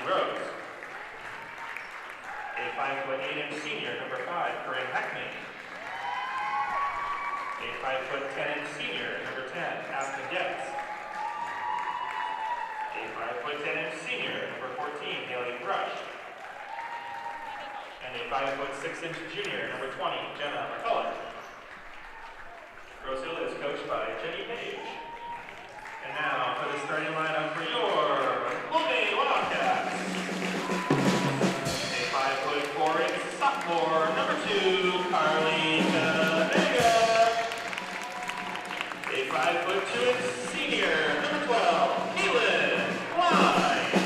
Rose. A 5'8" senior, number 5, Corinne Hackney. A 5'10" senior, number 10, Aspen Getz. A 5'10" senior, number 14, Haley Brush. And a 5'6" junior, number 20, Jenna McCullough. Rosehill is coached by Jenny Page. And now for the starting lineup for your Mulvane Wildcats. A 5'4" sophomore, number 2, Carly Vega. A 5'2" senior, number 12, Kaylin Wise.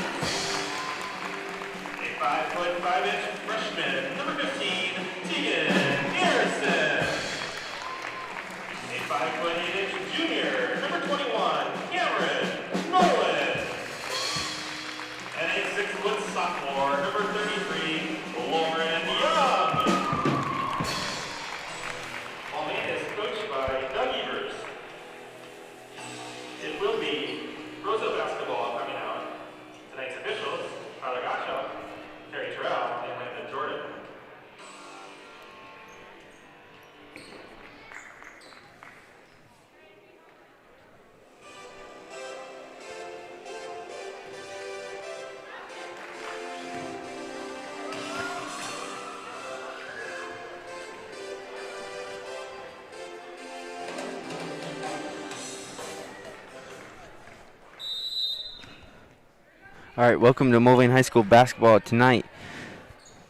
A 5'5" freshman, number 15, Tegan Garrison. A 5'8" junior, number 21, Cameron Nolan. And a 6' sophomore, number 33, Lauren Young. Mulvane is coached by Doug Evers. It will be Rosehill basketball coming out. Tonight's officials, Tyler Gottschalk, Terry Terrell, and Landon Jordan. All right, welcome to Mulvane High School basketball tonight.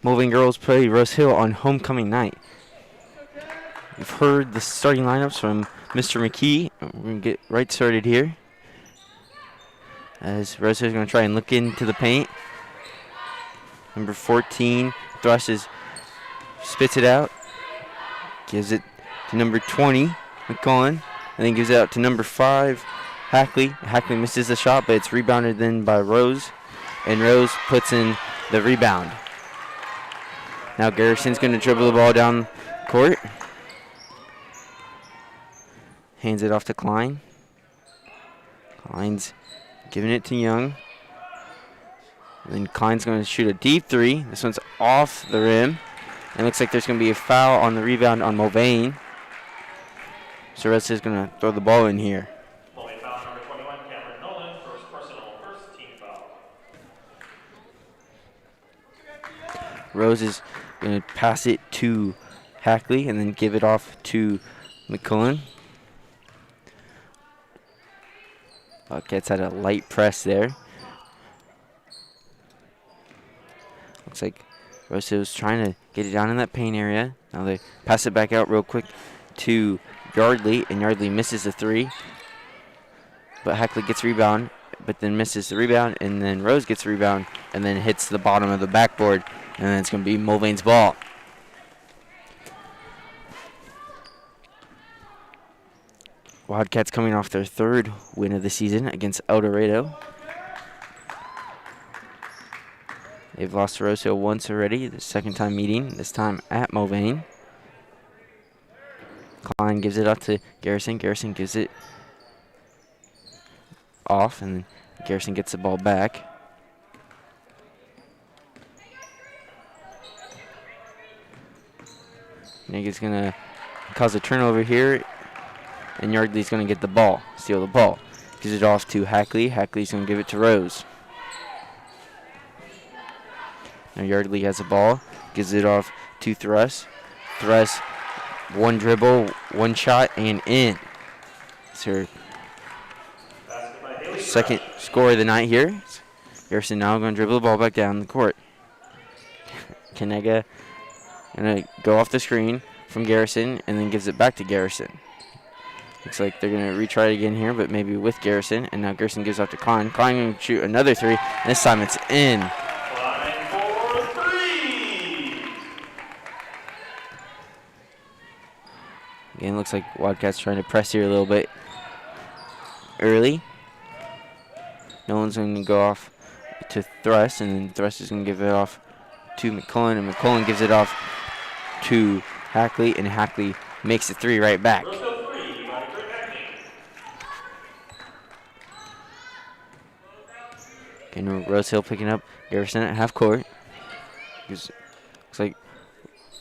Mulvane girls play Rosehill on homecoming night. You've heard the starting lineups from Mr. McKee. We're going to get right started here, as Rosehill's going to try and look into the paint. Number 14 thrushes, spits it out, gives it to number 20, McCullen, and then gives it out to number 5, Hackley. Hackley misses the shot, but it's rebounded then by Rose, and Rose puts in the rebound. Now Garrison's going to dribble the ball down court. Hands it off to Klein. Klein's giving it to Young. And then Klein's going to shoot a deep 3. This one's off the rim. And looks like there's going to be a foul on the rebound on Mulvane. So Rose is going to throw the ball in here. Mulvane foul number 21, Cameron Nolan, first personal, first team foul. Rose is going to pass it to Hackley and then give it off to McCullen. Buckets had a light press there. Looks like Rosehill was trying to get it down in that paint area. Now they pass it back out real quick to Yardley, and Yardley misses the 3. But Hackley gets rebound, but then misses the rebound, and then Rose gets the rebound, and then hits the bottom of the backboard, and then it's going to be Mulvane's ball. Wildcats coming off their 3rd win of the season against El Dorado. They've lost to Rosehill once already, the 2nd time meeting, this time at Mulvane. Klein gives it up to Garrison. Garrison gives it off, and Garrison gets the ball back. Nick is going to cause a turnover here, and Yardley's going to get the ball, steal the ball. Gives it off to Hackley. Hackley's going to give it to Rose. Now Yardley has the ball, gives it off to Thruss. Thruss, one dribble, one shot, and in. It's her 2nd score of the night here. Garrison now going to dribble the ball back down the court. Kanega going to go off the screen from Garrison and then gives it back to Garrison. Looks like they're going to retry it again here, but maybe with Garrison. And now Garrison gives off to Klein. Klein going to shoot another 3, and this time it's in. Line for 3. Again, looks like Wildcats trying to press here a little bit early. Nolan's going to go off to Thruss, and then Thruss is going to give it off to McCullen, and McCullen gives it off to Hackley, and Hackley makes the 3 right back. And Rosehill picking up Garrison at half court. Looks like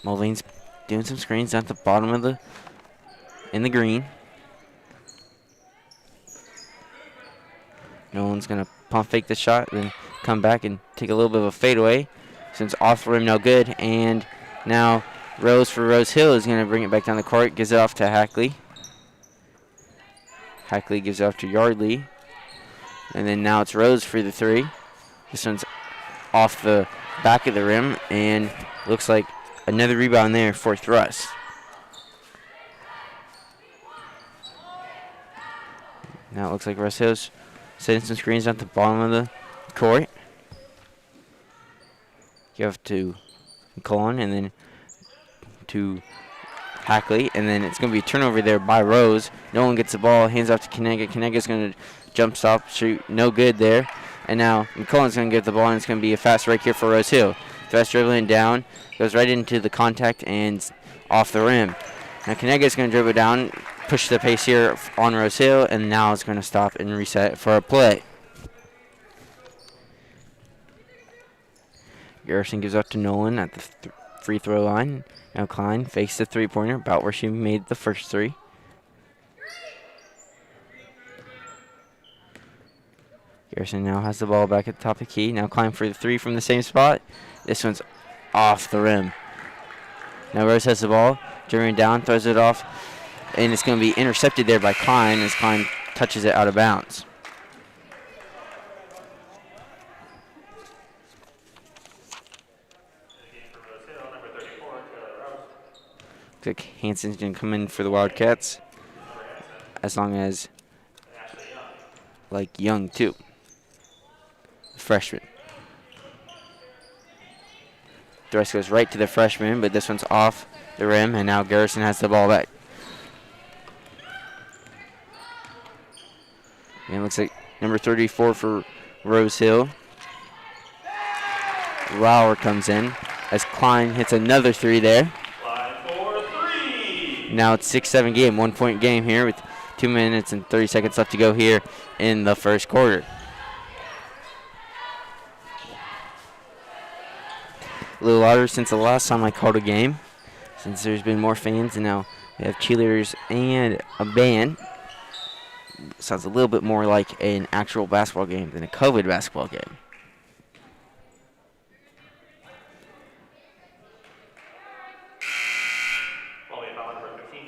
Mulvane's doing some screens at the bottom of in the green. Nolan's gonna pump fake the shot, then come back and take a little bit of a fadeaway. Since off the rim, no good. And now Rose for Rosehill is gonna bring it back down the court. Gives it off to Hackley. Hackley gives it off to Yardley. And then now it's Rose for the three. This one's off the back of the rim, and looks like another rebound there for Thrust. Now it looks like Rosehill's setting some screens at the bottom of the court. You have to Cullen and then to Hackley, and then it's going to be a turnover there by Rose. Nolan gets the ball, hands off to Kanega. Kanega's going to jump stop, shoot, no good there. And now McCullen's going to get the ball, and it's going to be a fast break here for Rosehill. Thrust dribbling down, goes right into the contact and off the rim. Now Kanega's going to dribble down, push the pace here on Rosehill, and now it's going to stop and reset for a play. Garrison gives up to Nolan at the free throw line. Now Klein fakes the three-pointer, about where she made the first three. Garrison now has the ball back at the top of the key. Now Klein for the three from the same spot. This one's off the rim. Now Rose has the ball, dribbling down, throws it off, and it's going to be intercepted there by Klein as Klein touches it out of bounds. Looks like Hanson's going to come in for the Wildcats, as long as, like, Young, too. Freshman. The rest goes right to the freshman, but this one's off the rim, and now Garrison has the ball back. And it looks like number 34 for Rosehill. Lauer comes in as Klein hits another three there. Now it's 6-7 game, 1 point game here with 2 minutes and 30 seconds left to go here in the first quarter. A little louder since the last time I called a game, since there's been more fans, and now we have cheerleaders and a band. Sounds a little bit more like an actual basketball game than a COVID basketball game.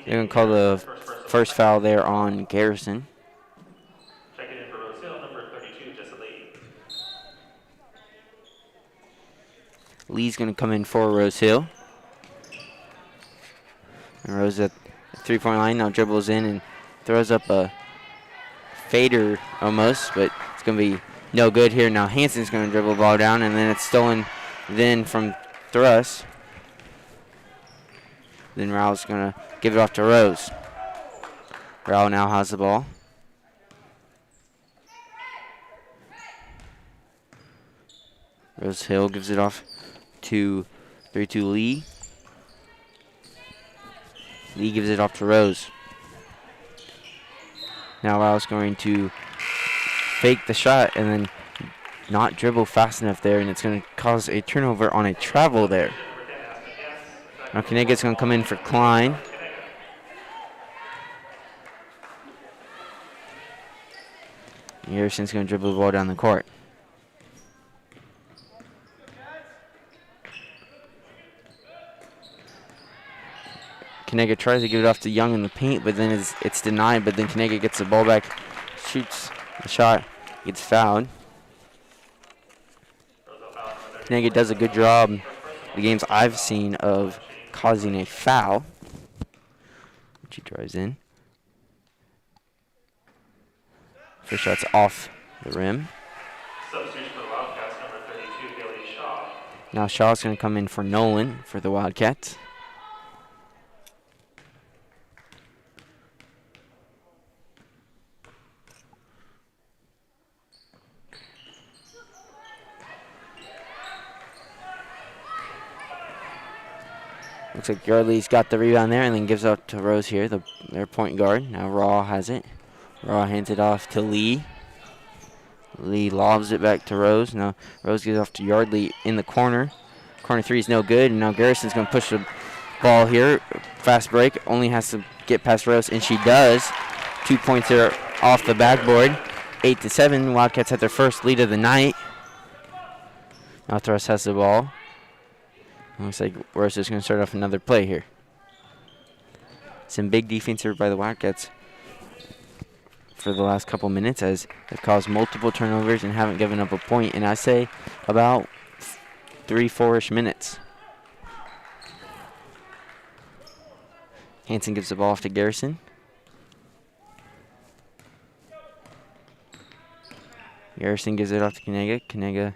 They're going to call the first foul there on Garrison. Checking in for Rosehill, number 32, Jessa Lee. Lee's going to come in for Rosehill. And Rose at the three-point line now dribbles in and throws up a fader almost, but it's going to be no good here. Now Hanson's going to dribble the ball down, and then it's stolen then from Thrust. Then Rao's going to give it off to Rose. Rao now has the ball. Rosehill gives it off to 32 Lee. Lee gives it off to Rose. Now Rao's going to fake the shot and then not dribble fast enough there, and it's going to cause a turnover on a travel there. Now Kanega's going to come in for Klein. Harrison's going to dribble the ball down the court. Kanega tries to give it off to Young in the paint, but then it's denied, but then Kanega gets the ball back, shoots the shot, gets fouled. Kanega does a good job, the games I've seen, of causing a foul, which he drives in. First shot's off the rim. Substitution for the Wildcats, number 32, Bailey Shaw. Now Shaw's going to come in for Nolan for the Wildcats. Looks like Yardley's got the rebound there and then gives out to Rose here, their point guard. Now Raw has it. Raw hands it off to Lee. Lee lobs it back to Rose. Now Rose gives off to Yardley in the corner. Corner three is no good, and now Garrison's going to push the ball here. Fast break, only has to get past Rose, and she does. 2 points here off the backboard. 8-7, Wildcats had their first lead of the night. Now Thrust has the ball. Looks like Rose is going to start off another play here. Some big defense here by the Wildcats for the last couple minutes, as they've caused multiple turnovers and haven't given up a point in, I say, about 3-4-ish minutes. Hanson gives the ball off to Garrison. Garrison gives it off to Kanega. Kanega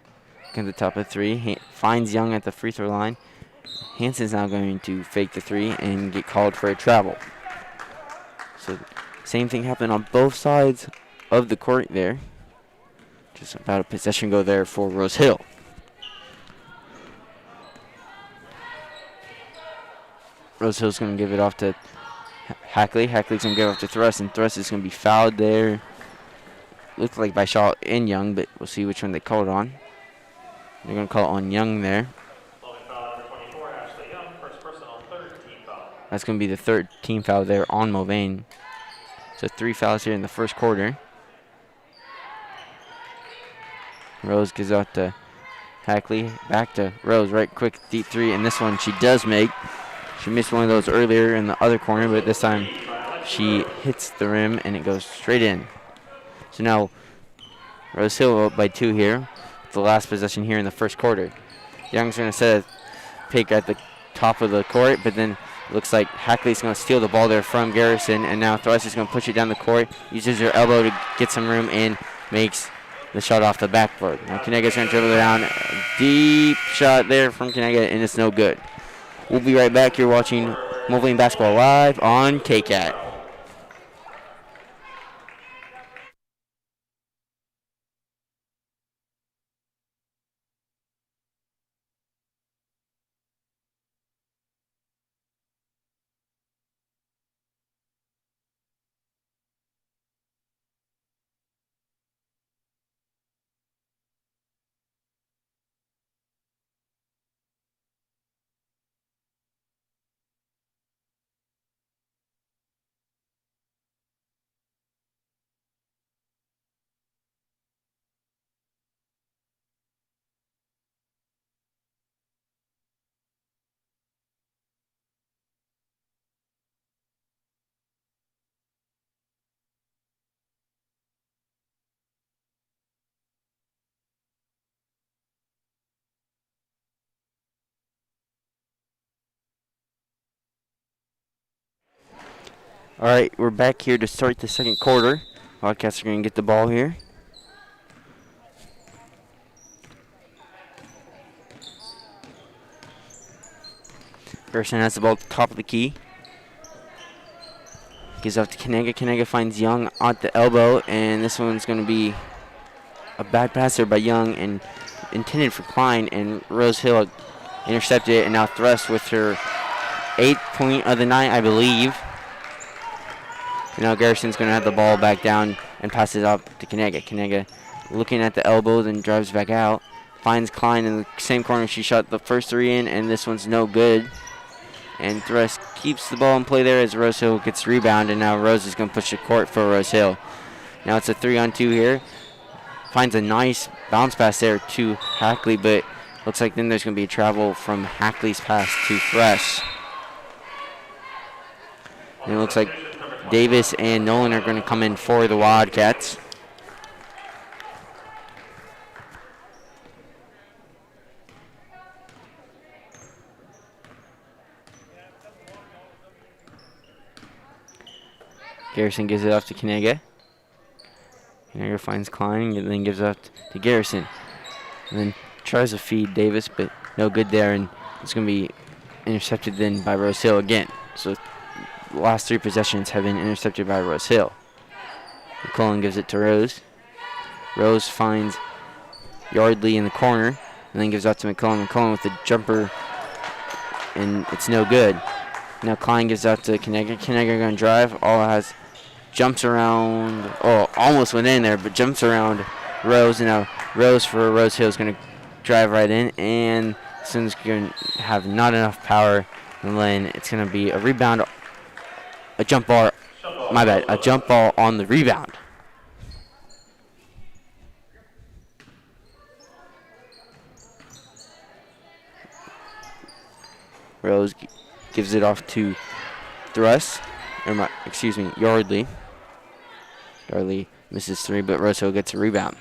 at the top of three. Finds Young at the free throw line. Hanson's now going to fake the three and get called for a travel. So same thing happened on both sides of the court there. Just about a possession go there for Rosehill. Rosehill's going to give it off to Hackley. Hackley's going to give it off to Thrust, and Thrust is going to be fouled there. Looked like by Shaw and Young, but we'll see which one they call it on. They're going to call it on Young there. That's going to be the third team foul there on Mulvane. So 3 fouls here in the first quarter. Rose gives out to Hackley. Back to Rose. Right quick deep three. And this one she does make. She missed one of those earlier in the other corner, but this time she hits the rim and it goes straight in. So now Rosehill up by 2 here. The last possession here in the first quarter. Young's going to set a pick at the top of the court, but then looks like Hackley's going to steal the ball there from Garrison, and now Thrust is going to push it down the court, uses her elbow to get some room, and makes the shot off the backboard. Now Kanega's going to dribble down. A deep shot there from Kanega, and it's no good. We'll be right back. You're watching Mulvane Basketball live on KCAT. All right, we're back here to start the second quarter. Wildcats are going to get the ball here. Garrison has the ball at the top of the key. Gives off to Kanega. Kanega finds Young at the elbow, and this one's going to be a bad pass there by Young and intended for Klein, and Rosehill intercepted it, and now Thrust with her 8th point of the night, I believe. And now Garrison's going to have the ball back down and passes off to Kanega. Kanega looking at the elbow, then drives back out. Finds Klein in the same corner she shot the first 3 in, and this one's no good. And Thrust keeps the ball in play there as Rosehill gets the rebound, and now Rose is going to push the court for Rosehill. Now it's a 3-on-2 here. Finds a nice bounce pass there to Hackley, but looks like then there's going to be a travel from Hackley's pass to Thrust. And it looks like Davis and Nolan are going to come in for the Wildcats. Garrison gives it off to Kanega. Kanega finds Klein and then gives it off to Garrison. And then tries to feed Davis, but no good there, and it's going to be intercepted then by Rosehill again. So the last 3 possessions have been intercepted by Rosehill. McClellan gives it to Rose. Rose finds Yardley in the corner and then gives out to McClellan. McClellan with the jumper, and it's no good. Now Klein gives out to Kanega. Kanega going to drive. All has jumps around. Oh, almost went in there, but jumps around Rose, and now Rose for Rosehill is going to drive right in, and this one's going to have not enough power, and then it's going to be a rebound, a jump ball, my bad, a jump ball on the rebound. Rose gives it off to Thrust, Yardley. Yardley misses three, but Rosehill gets a rebound.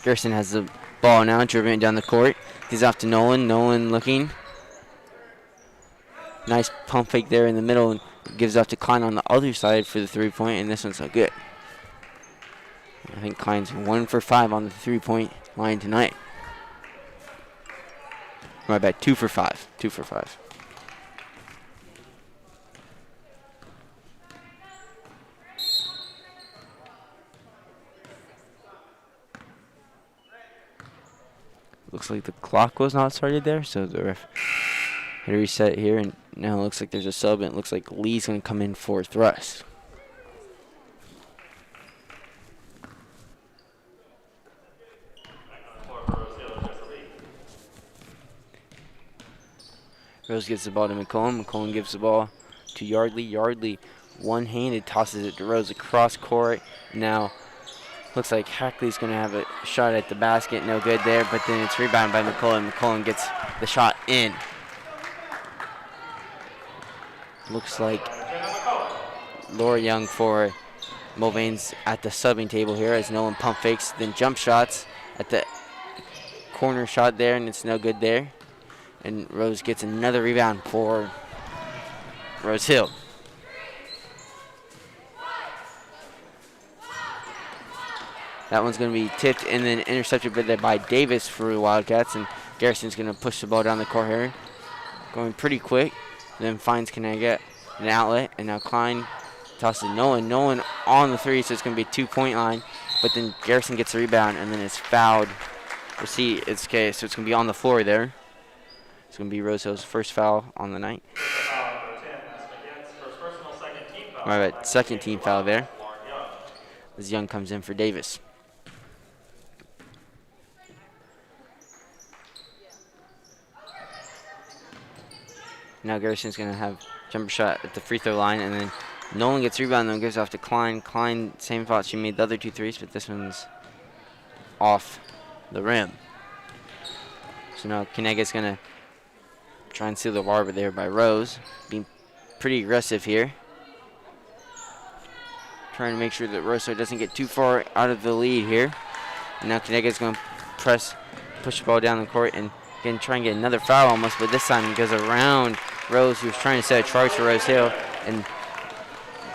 Gerson has the ball now, dribbling down the court. Gives off to Nolan. Nolan looking. Nice pump fake there in the middle, and gives off to Klein on the other side for the 3-point, and this one's so good. I think Klein's 1 for 5 on the 3-point line tonight. My bad, 2 for 5. 2 for 5. Looks like the clock was not started there, so the ref had to reset here, and now it looks like there's a sub, and it looks like Lee's going to come in for Thrust. Rose gets the ball to McCollum. McCollum gives the ball to Yardley. Yardley one-handed tosses it to Rose across court. Now looks like Hackley's going to have a shot at the basket. No good there, but then it's rebounded by McCollum. McCollum gets the shot in. Looks like Laura Young for Mulvane's at the subbing table here as Nolan pump fakes, then jump shots at the corner shot there, and it's no good there. And Rose gets another rebound for Rosehill. That one's going to be tipped and then intercepted by Davis for the Wildcats. And Garrison's going to push the ball down the court here. Going pretty quick. Then finds Kanega an outlet. And now Klein tosses Nolan. Nolan on the three, so it's going to be a 2-point line. But then Garrison gets the rebound and then is fouled. We'll see. It's okay, so it's going to be on the floor there. It's going to be Rosehill's first foul on the night. My bad, second team foul there. As Young comes in for Davis. Now Garrison's going to have jumper shot at the free throw line, and then Nolan gets rebound and then gives off to Klein. Klein, same thought, she made the other 2 threes, but this one's off the rim. So now Kanega's going to try and steal the barber there by Rose. Being pretty aggressive here. Trying to make sure that Rosehill doesn't get too far out of the lead here. And now Kanega's going to push the ball down the court, and again try and get another foul almost, but this time he goes around Rose, who's trying to set a charge for Rosehill, and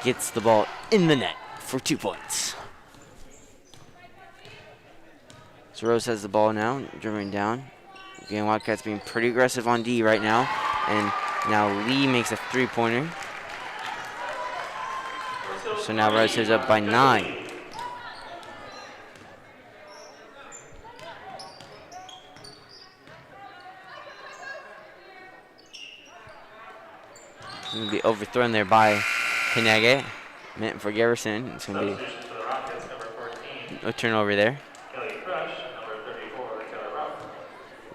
gets the ball in the net for 2 points. So Rose has the ball now, dribbling down. Again, Wildcats being pretty aggressive on D right now. And now Lee makes a 3-pointer. So now Rosehill's up by 9. It's going to be overthrown there by Kanege. Meant for Garrison. It's going to be a turnover there.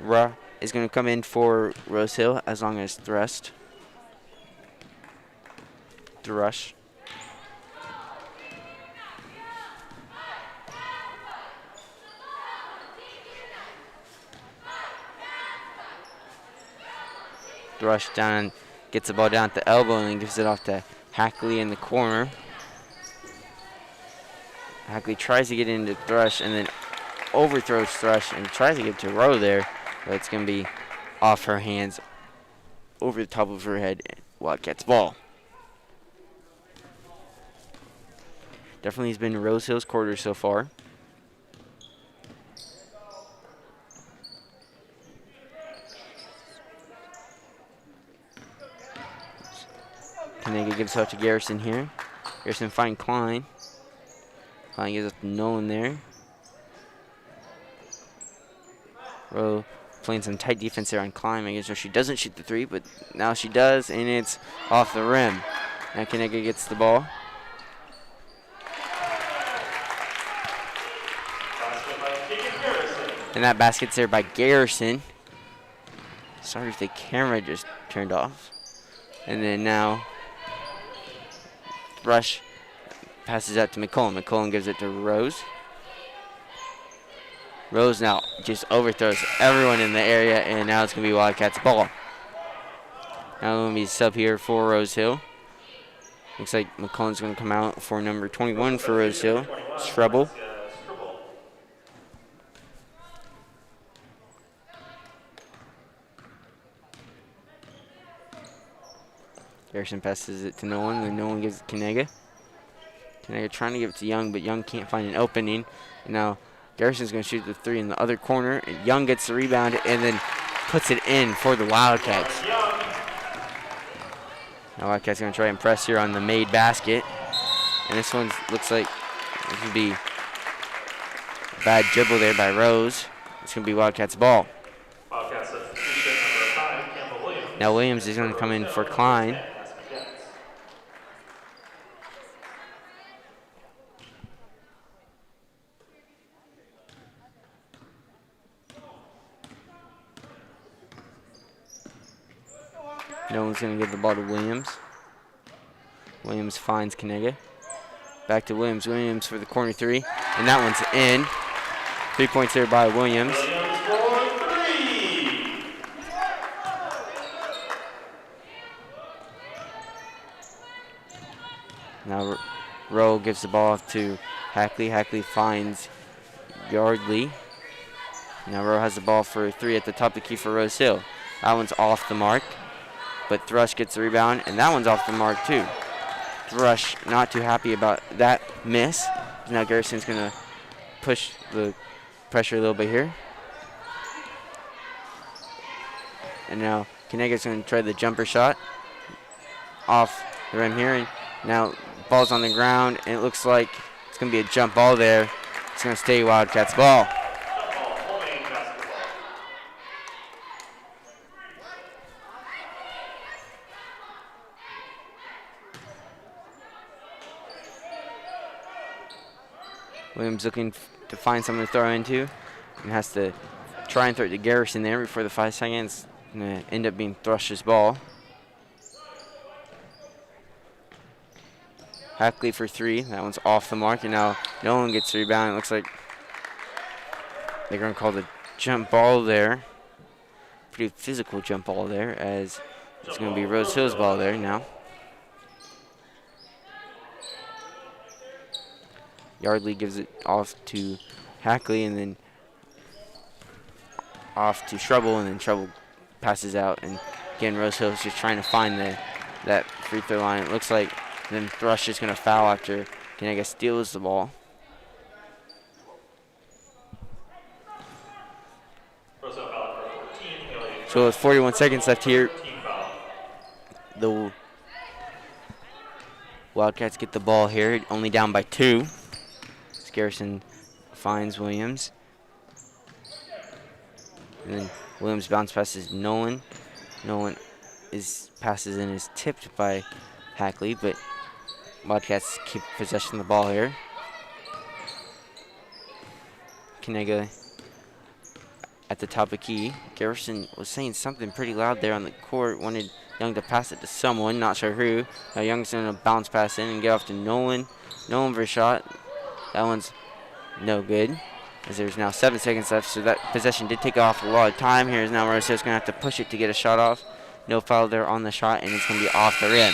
Ra is going to come in for Rosehill as long as Thrush. Thrush down, gets the ball down at the elbow and then gives it off to Hackley in the corner. Hackley tries to get into Thrush and then overthrows Thrush and tries to get to Rowe there, but it's going to be off her hands, over the top of her head. Wildcats ball. Definitely has been Rosehill's quarter so far. Kanega gives out to Garrison here. Garrison finds Klein. Klein gives up to Nolan there. Rowe playing some tight defense there on Klein, making sure she doesn't shoot the three, but now she does, and it's off the rim. Now Kanega gets the ball. And that basket's there by Garrison. Sorry if the camera just turned off. And then now Rush passes out to McCollum. McCollum gives it to Rose. Rose now just overthrows everyone in the area, and now it's going to be Wildcats' ball. Now going to be sub here for Rosehill. Looks like McCollum's going to come out for number 21 for Rosehill. Strebel. Garrison passes it to no one, then no one gives it to Kanega. Kanega trying to give it to Young, but Young can't find an opening. And now Garrison's going to shoot the three in the other corner. And Young gets the rebound and then puts it in for the Wildcats. Now Wildcats going to try and press here on the made basket. And this one looks like it could be a bad dribble there by Rose. It's going to be Wildcats' ball. Now Williams is going to come in for Klein. No one's going to give the ball to Williams. Williams finds Kanega. Back to Williams. Williams for the corner three. And that one's in. 3 points there by Williams. Now Rowe gives the ball off to Hackley. Hackley finds Yardley. Now Rowe has the ball for three at the top of the key for Rosehill. That one's off the mark. But Thrush gets the rebound, and that one's off the mark too. Thrush not too happy about that miss. Now Garrison's going to push the pressure a little bit here. And now Kanega's going to try the jumper shot off the rim here. And now ball's on the ground, and it looks like it's going to be a jump ball there. It's going to stay Wildcats ball. Williams looking to find someone to throw into and has to try and throw it to Garrison there before the 5 seconds. Going to end up being Thrush's ball. Hackley for three. That one's off the mark, and now no one gets the rebound. It looks like they're going to call the jump ball there. Pretty physical jump ball there, as it's going to be Rosehill's ball there now. Yardley gives it off to Hackley, and then off to Strebel, and then Strebel passes out. And again, Rosehill's just trying to find that free throw line. It looks like then Thrush is going to foul after Kanega steals the ball. So with 41 seconds left here, the Wildcats get the ball here, only down by 2. Garrison finds Williams. And then Williams bounce passes Nolan. Nolan passes in is tipped by Hackley, but Wildcats keep possession of the ball here. Kanega at the top of key. Garrison was saying something pretty loud there on the court. Wanted Young to pass it to someone, not sure who. Now Young's going to bounce pass in and get off to Nolan. Nolan for a shot. That one's no good, as there's now 7 seconds left, so that possession did take off a lot of time. Here's now Rosehill's going to have to push it to get a shot off. No foul there on the shot, and it's going to be off the rim.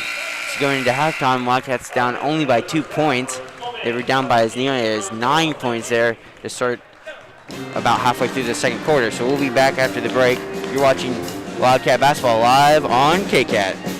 So going into halftime, Wildcats down only by 2 points. They were down by as nearly as 9 points there to start about halfway through the second quarter. So we'll be back after the break. You're watching Wildcat Basketball live on KCAT.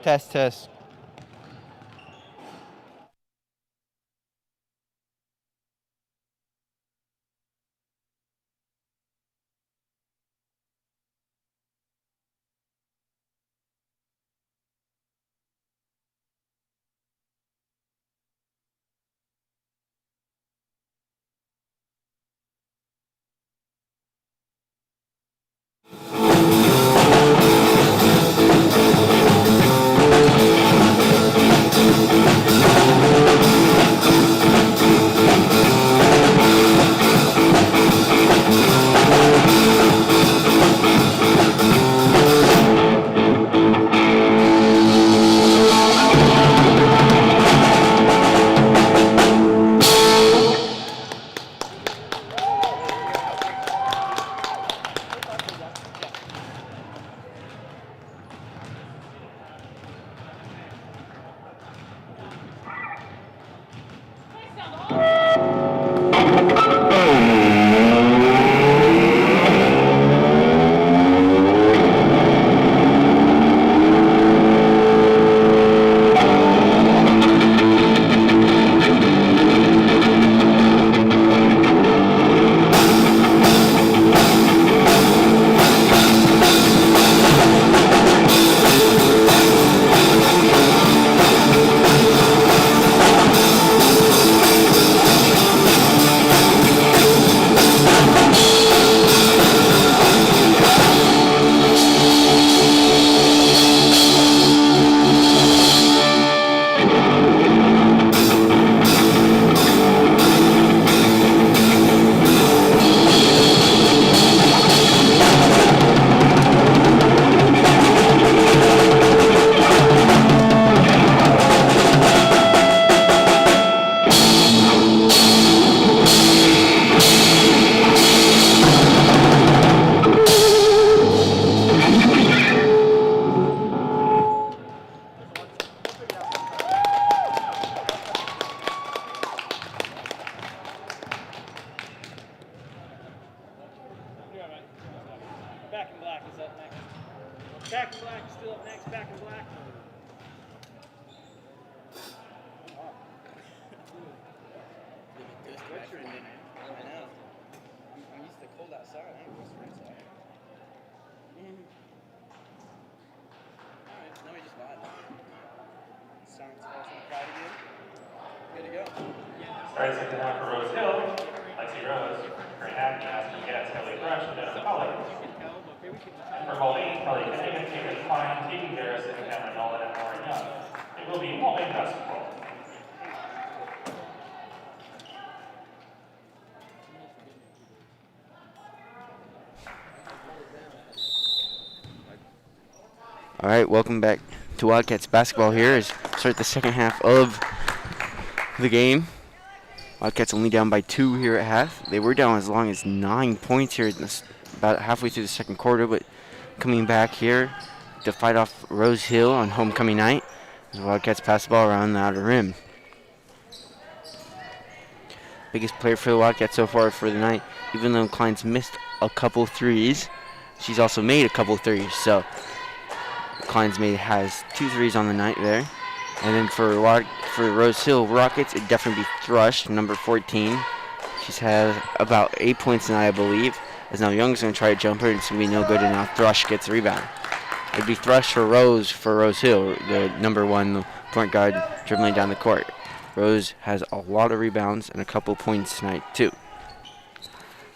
Test, test. Back in Black is up next. Back in Black is still up next. Back in Black. I know. I'm used to cold outside. I ain't supposed to rinse out. Alright, now we just vibe. Sounds awesome. Crowd again. Good to go. Starting second half for Rosehill. Lexi Rose. Grant Hackney, Aspen Getz, Kelly Thrush, and Dennis Pollock. And for Mulvane, Kelly Finnegan, Taylor Klein, Katie Harrison, Cameron Nolan, and Lauren Young. It will be Mulvane basketball. All right, welcome back to Wildcats basketball here as start the second half of the game. Wildcats only down by 2 here at half. They were down as long as 9 points here in this, about halfway through the second quarter, but coming back here to fight off Rosehill on homecoming night. The Wildcats pass the ball around the outer rim. Biggest player for the Wildcats so far for the night, even though Klein's missed a couple threes, she's also made a couple threes, so Klein's has 2 threes on the night there. And then for Rosehill Rockets, it'd definitely be Thrush, number 14. She's had about 8 points tonight, I believe. As now Young's going to try a jumper, and it's going to be no good, and now Thrush gets the rebound. It'd be Thrush for Rosehill, the number 1 point guard dribbling down the court. Rose has a lot of rebounds and a couple points tonight, too.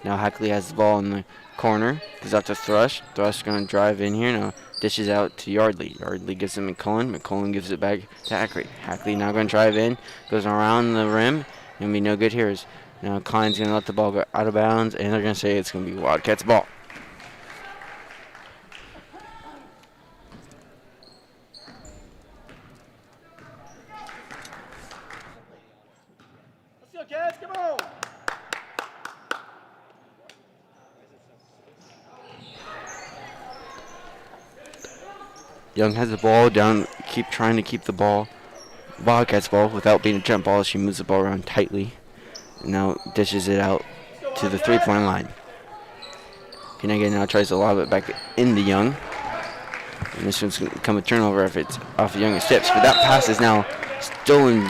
Now Hackley has the ball in the corner, goes out to Thrush. Thrush is going to drive in here now. Dishes out to Yardley. Yardley gives it McCullen. McCullen gives it back to Hackley. Hackley now going to drive in. Goes around the rim. And be no good here. Now Klein's going to let the ball go out of bounds. And they're going to say it's going to be Wildcats ball. Let's go, Cats. Come on. Young has the ball down, trying to keep the ball, Wildcats ball, without being a jump ball. She moves the ball around tightly. And now dishes it out to the three-point line. Finnegan now tries to lob it back into Young. And this one's going to become a turnover if it's off of Young's steps. But that pass is now stolen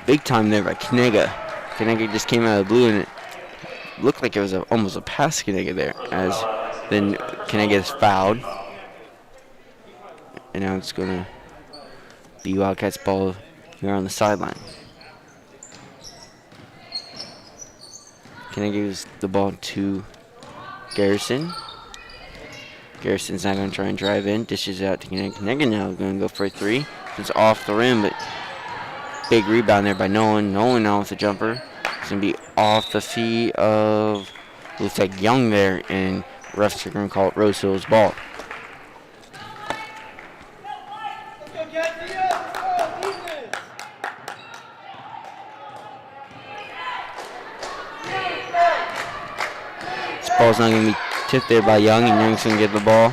big time there by Kanega. Kanega just came out of the blue, and it looked like it was almost a pass to Kanega there, as then Kanega is fouled. And now it's going to be Wildcats ball here on the sideline. Kanega gives the ball to Garrison. Garrison's now going to try and drive in, dishes it out to Kanega. Kanega now going to go for a three. It's off the rim, but big rebound there by Nolan. Nolan now with the jumper. It's going to be off the feet of, looks like Young there, and refs are going to call it Rosehill's ball. This ball's not going to be tipped there by Young, and Young's going to get the ball.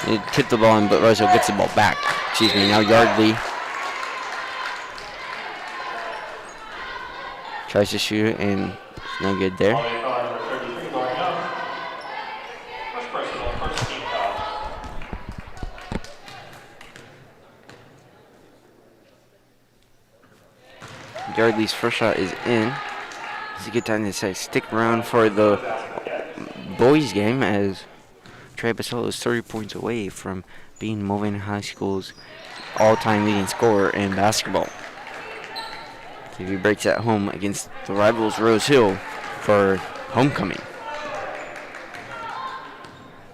He tipped the ball in, but Rosehill gets the ball back. Excuse me, now Yardley tries to shoot it, and it's no good there. Yardley's first shot is in. It's a good time to say stick around for the boys game, as Trey Basello is 30 points away from being Mulvane High School's all-time leading scorer in basketball. If he breaks at home against the rivals Rosehill for homecoming.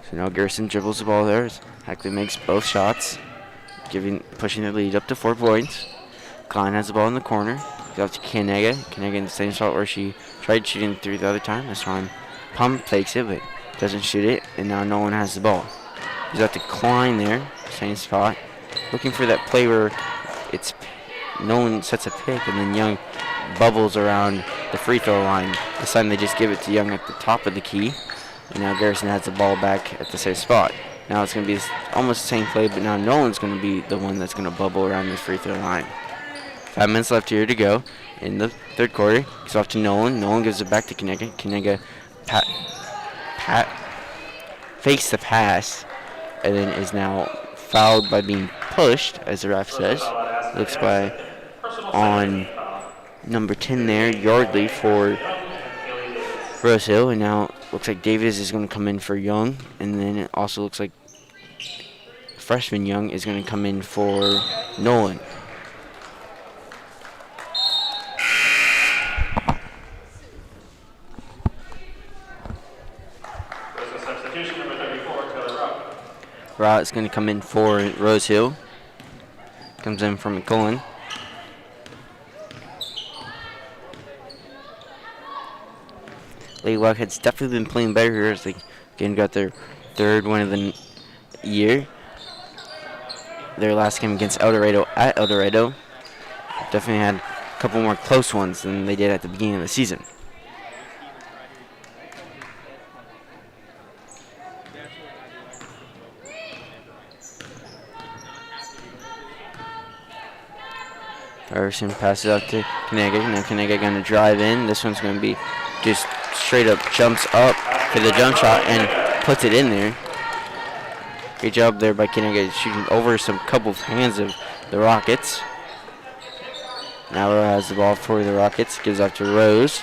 So now Garrison dribbles the ball there. Hackley makes both shots, pushing the lead up to 4 points. Klein has the ball in the corner. Goes off to Kanega. Kanega in the same spot where she tried shooting through the other time. This time Pump takes it, but doesn't shoot it, and now Nolan has the ball. He's out to Klein there, same spot. Looking for that play where Nolan sets a pick, and then Young bubbles around the free throw line. This time they just give it to Young at the top of the key, and now Garrison has the ball back at the same spot. Now it's going to be almost the same play, but now Nolan's going to be the one that's going to bubble around the free throw line. 5 minutes left here to go in the third quarter. It's off to Nolan. Nolan gives it back to Kanega. Kanega fakes the pass, and then is now fouled by being pushed, as the ref says. Looks by on number 10 there, Yardley for Rosehill, and now looks like Davis is going to come in for Young, and then it also looks like freshman Young is going to come in for Nolan. Rott is going to come in for Rosehill. Comes in from McCullen. Lady Wildcats definitely been playing better here, as they again got their third win of the year. Their last game against El Dorado at El Dorado. Definitely had a couple more close ones than they did at the beginning of the season. Harrison passes out to Kanega. Now Kanega going to drive in. This one's going to be just straight up jumps up for the jump shot and puts it in there. Great job there by Kanega, shooting over some couple of hands of the Rockets. Now Rose has the ball for the Rockets. Gives out to Rose.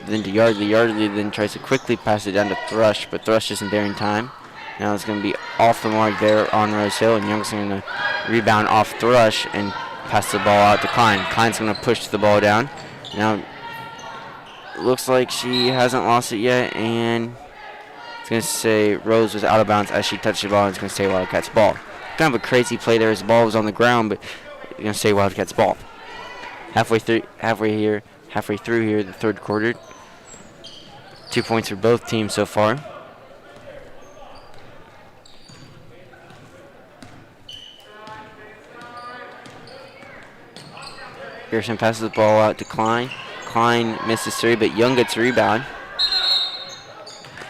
Then to Yardley. Yardley then tries to quickly pass it down to Thrush, but Thrush isn't there in time. Now it's going to be off the mark there on Rosehill, and Young's going to rebound off Thrush and pass the ball out to Klein. Klein's going to push the ball down. Now, looks like she hasn't lost it yet, and it's going to say Rose was out of bounds as she touched the ball, and it's going to say Wildcats ball. Kind of a crazy play there as the ball was on the ground, but it's going to say Wildcats ball. Halfway through here, the third quarter. 2 points for both teams so far. Garrison passes the ball out to Klein. Klein misses 3, but Young gets a rebound.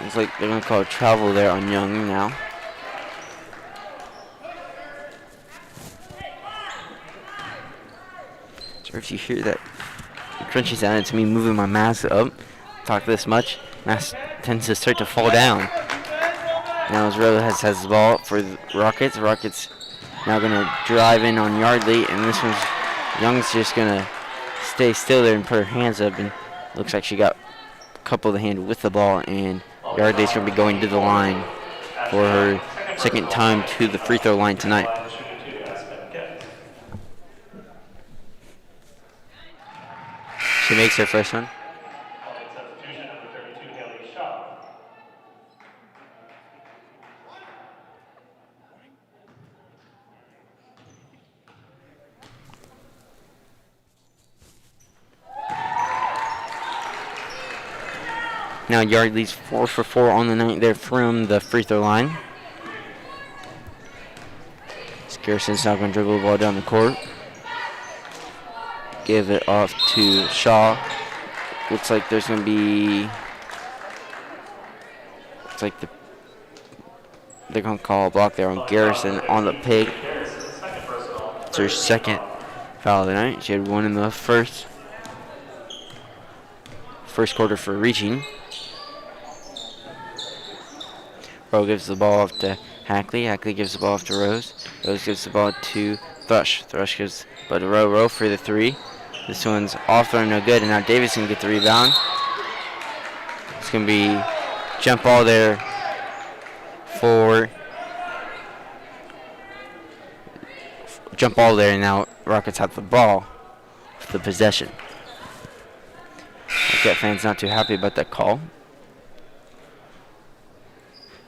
Looks like they're going to call a travel there on Young now. Sorry if you hear that. It crunches down to me moving my mask up. Talk this much. Mask tends to start to fall down. Now as Rose has the ball for the Rockets. Rockets now going to drive in on Yardley, and this one's Young's just going to stay still there and put her hands up, and looks like she got a couple of the hand with the ball, and Yardley's going to be going to the line for her second time to the free throw line tonight. She makes her first one. Now Yardley's 4 for 4 on the night there from the free throw line. Garrison's now going to dribble the ball down the court. Give it off to Shaw. Looks like there's going to be... Looks like they're going to call a block there on Garrison on the pig. It's her second foul of the night. She had one in the first quarter for reaching. Rowe gives the ball off to Hackley. Hackley gives the ball off to Rose. Rose gives the ball to Thrush. Thrush gives but Rowe for the three. This one's off throw, no good, and now Davidson get the rebound. It's going to be jump ball there and now Rockets have the ball for the possession. Rocket fans not too happy about that call.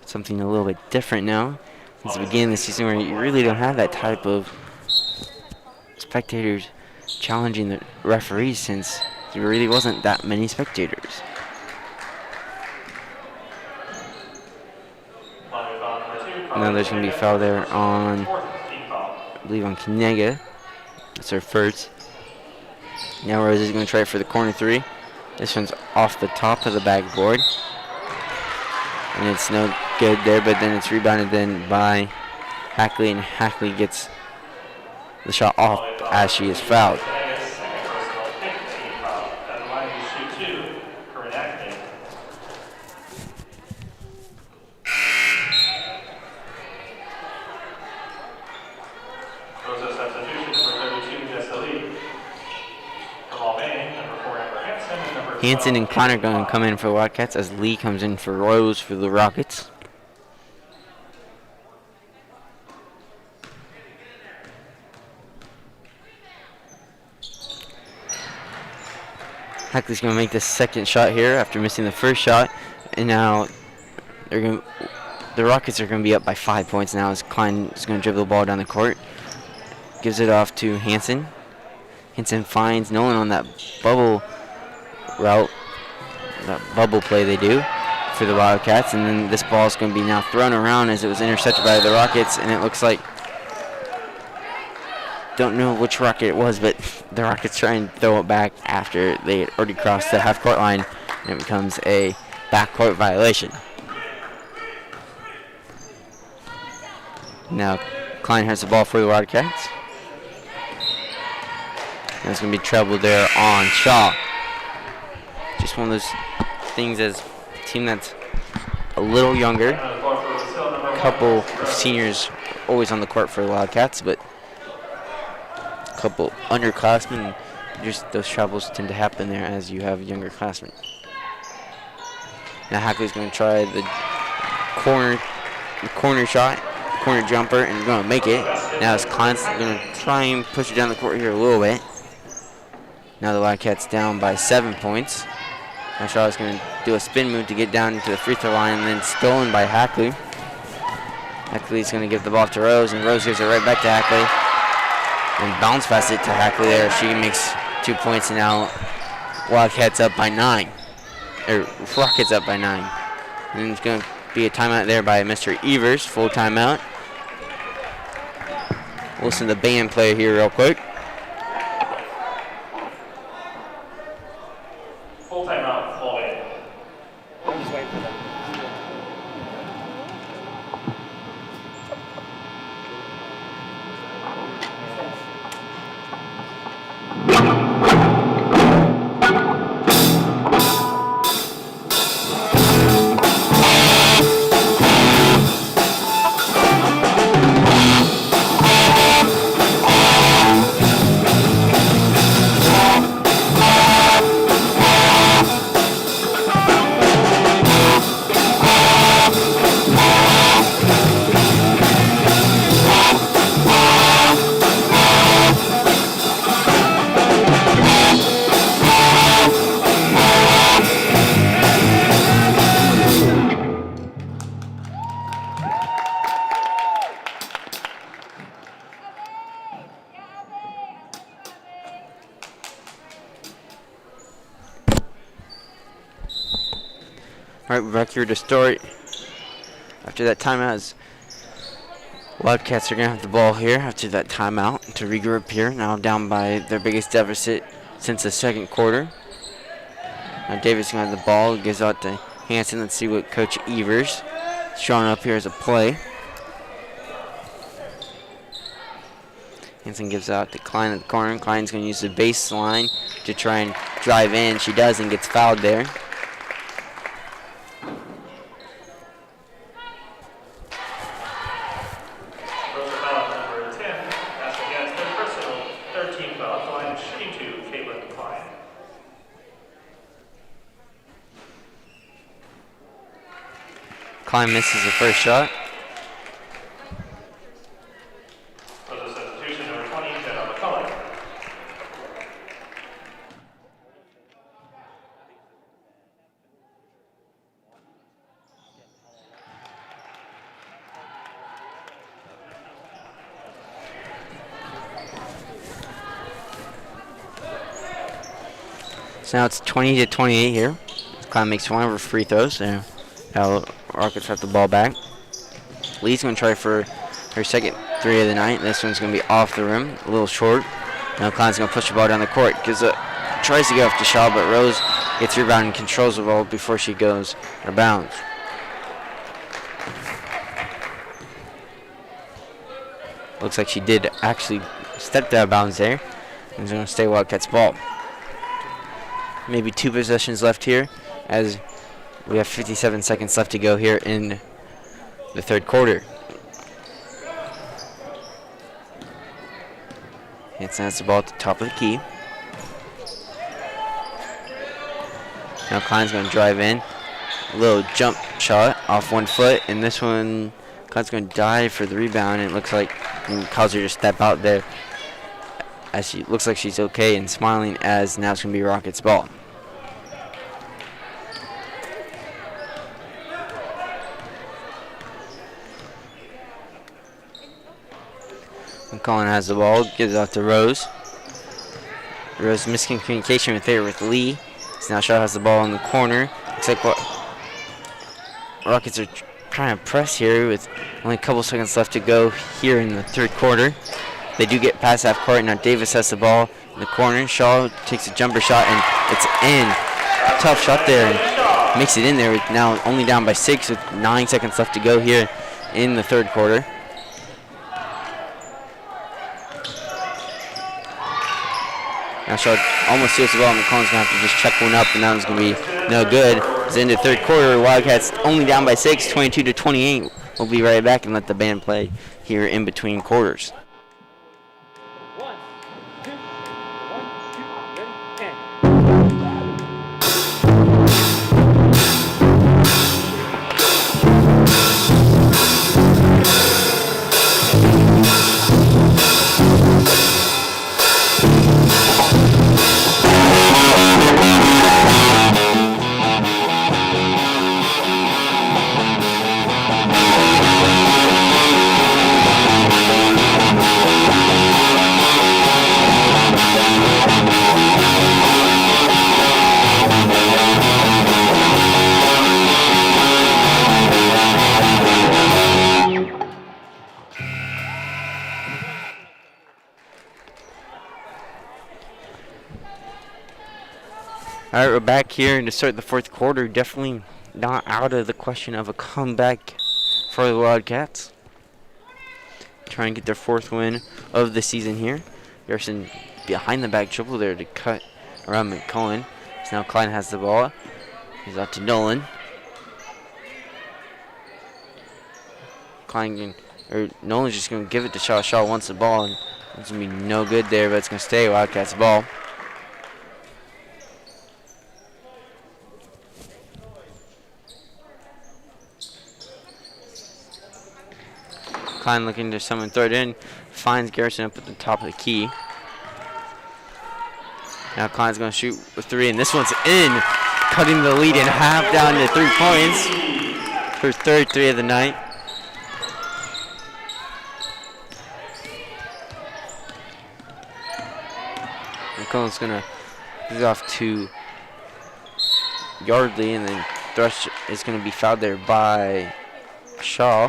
Something a little bit different now. Since the beginning of the season where you really don't have that type of spectators challenging the referees, since there really wasn't that many spectators. Now there's going to be a foul there on, I believe on Kinega. That's her first. Now Rose is going to try it for the corner three. This one's off the top of the backboard. And it's no good there, but then it's rebounded then by Hackley, and Hackley gets the shot off as she is fouled. Hanson and Klein are going to come in for the Wildcats as Lee comes in for Rose for the Rockets. Hackley's going to make the second shot here after missing the first shot, and now the Rockets are going to be up by 5 points now as Klein is going to dribble the ball down the court. Gives it off to Hanson. Hanson finds Nolan on that bubble route, that bubble play they do for the Wildcats, and then this ball is going to be now thrown around as it was intercepted by the Rockets, and it looks like, don't know which Rocket it was, but the Rockets try and throw it back after they had already crossed the half-court line, and it becomes a backcourt violation. Now Klein has the ball for the Wildcats. There's going to be trouble there on Shaw. Just one of those things as a team that's a little younger. A couple of seniors always on the court for the Wildcats, but a couple underclassmen, just those troubles tend to happen there as you have younger classmen. Now Hackley's going to try the corner shot, corner jumper, and going to make it. Now it's Klein's going to try and push it down the court here a little bit. Now the Wildcats down by 7 points. Now Shaw's going to do a spin move to get down into the free throw line, and then stolen by Hackley. Hackley's going to give the ball to Rose, and Rose gives it right back to Hackley. And bounce pass it to Hackley there. She makes 2 points, and now Wildcats up by 9. Or Rockets up by 9. And it's going to be a timeout there by Mr. Evers, full timeout. We'll listen to the band play here real quick. Full timeout, Mulvane. I'm just waiting for them. Right, we're back here to start. After that timeout, as Wildcats are going to have the ball here after that timeout to regroup here. Now down by their biggest deficit since the second quarter. Now Davis going to have the ball, gives out to Hanson. Let's see what Coach Evers is showing up here as a play. Hanson gives out to Klein at the corner. Klein's going to use the baseline to try and drive in. She does and gets fouled there. Rosehill, number 10, that's against their personal 13 foul. The line is shooting to Caitlin Klein. Klein misses the first shot. Was a substitution, number 20, Jenna McCullough. So now it's 20-28 here. Klein makes one of her free throws. So now Rockets have the ball back. Lee's going to try for her second three of the night. This one's going to be off the rim, a little short. Now Klein's going to push the ball down the court. Tries to get off the shot, but Rose gets rebound and controls the ball before she goes out of bounds. Looks like she did actually step out of bounds there. And it's going to stay Wildcats ball. Maybe 2 possessions left here, as we have 57 seconds left to go here in the third quarter. Hanson has the ball at the top of the key. Now Klein's going to drive in. A little jump shot off 1 foot, and this one, Klein's going to dive for the rebound, and it looks like and cause her to step out there, as she looks like she's okay and smiling, as now it's going to be Rockets ball. Colin has the ball, gives it off to Rose. Rose missing communication with Lee. So now Shaw has the ball in the corner. Looks like what Rockets are trying to press here with only a couple seconds left to go here in the third quarter. They do get past half court. Now Davis has the ball in the corner. Shaw takes a jumper shot and it's in. Tough shot there and makes it in there. Now only down by 6 with 9 seconds left to go here in the third quarter. Now Shaw almost steals the ball, and McCollum's going to have to just check one up, and that one's going to be no good. It's in the third quarter. Wildcats only down by 6, 22-28. We'll be right back and let the band play here in between quarters. 1, 2, 1, 2, ready, and. All right, we're back here to start the fourth quarter. Definitely not out of the question of a comeback for the Wildcats. Try and get their 4th win of the season here. Garrison behind the back dribble there to cut around McCullen. So now Klein has the ball. He's out to Nolan. Nolan's just going to give it to Shaw. Shaw wants the ball, and it's going to be no good there, but it's going to stay Wildcats ball. Klein looking to someone throw it in, finds Garrison up at the top of the key. Now Klein's going to shoot a 3, and this one's in, cutting the lead in half down to 3 points. Her third 3 of the night. McCullen's going to move off to Yardley, and then Thrush is going to be fouled there by Shaw.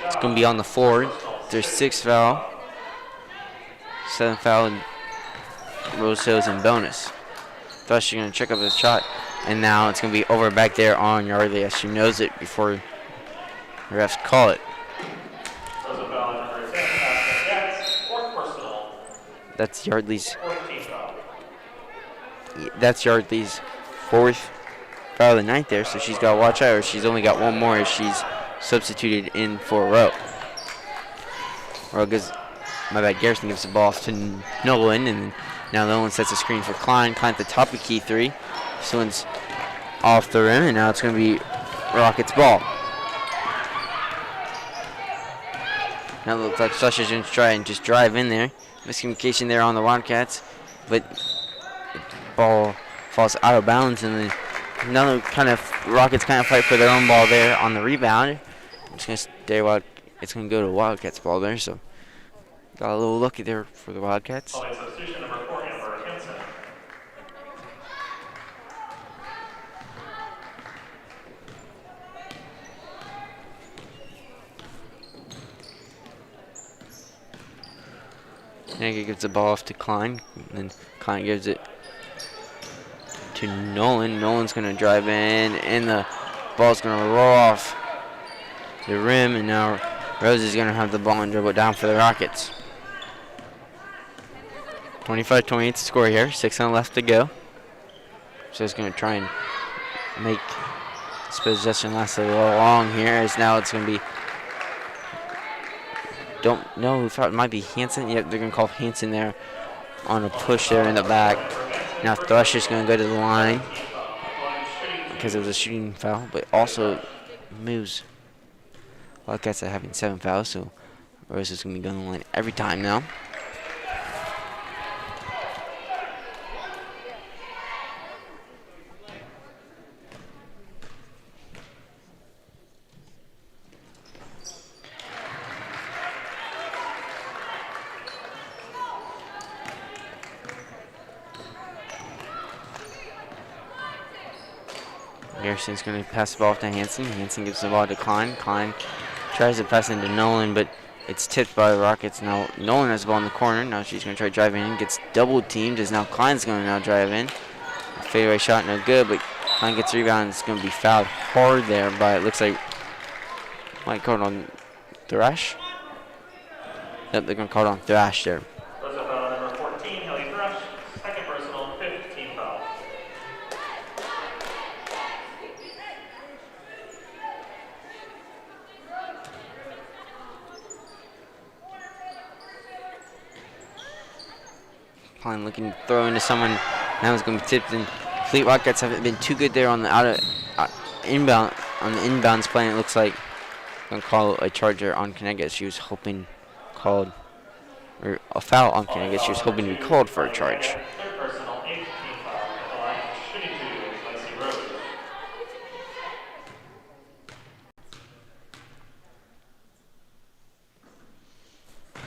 It's going to be on the floor. There's 6th foul. 7th foul, and Rosehill's in bonus. Thrush is going to check up his shot, and now it's going to be over back there on Yardley as she knows it before the refs call it. That's Yardley's 4th foul of the night there, so she's got to watch out, or she's only got one more as she's substituted in for Rowe. Garrison gives the ball off to Nolan, and now Nolan sets a screen for Klein. Klein at the top of key 3. This one's off the rim, and now it's going to be Rockets' ball. Now it looks like Thrush is going to try and just drive in there. Miscommunication there on the Wildcats, but the ball falls out of bounds, and then another kind of Rockets kind of fight for their own ball there on the rebound. It's going to stay it's going to go to Wildcats' ball there, so got a little lucky there for the Wildcats. Substitution number 4, Amber Hansen. Nega gives the ball off to Klein, and then Klein gives it to Nolan. Nolan's going to drive in, and the ball's going to roll off the rim, and now Rose is going to have the ball and dribble it down for the Rockets. 25-28 score here, 6 left to go. So it's going to try and make this possession last a little long here, as now it's going to be, don't know who thought it might be Hansen. Yep, they're going to call Hansen there on a push there in the back. Now Thrush is going to go to the line because it was a shooting foul, but also moves Wildcats are having 7 fouls, so Rose is going to be going to the line every time now. Garrison's going to pass the ball off to Hansen. Hansen gives the ball to Klein. Klein tries to pass into Nolan, but it's tipped by the Rockets. Now Nolan has the ball in the corner. Now she's going to try driving in. Gets double teamed as now Klein's going to now drive in. A fadeaway shot, no good, but Klein gets a rebound. It's going to be fouled hard there by, it looks like, might call it on Thrash. Yep, they're going to call it on Thrash there. Foul number 14, Haley Thrush, second personal, 5th team foul. Klein looking to throw into someone. Now it's going to be tipped, and Fleet Wildcats haven't been too good there on the inbound on the inbounds play. It looks like going to call a charger on Connecticut. She was hoping called, or a foul on Connecticut. She was hoping to be called for a charge. Third personal, 8th team foul at the line, shooting 2, Lacey Rose.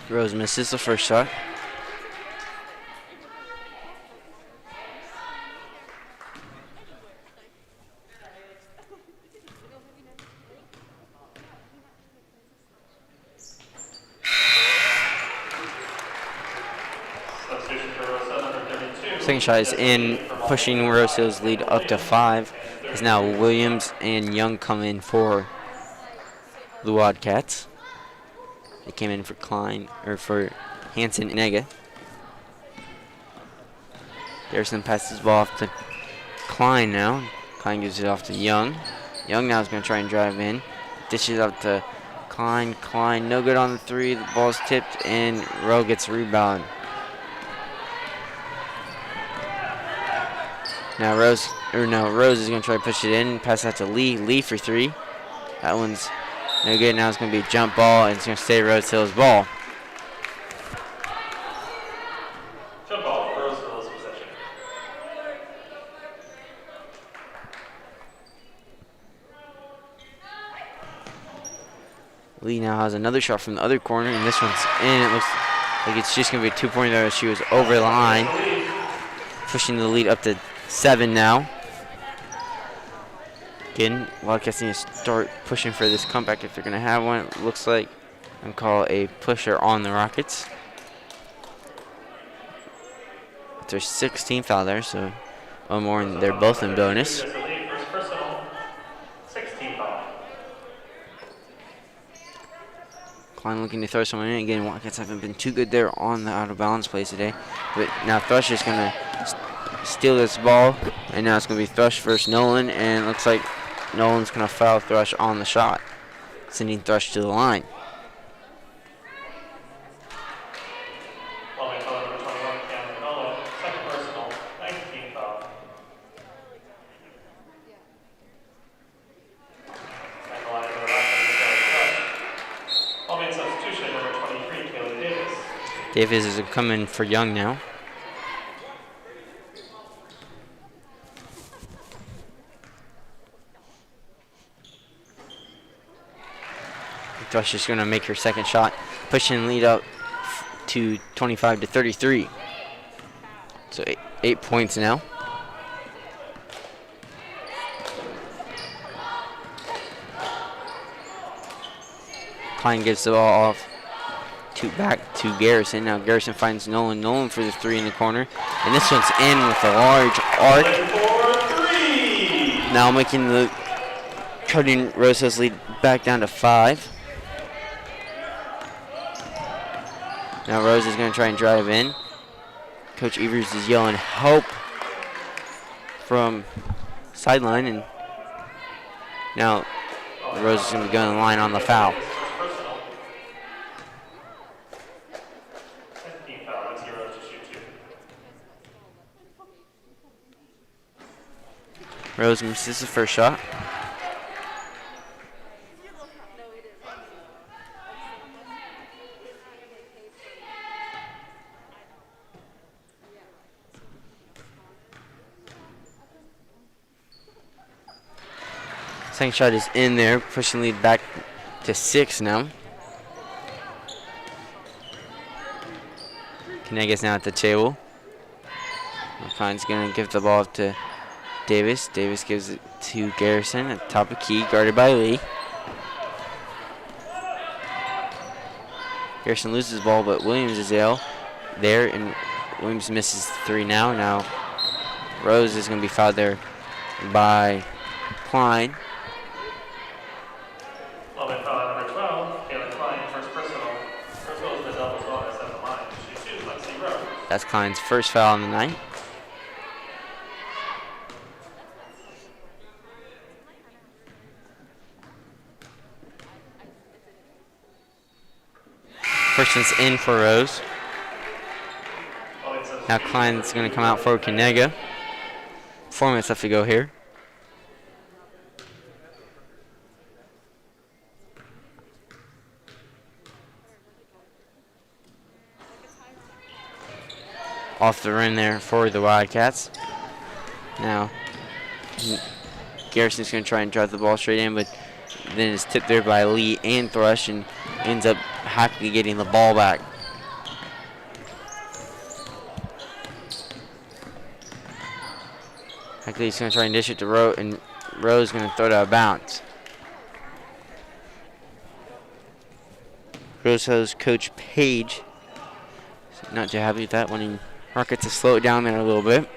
Rose misses the first shot. Second shot is in, pushing Rosehill's lead up to 5. As now Williams and Young come in for the Wildcats. They came in for Klein, or for Hansen and Nega. Garrison passes the ball off to Klein now. Klein gives it off to Young. Young now is going to try and drive in. Dishes up to Klein. Klein, no good on the 3. The ball's tipped, and Rowe gets a Now Rose is going to try to push it in, pass that to Lee. Lee for 3. That one's no good. Now it's going to be a jump ball, and it's going to stay Rosehill's ball. Jump ball, Rosehill's possession. Lee now has another shot from the other corner, and this one's in. It looks Like it's just going to be a 2-pointer. She was over the line, pushing the lead up to 7 now. Again, Wildcats need to start pushing for this comeback if they're going to have one. It looks like I'm call a pusher on the Rockets. It's their 16th foul there, so one more, and they're both in bonus. Klein looking to throw someone in. Again, Wildcats haven't been too good there on the out-of-bounds plays today. But now Thrush is going to steal this ball, and now it's going to be Thrush versus Nolan, and it looks like Nolan's going to foul Thrush on the shot, sending Thrush to the line. Davis is coming for Young now. Thrush is going to make her second shot, pushing the lead up to 25 to 33. So 8 points now. Klein gives the ball off back to Garrison. Now Garrison finds Nolan. Nolan for the 3 in the corner. And this one's in with a large arc. Now cutting Rosehill's lead back down to 5. Now Rose is going to try and drive in. Coach Evers is yelling help from sideline, and now Rose is going to be going to the line on the foul. Rose misses the first shot. Second shot is in there, pushing lead back to 6 now. Kanega's now at the table. Klein's going to give the ball to Davis. Davis gives it to Garrison at the top of key, guarded by Lee. Garrison loses the ball, but Williams is there, and Williams misses 3 now. Now Rose is going to be fouled there by Klein. That's Klein's first foul on the night. First one's in for Rose. Now Klein's going to come out for Kanega. 4 minutes left to go here. Off the rim there for the Wildcats. Now Garrison's going to try and drive the ball straight in, but then it's tipped there by Lee and Thrush and ends up happily getting the ball back. Hackley's going to try and dish it to Rose, and Rose is going to throw it out of bounds. Rosehill's coach Page is not too happy with that, wanting Rockets to slow it down there a little bit.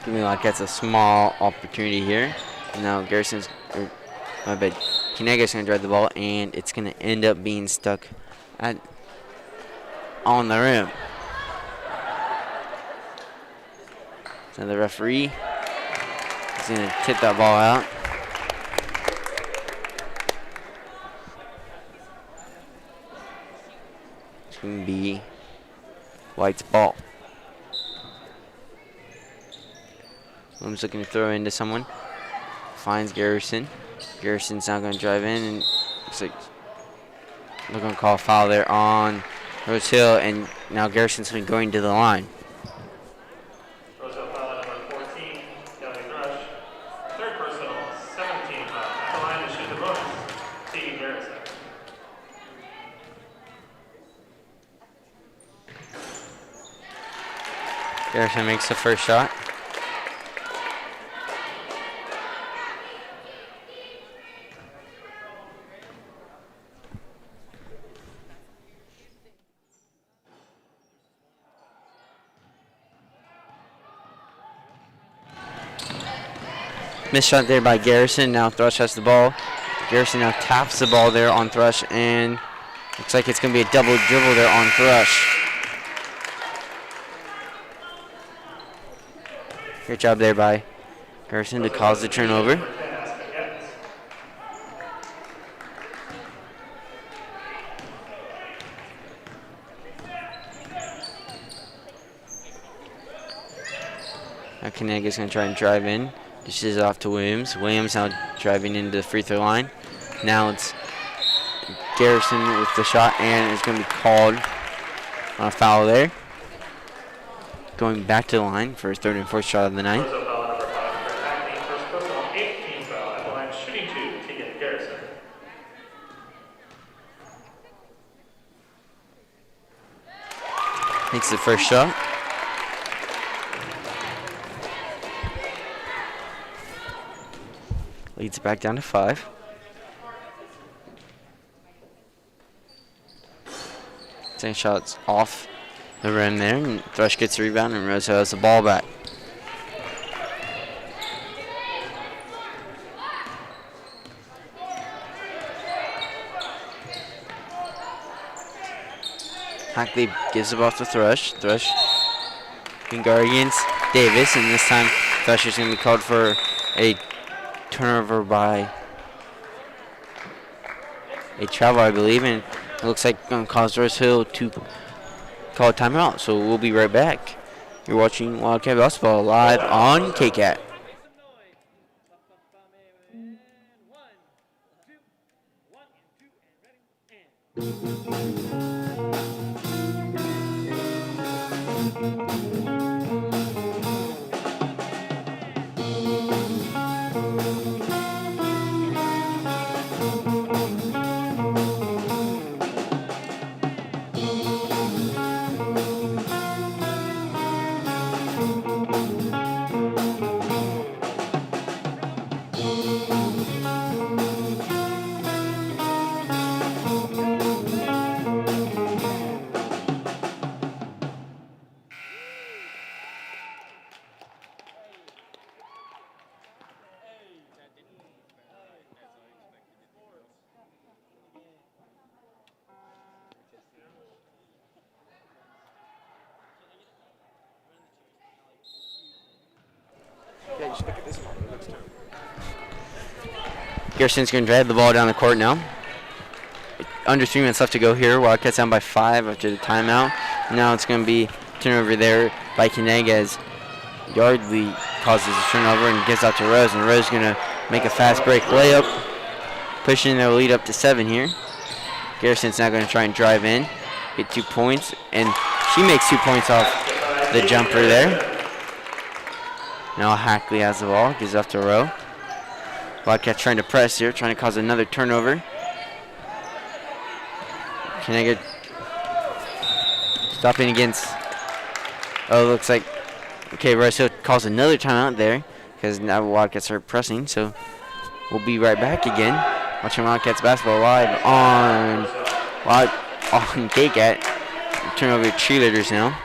Give me like that's a small opportunity here. Now Garrison's, my bad, Kanega's going to drive the ball, and it's going to end up being stuck on the rim. So the referee is going to tip that ball out. It's going to be White's ball. Williams looking to throw into someone. Finds Garrison. Garrison's now going to drive in, and looks like they're going to call a foul there on Rosehill, and now Garrison's going to the line. Rosehill foul number 14, Kelly Thrush. Third personal, 17 foul. At the line to shoot the bonus, Tegan Garrison. Garrison makes the first shot. Missed shot there by Garrison. Now Thrush has the ball. Garrison now taps the ball there on Thrush, and looks like it's going to be a double dribble there on Thrush. Great job there by Garrison to cause the turnover. Now Kanaga's going to try and drive in. Dishes it off to Williams. Williams now driving into the free throw line. Now it's Garrison with the shot, and it's going to be called on a foul there. Going back to the line for his third and fourth shot of the night. Rosehill foul number 5 for attacking. First personal, 8th team foul at the line. Shooting 2, Tegan Garrison. Makes the first shot. Leads it back down to 5. Second shot's off the rim there, and Thrush gets the rebound, and Rosehill has the ball back. Hackley gives the ball to Thrush. Thrush can guard against Davis, and this time Thrush is going to be called for a turnover by a travel, I believe, and it looks like going to cause Rosehill to call a timeout. So we'll be right back. You're watching Wildcat Basketball live on KCAT. Yeah, you should look at this one. It looks terrible. Garrison's going to drive the ball down the court now. Under 3 minutes left to go here. Wildcats down by 5 after the timeout. Now it's going to be turnover there by Kanega as Yardley causes a turnover and gives out to Rose. And Rose is going to make a fast break layup, pushing their lead up to 7 here. Garrison's now going to try and drive in, get 2 points, and she makes 2 points off the jumper there. Now Hackley has the ball, gives it off to Rowe. Wildcats trying to press here, trying to cause another turnover. Kanega stopping against, looks like, okay, Rosehill calls another timeout there because now Wildcats are pressing, so we'll be right back again. Watching Wildcats basketball live on KCAT. Turn over to cheerleaders now.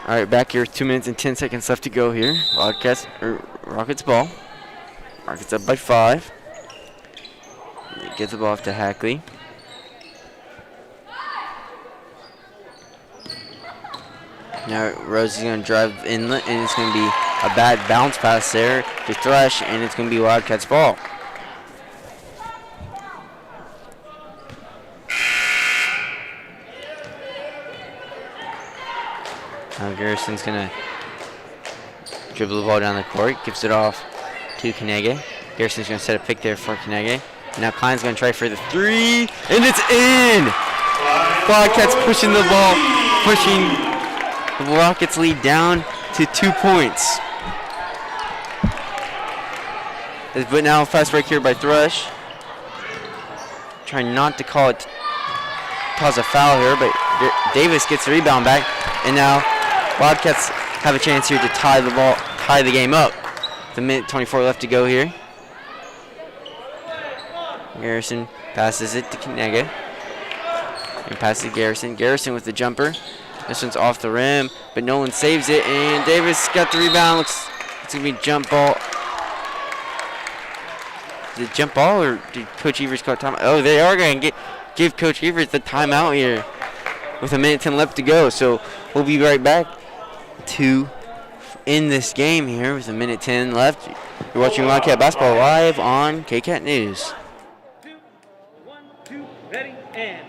All right, back here, 2 minutes and 10 seconds left to go here. Rockets ball. Rockets up by 5. Get the ball off to Hackley. Now Rose is going to drive inlet, and it's going to be a bad bounce pass there to Thrush, and it's going to be Wildcats ball. Now Garrison's going to dribble the ball down the court, gives it off to Kanega. Garrison's going to set a pick there for Kanege. Now Klein's going to try for the 3, and it's in! Wildcats pushing the ball, pushing the Rockets lead down to 2 points. But now fast break here by Thrush. Trying not to cause a foul here, but Davis gets the rebound back, and now Wildcats have a chance here to tie the game up. The minute 24 left to go here. Garrison passes it to Kanege. And passes to Garrison. Garrison with the jumper. This one's off the rim, but Nolan saves it, and Davis got the rebound. Looks it's gonna be jump ball. Is it jump ball, or did Coach Evers call timeout? Oh, they are going to give Coach Evers the timeout here with a minute 10 left to go. So we'll be right back to end this game here with a minute 10 left. You're watching Wildcat Basketball live on KCAT News. 2, 1, 2, ready, and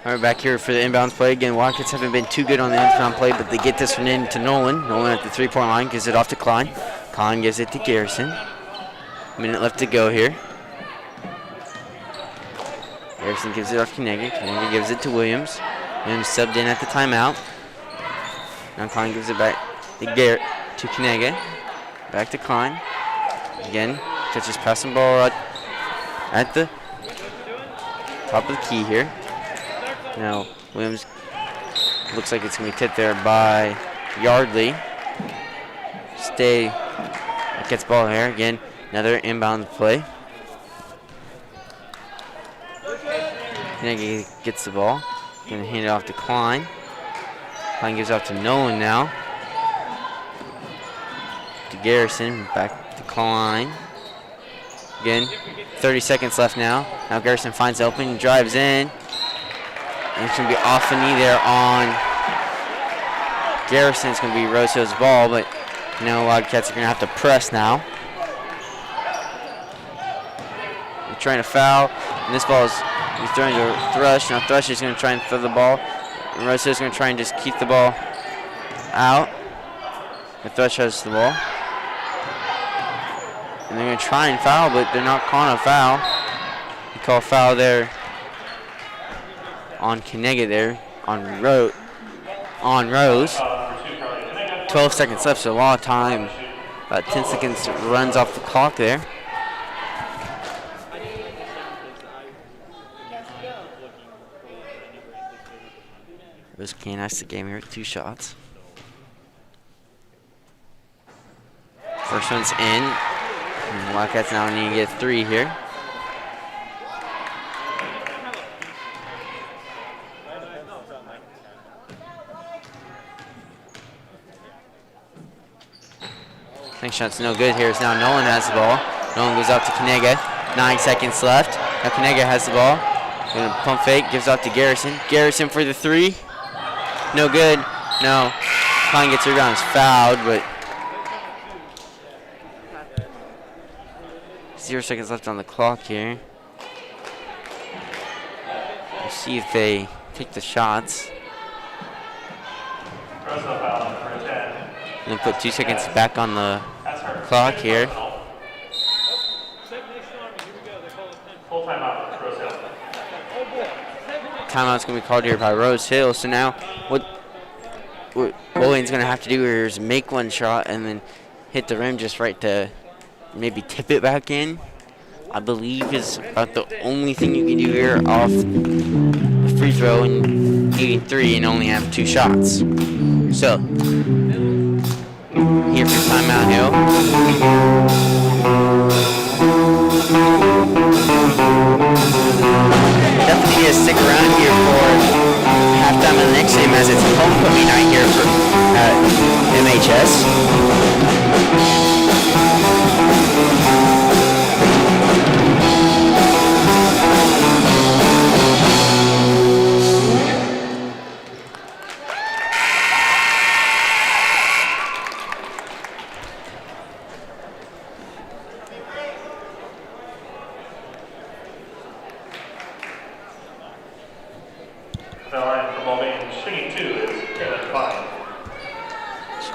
All right, back here for the inbounds play. Again, Wildcats haven't been too good on the inbound play, but they get this one in to Nolan. Nolan at the three-point line gives it off to Klein. Klein gives it to Garrison. Minute left to go here. Garrison gives it off to Kanege. Kanege gives it to Williams. Williams subbed in at the timeout. Now Klein gives it back to Kanege. Back to Klein. Again, catches passing ball at the top of the key here. Now Williams looks like it's going to be tipped there by Yardley. Gets ball here. Again, another inbound play. Kanege gets the ball. Going to hand it off to Klein. Klein gives off to Nolan now. To Garrison. Back to Klein. Again, 30 seconds left now. Now Garrison finds the opening, drives in. And it's going to be off the knee there on Garrison. It's going to be Rosehill's ball, but now Wildcats are going to have to press now. They're trying to foul, and this ball is thrown to Thrush. Now Thrush is going to try and throw the ball, and Rosehill's going to try and just keep the ball out. But Thrush has the ball. And they're going to try and foul, but they're not calling a foul. They call a foul there on Kanege there, on Rose. 12 seconds left, so a lot of time. About 10 seconds runs off the clock there. Rose can't ice the game here with 2 shots. First one's in. And Wildcats now need to get 3 here. Next shot's no good here. Now Nolan has the ball. Nolan goes out to Kanege. 9 seconds left. Now Kanege has the ball. Gonna pump fake. Gives off to Garrison. Garrison for the 3. No good. No. Klein gets rebound. Is fouled, but 0 seconds left on the clock here. We'll see if they take the shots. And then put 2 seconds back on the clock here. Timeout's going to be called here by Rosehill. So now what Mulvane's going to have to do here is make 1 shot and then hit the rim just right to maybe tip it back in. I believe is about the only thing you can do here off the free throw and needing 3 and only have 2 shots. So here for timeout, Hill.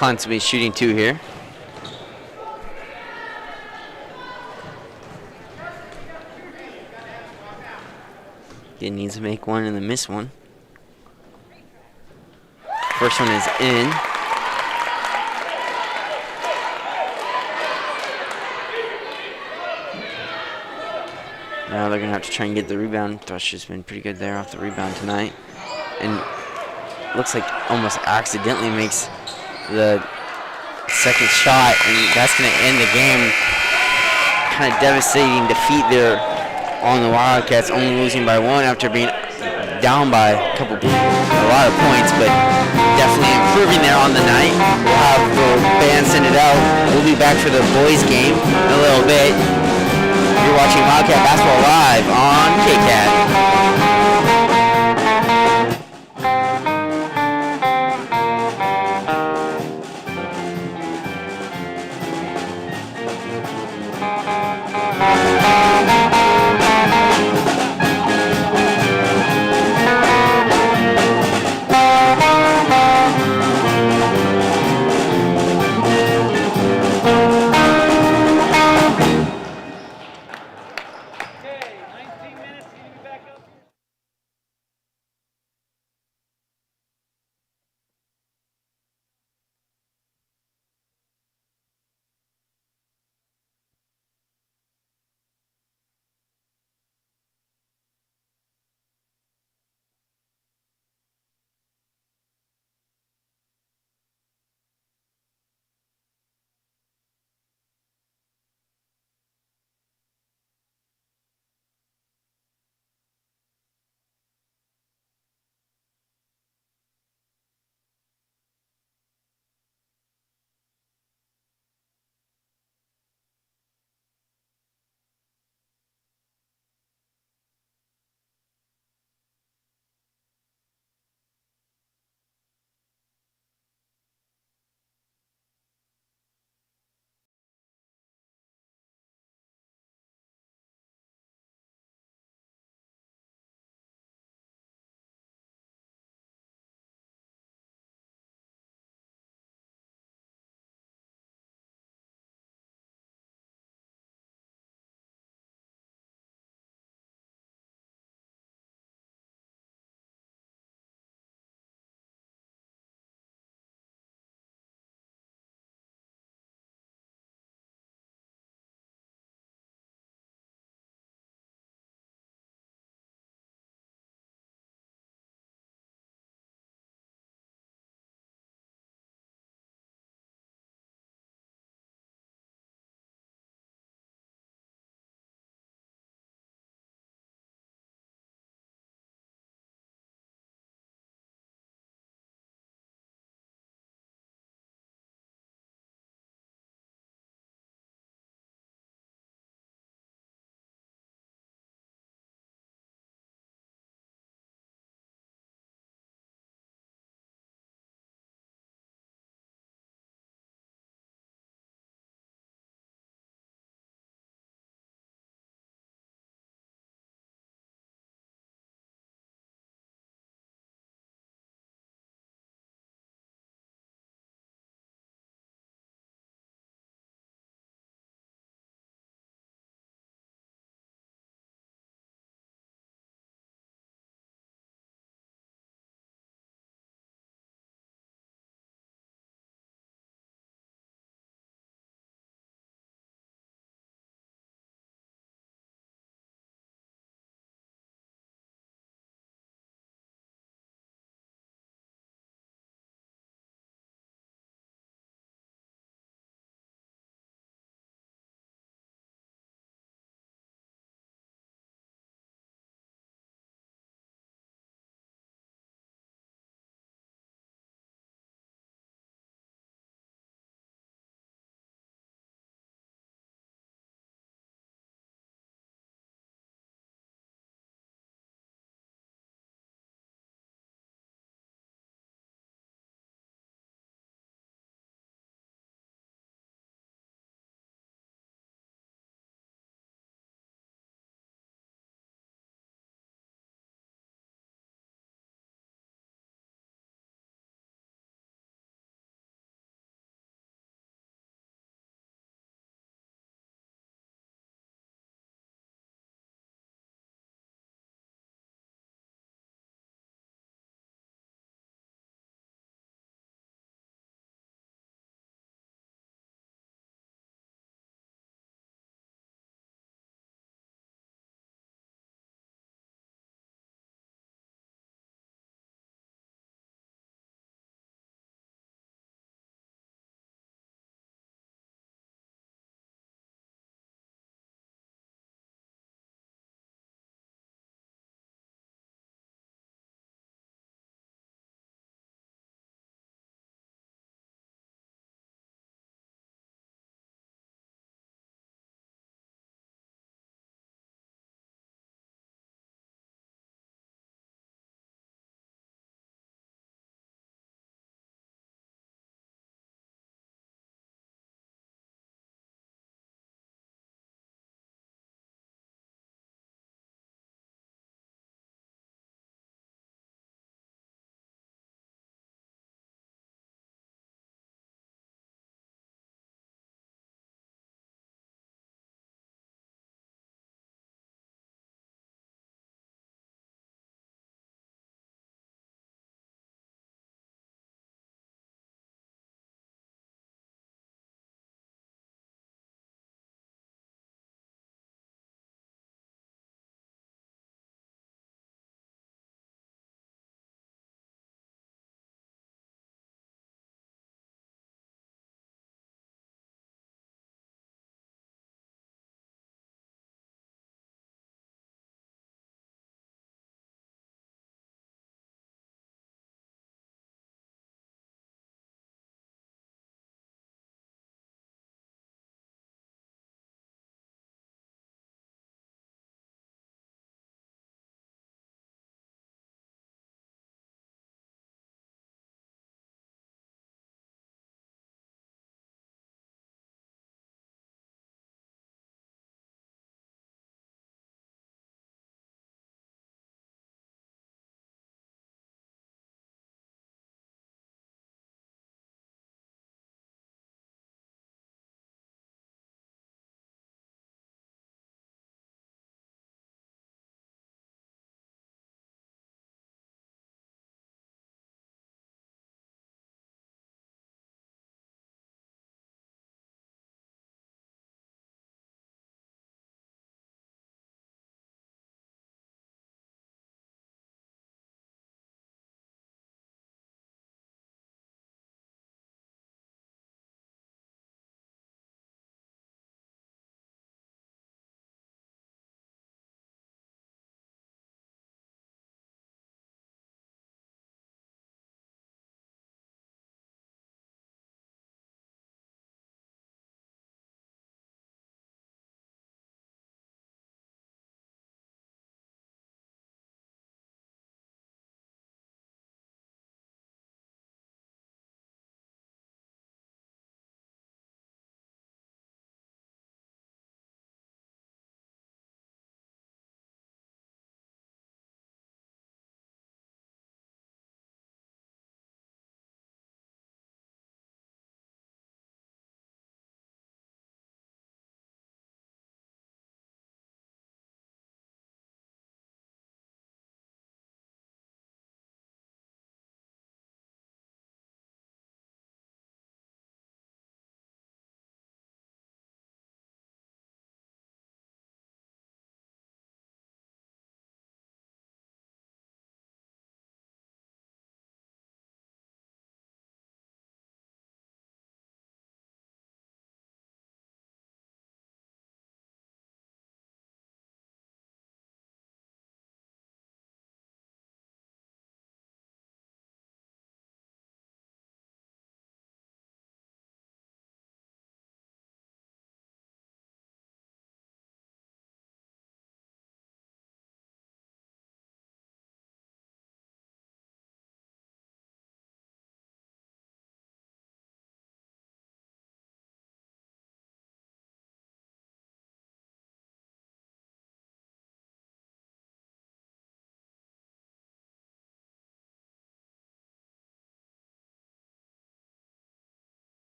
Clance will be shooting 2 here. He needs to make one and then miss one. First one is in. Now they're gonna have to try and get the rebound. Thrush has been pretty good there off the rebound tonight. And looks like almost accidentally makes the second shot, and that's gonna end the game. Kind of devastating defeat there on the Wildcats, only losing by 1 after being down by a lot of points, but definitely improving there on the night. We'll have the band send it out. We'll be back for the boys game in a little bit. You're watching Wildcat Basketball live on KCAT. Okay, 19 minutes. You need to be back up.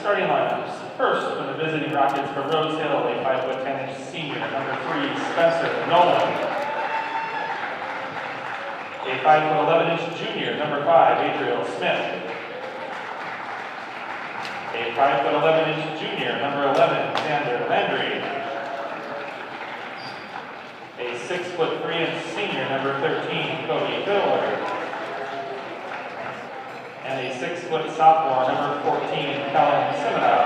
starting lineups. First, for the visiting Rockets for Rosehill, a 5'10" senior, number 3, Spencer Nolan. A 5'11" junior, number 5, Adriel Smith. A 5'11" junior, number 11, Xander Landry. A 6'3" senior, number 13, Cody Filler. And a 6' sophomore, number 14, Kellen Seminow.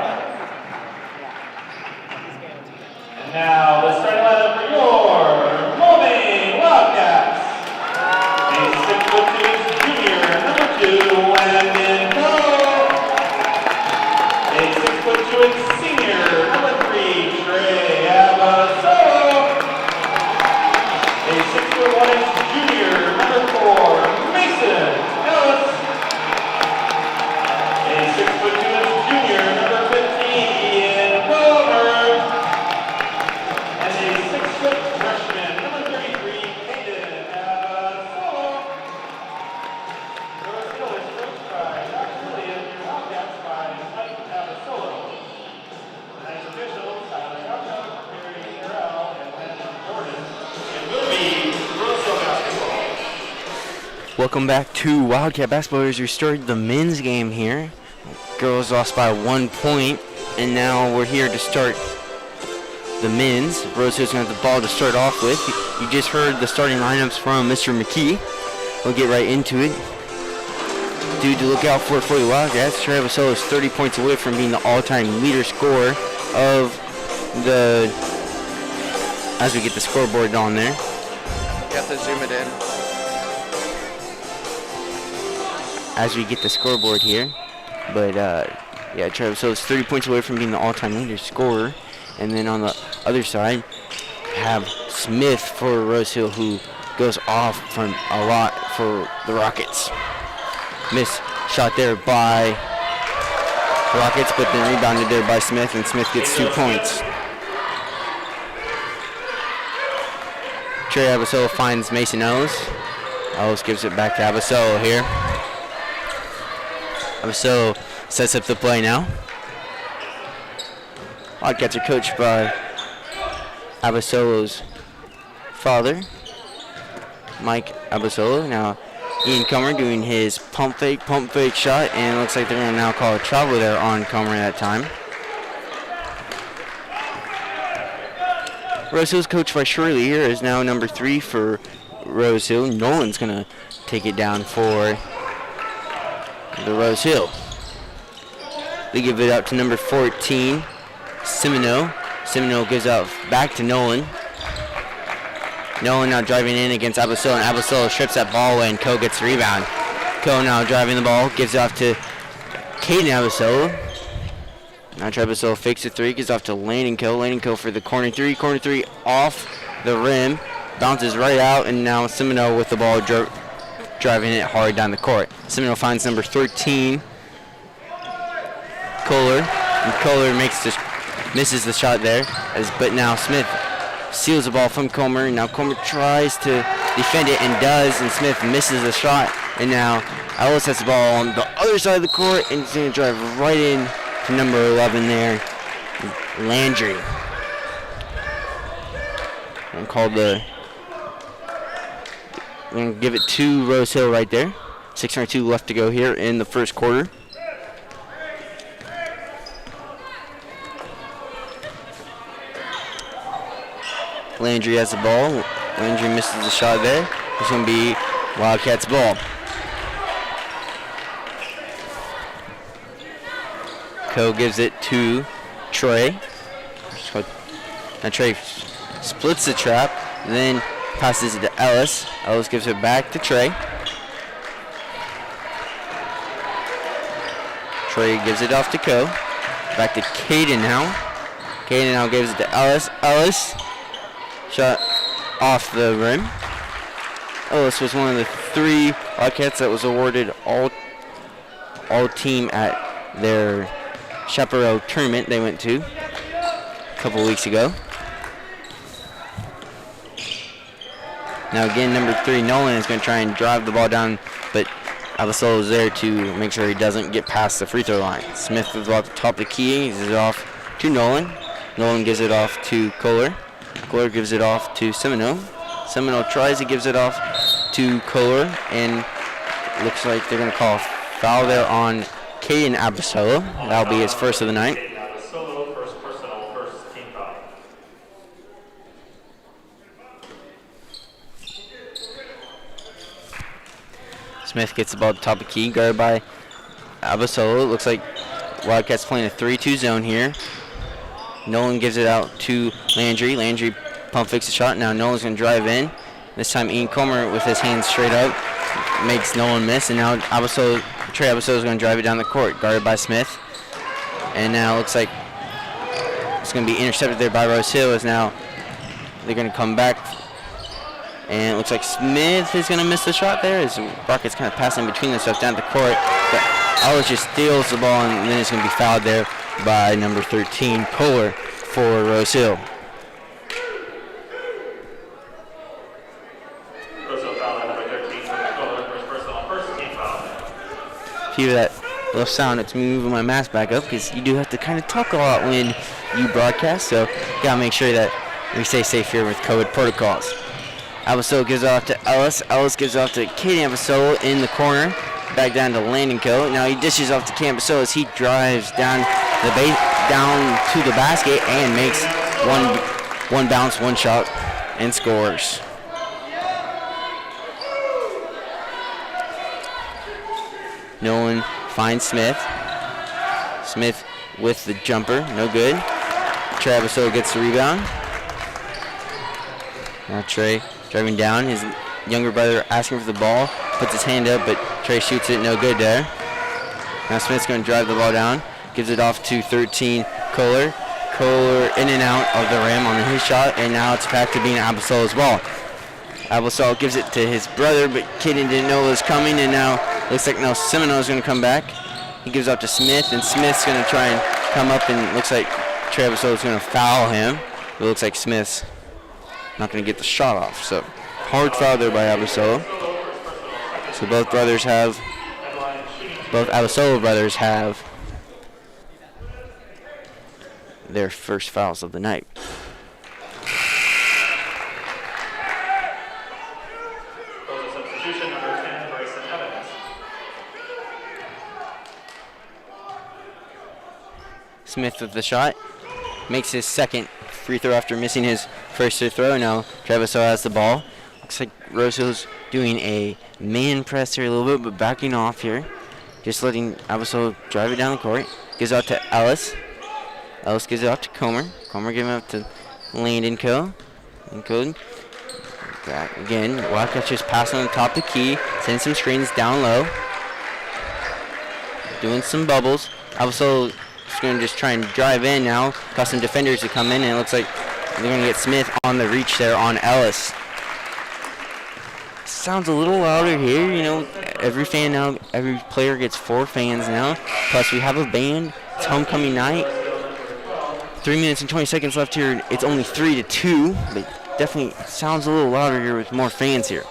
And now the starting lineup for your Mulvane Wildcats. A 6'2" junior, number 2, Landon Cole. A 6'2" senior, number 3, Trey Abasolo. A 6'1" junior, number 4, Mason Ellis. A 6'2" junior, number 15, Ian Wilmer. And a 6' freshman, number 33, Hayden Abasolo. Rosehill is coached by Dr. Williams, your Wildcats by Mike Abasolo. Tonight's officials, Tyler Yalko, Perry Sherrill, and Landon Jordan. It will be Rosehill basketball. Welcome back to Wildcat Basketball. As we started the men's game here. Girls lost by 1 point, and now we're here to start the men's. Rosehill's going to have the ball to start off with. You just heard the starting lineups from Mr. McKee. We'll get right into it. Dude to look out for the Wildcats. Trey Abasolo is 30 points away from being the all-time leader scorer of the, as we get the scoreboard on there. You have to zoom it in. As we get the scoreboard here. But, yeah, Trey Abasolo is 30 points away from being the all-time leader scorer. And then on the other side, have Smith for Rosehill, who goes off from a lot for the Rockets. Miss shot there by Rockets, but then rebounded there by Smith, and Smith gets 2 points. Trey Abasolo finds Mason Ellis. Ellis gives it back to Abasolo here. Abasolo sets up the play now. Wildcats are coached by Abasolo's father, Mike Abasolo. Now Ian Comer doing his pump fake shot, and it looks like they're going to now call a travel there on Comer that time. Rosehill's coached by Shirley here is now number 3 for Rosehill. Nolan's going to take it down for the Rosehill. They give it out to number 14, Semino. Semino gives out back to Nolan. Nolan now driving in against Abasolo, and Abasolo strips that ball away, and Ko gets the rebound. Ko now driving the ball, gives it off to Caden Abasolo. Now Trey Abasolo fakes a 3, gives off to Landon Ko. Landon Ko for the corner 3. Corner 3 off the rim, bounces right out, and now Semino with the ball driving it hard down the court. Semino finds number 13, Kohler, and Kohler misses the shot there, but now Smith steals the ball from Comer. Now Comer tries to defend it and does, and Smith misses the shot, and now Ellis has the ball on the other side of the court, and he's going to drive right in to number 11 there, Landry. And we're going to give it to Rosehill right there. 6:02 left to go here in the first quarter. Landry has the ball. Landry misses the shot there. It's going to be Wildcats' ball. Ko gives it to Trey. Now Trey splits the trap, then passes it to Ellis. Ellis gives it back to Trey. Trey gives it off to Ko. Back to Caden now. Caden now gives it to Ellis. Ellis shot off the rim. Ellis was one of the 3 Wildcats that was awarded all team at their Chaparral tournament they went to a couple weeks ago. Now again, number 3, Nolan is going to try and drive the ball down, but Abasolo is there to make sure he doesn't get past the free throw line. Smith is off the top of the key. Gives it off to Nolan. Nolan gives it off to Kohler. Kohler gives it off to Semino. Semino tries to gives it off to Kohler, and looks like they're going to call a foul there on Caden Abasolo. That'll be his first of the night. Abasolo, first personal, first team foul. Smith gets the ball at the top of the key, guarded by Abasolo. It looks like Wildcats playing a 3-2 zone here. Nolan gives it out to Landry. Landry pump fakes the shot. Now Nolan's going to drive in. This time Ian Comer with his hands straight up makes Nolan miss. And now Trey Abasolo is going to drive it down the court, guarded by Smith. And now it looks like it's going to be intercepted there by Rosehill, as now they're going to come back. And it looks like Smith is going to miss the shot there as Rockets kind of passing between themselves down the court. But Ellis just steals the ball, and then it's going to be fouled there by number 13, Kohler, for Rosehill. Rosehill foul on number 13 for Kohler, first personal, first team foul. If you hear that little sound, it's me moving my mask back up, because you do have to kind of talk a lot when you broadcast, so you got to make sure that we stay safe here with COVID protocols. Abasolo gives it off to Ellis. Ellis gives it off to Caden Abasolo in the corner. Back down to Landon Co. Now he dishes off to Caden Abasolo as he drives down to the basket and makes one bounce, one shot, and scores. Nolan finds Smith. Smith with the jumper, no good. Trey Abasolo gets the rebound. Now Trey driving down, his younger brother asking for the ball, puts his hand up, but Trey shoots it, no good there. Now Smith's going to drive the ball down, gives it off to 13, Kohler. Kohler in and out of the rim on his shot, and now it's back to being Abasolo's ball. Abasolo gives it to his brother, but Caden didn't know it was coming, and now looks like Semino's going to come back. He gives up to Smith, and Smith's going to try and come up, and looks like Trey Abasolo's going to foul him. It looks like Smith's not going to get the shot off, so hard foul there by Abasolo. So both Abasolo brothers have their first fouls of the night. Substitution number 10, Bryson Evans. Smith with the shot, makes his second free throw after missing his first free throw. Now Travis has the ball. Looks like Rosehill's doing a man press here a little bit, but backing off here. Just letting Abasolo drive it down the court. Gives out to Ellis. Ellis gives it off to Comer. Comer giving it up to Landon Co. And back again. Wildcats just passing on the top of the key. Sending some screens down low. Doing some bubbles. Abasolo is going to just try and drive in now. Got some defenders to come in, and it looks like they're going to get Smith on the reach there on Ellis. Sounds a little louder here, you know. Every player gets 4 fans now. Plus we have a band. It's homecoming night. 3 minutes and 20 seconds left here. It's only 3-2, but definitely sounds a little louder here with more fans here,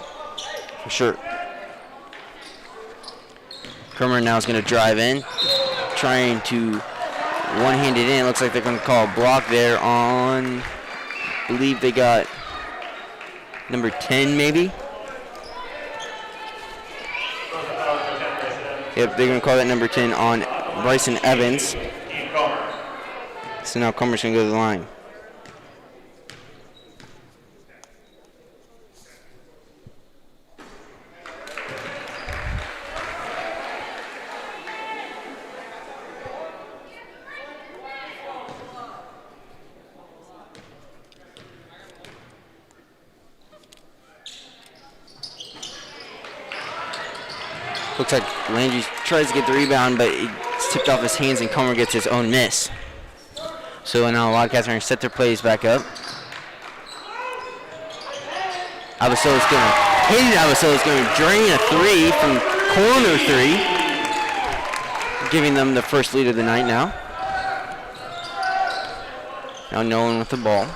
for sure. Kermer now is going to drive in, trying to one-hand it in. Looks like they're going to call a block there on, I believe they got number 10 maybe. Yep, they're going to call that number 10 on Bryson Evans. So now Comer's going to go to the line. Looks like Landry tries to get the rebound, but it's tipped off his hands, and Comer gets his own miss. So now Wildcats are going to set their plays back up. Abasolo's going to hit it. Abasolo's going to drain a 3 from corner 3, giving them the first lead of the night now. Now Nolan with the ball.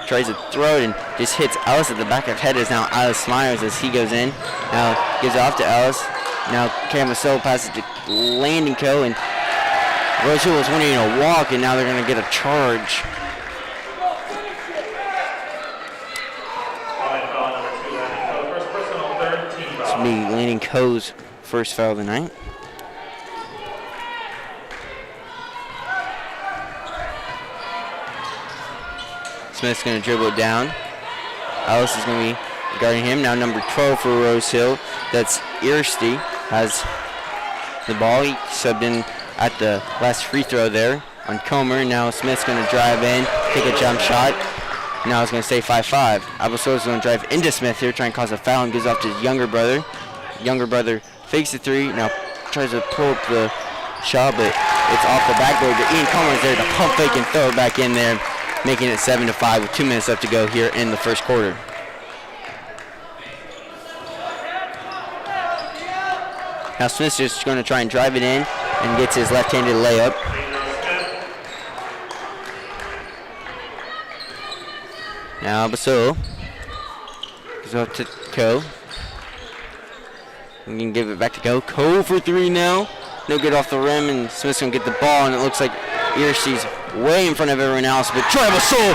Tries to throw it and just hits Ellis at the back of the head. Is now Alice Myers as he goes in. Now gives it off to Ellis. Now Camisole passes to Landing Co. and Rosehill was wanting a walk, and now they're going to get a charge. This will be Landing Co.'s first foul of the night. Smith's going to dribble it down. Ellis is going to be guarding him. Now number 12 for Rosehill. That's Ersty. Has the ball. He subbed in at the last free throw there on Comer. Now Smith's going to drive in, take a jump shot. Now it's going to stay 5-5. Abasolo is going to drive into Smith here, trying to cause a foul, and gives off to his younger brother. Younger brother fakes the three. Now tries to pull up the shot, but it's off the backboard. But Ian Comer is there to pump fake and throw it back in there, making it 7-5 with 2 minutes left to go here in the first quarter. Now Smith's just going to try and drive it in and gets his left-handed layup. Now Basile goes up to Co. We can give it back to Co. Co for three now. No good off the rim, and Smith's going to get the ball, and it looks like Ersty's way in front of everyone else, but Troy Basile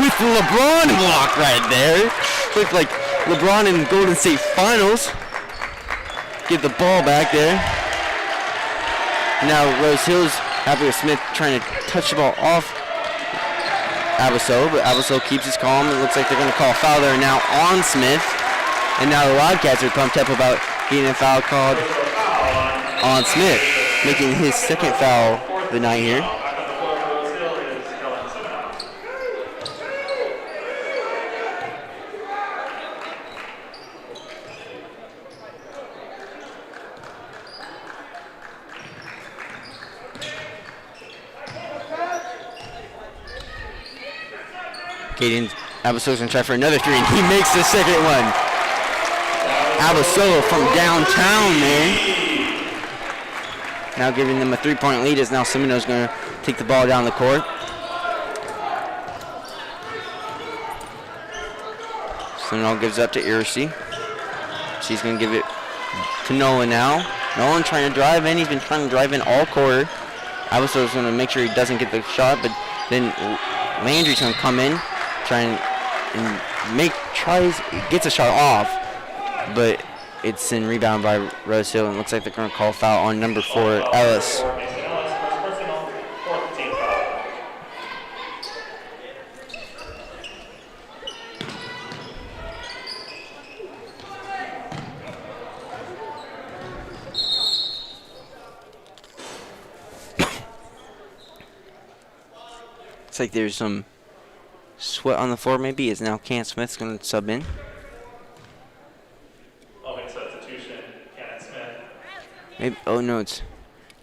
with the LeBron block right there. Looked like LeBron in Golden State Finals. Get the ball back there. Now Rosehill's happy with Smith trying to touch the ball off Abasolo, but Abasolo keeps his calm. It looks like they're going to call a foul there now on Smith. And now the Wildcats are pumped up about getting a foul called on Smith, making his second foul of the night here. Caden Abasolo's gonna try for another three, and he makes the second one. Abasolo from downtown, man. Now giving them a 3-point lead as now Semino's gonna take the ball down the court. Seminole gives up to Ersty. She's gonna give it to Nolan now. Nolan trying to drive in. He's been trying to drive in all quarter. Abasolo's gonna make sure he doesn't get the shot, but then Landry's gonna come in. Gets a shot off, but it's in rebound by Rosehill, and it looks like they're going to call foul on number 4, Ellis. Looks like there's some sweat on the floor maybe, as now Cam Smith's going to sub in. Substitution, Kenneth Smith. Maybe, oh no, it's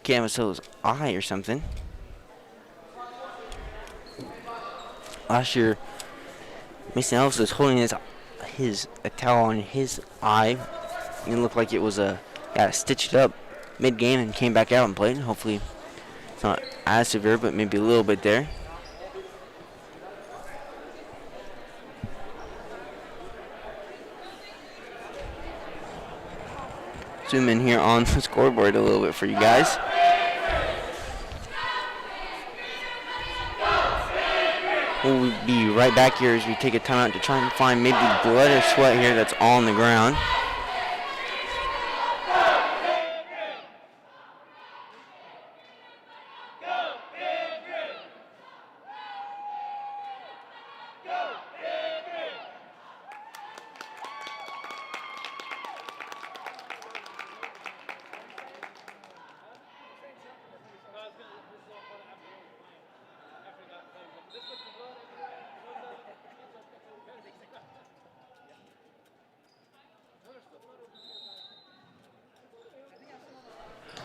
Camisolo's eye or something. Last year, Mason Ellis was holding a towel on his eye, and it looked like it was stitched up mid-game and came back out and played. Hopefully it's not as severe, but maybe a little bit there. Zoom in here on the scoreboard a little bit for you guys. We'll be right back here as we take a timeout to try and find maybe blood or sweat here that's all on the ground.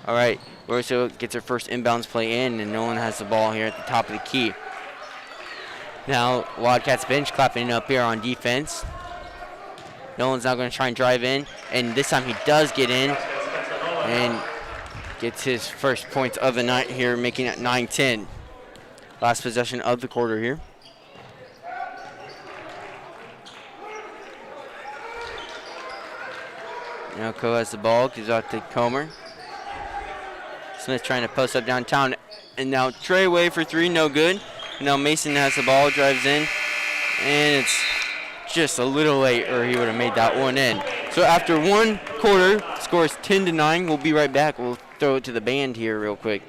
All right, Rosehill gets her first inbounds play in, and Nolan has the ball here at the top of the key. Now, Wildcats bench clapping up here on defense. Nolan's now going to try and drive in, and this time he does get in and gets his first points of the night here, making it 9-10. Last possession of the quarter here. Now Co has the ball, gives out to Comer. Smith trying to post up downtown, and now Trey away for three, no good. Now Mason has the ball, drives in, and it's just a little late, or he would have made that one in. So after one quarter, scores 10-9. We'll be right back. We'll throw it to the band here real quick.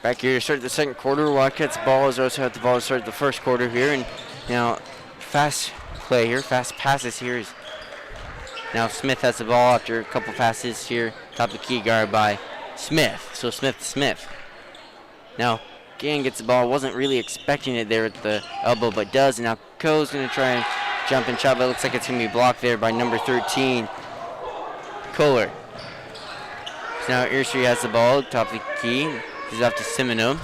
Back here to start the second quarter. Wildcats ball is also at the ball to start the first quarter here. And now fast play here, fast passes here. Now Smith has the ball after a couple passes here. Top of the key guard by Smith. So Smith to Smith. Now Gann gets the ball. Wasn't really expecting it there at the elbow, but does. And now Co's going to try and jump and shove. It looks like it's going to be blocked there by number 13, Kohler. So now Earstreet has the ball. Top of the key. He's off to Semino.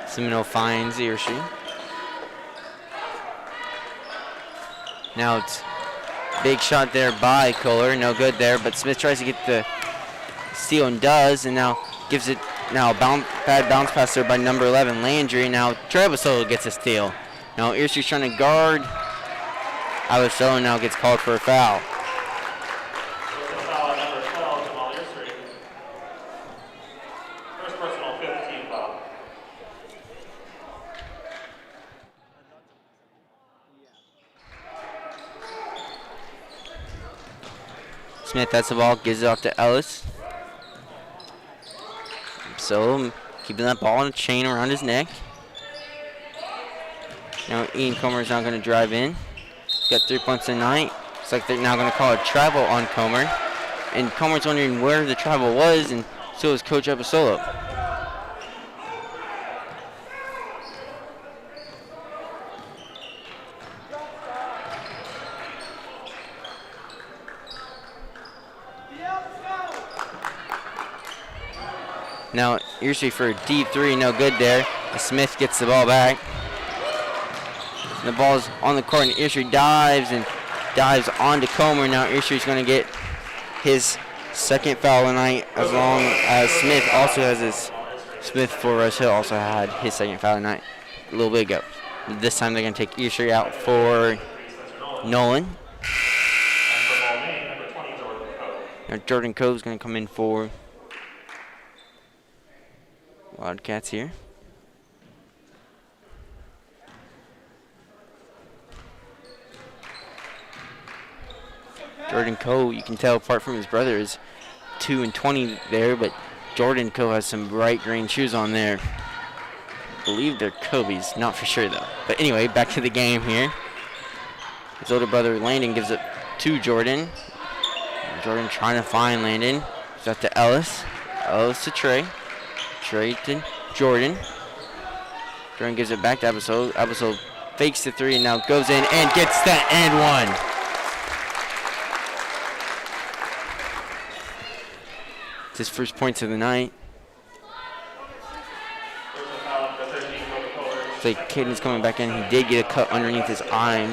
Semino finds Earstreet. Now it's big shot there by Kohler. No good there, but Smith tries to get the steal and does, and now gives it now bad bounce pass there by number 11, Landry. Now Travasolo gets a steal. Now Earstreet's trying to guard Travasolo, now gets called for a foul. Smith has the ball, gives it off to Ellis. So keeping that ball in a chain around his neck. Now Ian Comer is now going to drive in. Got 3 points tonight. Looks like they're now going to call a travel on Comer. And Comer's wondering where the travel was, and so is Coach Episolo. Now Earstreet for a deep three, no good there. Smith gets the ball back. The ball's on the court and Earstreet dives onto Comer. Now Earstreet's going to get his second foul tonight, as long as Smith also has his. Smith for Rosehill also had his second foul tonight a little bit ago. This time they're going to take Earstreet out for Nolan. Now Jordan Coe's going to come in for Wildcats here. Jordan Coe, you can tell apart from his brother, is 2 and 20 there, but Jordan Coe has some bright green shoes on there. I believe they're Kobe's, not for sure though. But anyway, back to the game here. His older brother Landon gives it to Jordan. Jordan trying to find Landon. Gives out to Ellis. Ellis to Trey. Trey to Jordan. Jordan gives it back to Absol. Absol fakes the three and now goes in and gets that and one. It's his first points of the night. It's like Caden's coming back in. He did get a cut underneath his eye.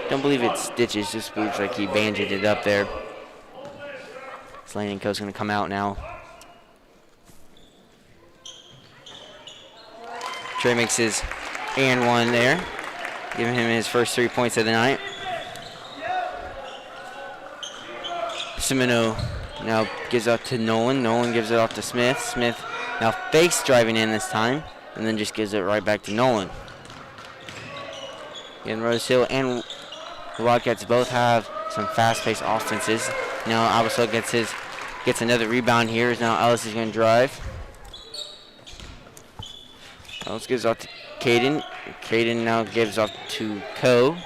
Don't believe it's stitches. Just believes like he bandaged it up there. Landon Coe's going to come out now. Trey makes his and one there, giving him his first 3 points of the night. Semino now gives up to Nolan. Nolan gives it off to Smith. Smith Now fakes driving in this time, and then just gives it right back to Nolan. And Rosehill and the Wildcats both have some fast-paced offenses. Now Alberto gets another rebound here. Now Ellis is going to drive. Ellis gives off to Caden. Caden now gives off to Ko.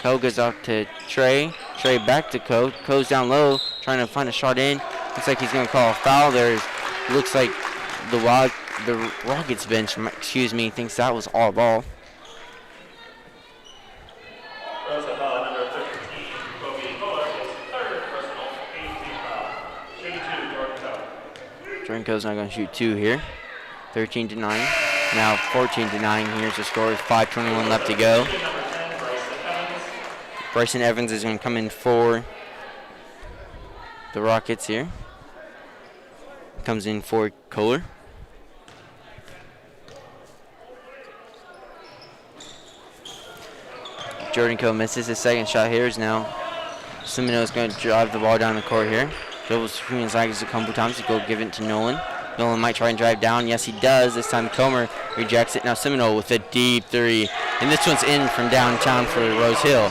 Ko gives off to Trey. Trey back to Ko. Ko's down low, trying to find a shot in. Looks like he's going to call a foul. Looks like the Rockets bench, thinks that was all ball. Rosehill foul number 15, Kobe Fuller, his third personal, 18 foul. Shooting 2, Jordan Ko. Jordan Ko's not going to shoot 2 here. 13-9. Now 14-9. Here's the score with 5:21 left to go. Number 10, Bryson Evans is going to come in for the Rockets here. Comes in for Kohler. Jordan Ko misses his second shot here. Is now Semino is going to drive the ball down the court here. Dribbles between his legs a couple times to go give it to Nolan. Nolan might try and drive down. Yes, he does. This time Comer rejects it. Now Semino with a deep three. And this one's in from downtown for Rosehill.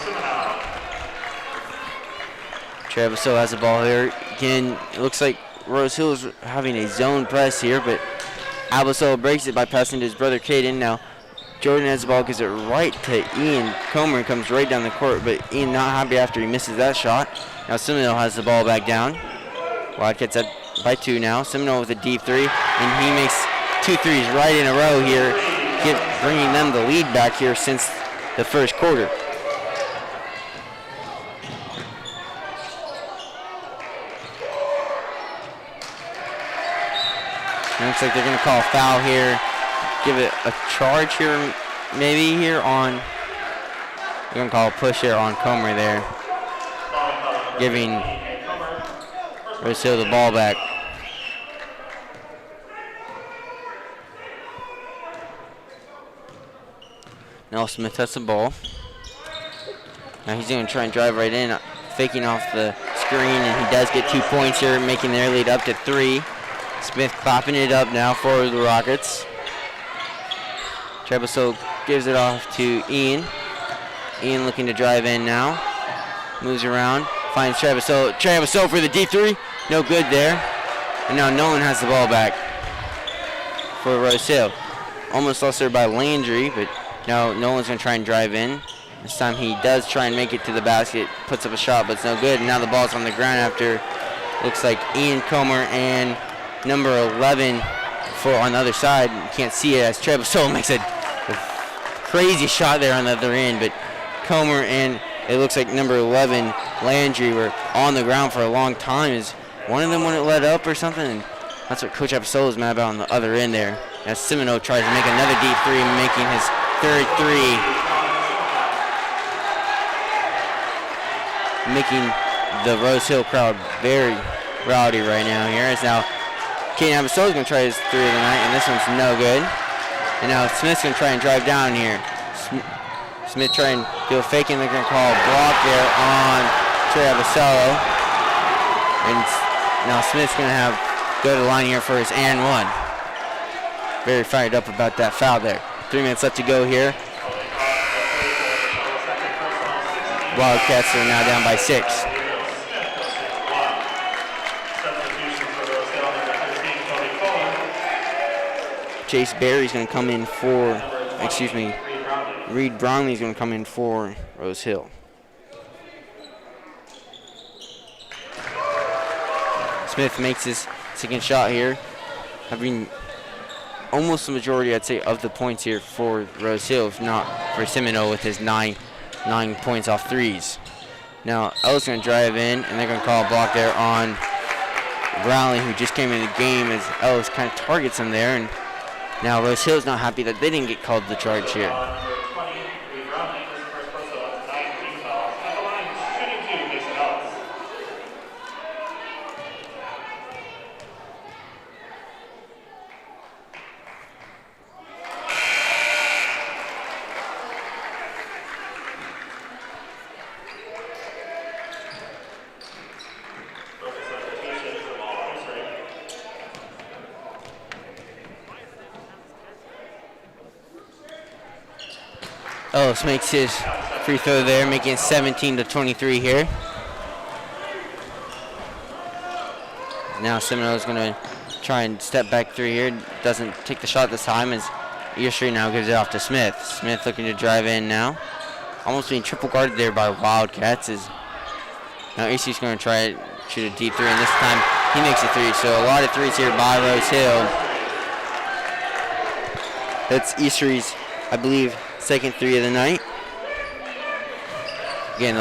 Travis still has the ball here. Again, it looks like Rosehill is having a zone press here, but Albasola breaks it by passing to his brother Caden. Now Jordan has the ball, gives it right to Ian. Comer comes right down the court, but Ian not happy after he misses that shot. Now Semino has the ball back down. Wildcats up by 2 now. Semino with a deep three, and he makes 2 threes right in a row here, bringing them the lead back here since the first quarter. And looks like they're going to call a foul here. Give it a charge here, maybe here on. They're going to call a push here on Comer there, giving Rosehill the ball back. Now Smith has the ball. Now he's going to try and drive right in, faking off the screen, and he does get 2 points here, making their lead up to 3. Smith clapping it up now for the Rockets. Trebuchet gives it off to Ian. Ian looking to drive in now. Moves around, finds Trebuchet. Trebuchet for the deep three. No good there. And now Nolan has the ball back for Rosehill. Almost lost there by Landry, but now Nolan's going to try and drive in. This time he does try and make it to the basket. Puts up a shot, but it's no good. And now the ball's on the ground after, looks like Ian Comer and number 11 for on the other side. You can't see it as Trebuchet makes a crazy shot there on the other end, but Comer and it looks like number 11 Landry were on the ground for a long time. Is one of them wouldn't let up or something? And that's what Coach Episode is mad about on the other end there. As Semino tries to make another deep three, making his third three, making the Rosehill crowd very rowdy right now here. As now Caden Episode is going to try his three of the night, and this one's no good. And now Smith's going to try and drive down here. Smith trying to do a fake, and they're going to call a block there on Trey Abasello. And now Smith's going to go to the line here for his and one. Very fired up about that foul there. 3 minutes left to go here. Wildcats are now down by 6. Chase Berry's going to come in for, Reed Brownlee's going to come in for Rosehill. Smith makes his second shot here, having almost the majority, I'd say, of the points here for Rosehill, if not for Semino with his 9 points off threes. Now Ellis going to drive in, and they're going to call a block there on Brownlee, who just came in the game, as Ellis kind of targets him there. And now Rosehill's not happy that they didn't get called the charge here. Ellis makes his free throw there, making it 17-23 here. Now Seminole's going to try and step back three here. Doesn't take the shot this time as East Street now gives it off to Smith. Smith looking to drive in now. Almost being triple guarded there by Wildcats. Now East Street's going to try to shoot a deep three, and this time he makes a three. So a lot of threes here by Rosehill. That's East Street's, I believe, second three of the night. Again,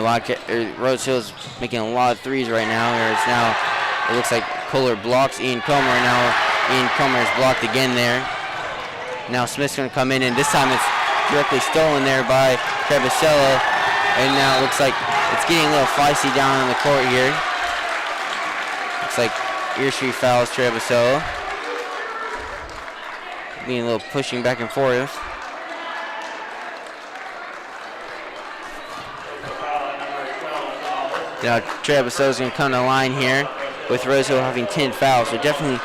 Rosehill's making a lot of threes right now. It looks like Kohler blocks Ian Comer. Now Ian Comer is blocked again there. Now Smith's going to come in, and this time it's directly stolen there by Trevisello. And now it looks like it's getting a little feisty down on the court here. Looks like East Street fouls Trevisello. Being a little pushing back and forth. Now Trevisello's going to come to the line here with Rosehill having 10 fouls. So definitely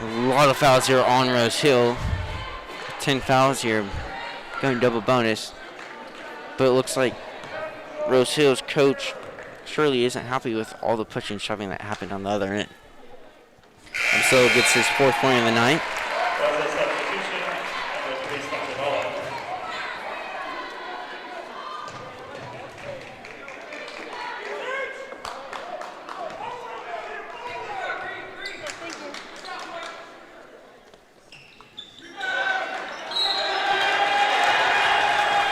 a lot of fouls here on Rosehill. 10 fouls here, going double bonus. But it looks like Rosehill's coach surely isn't happy with all the pushing and shoving that happened on the other end. So gets his fourth point of the night.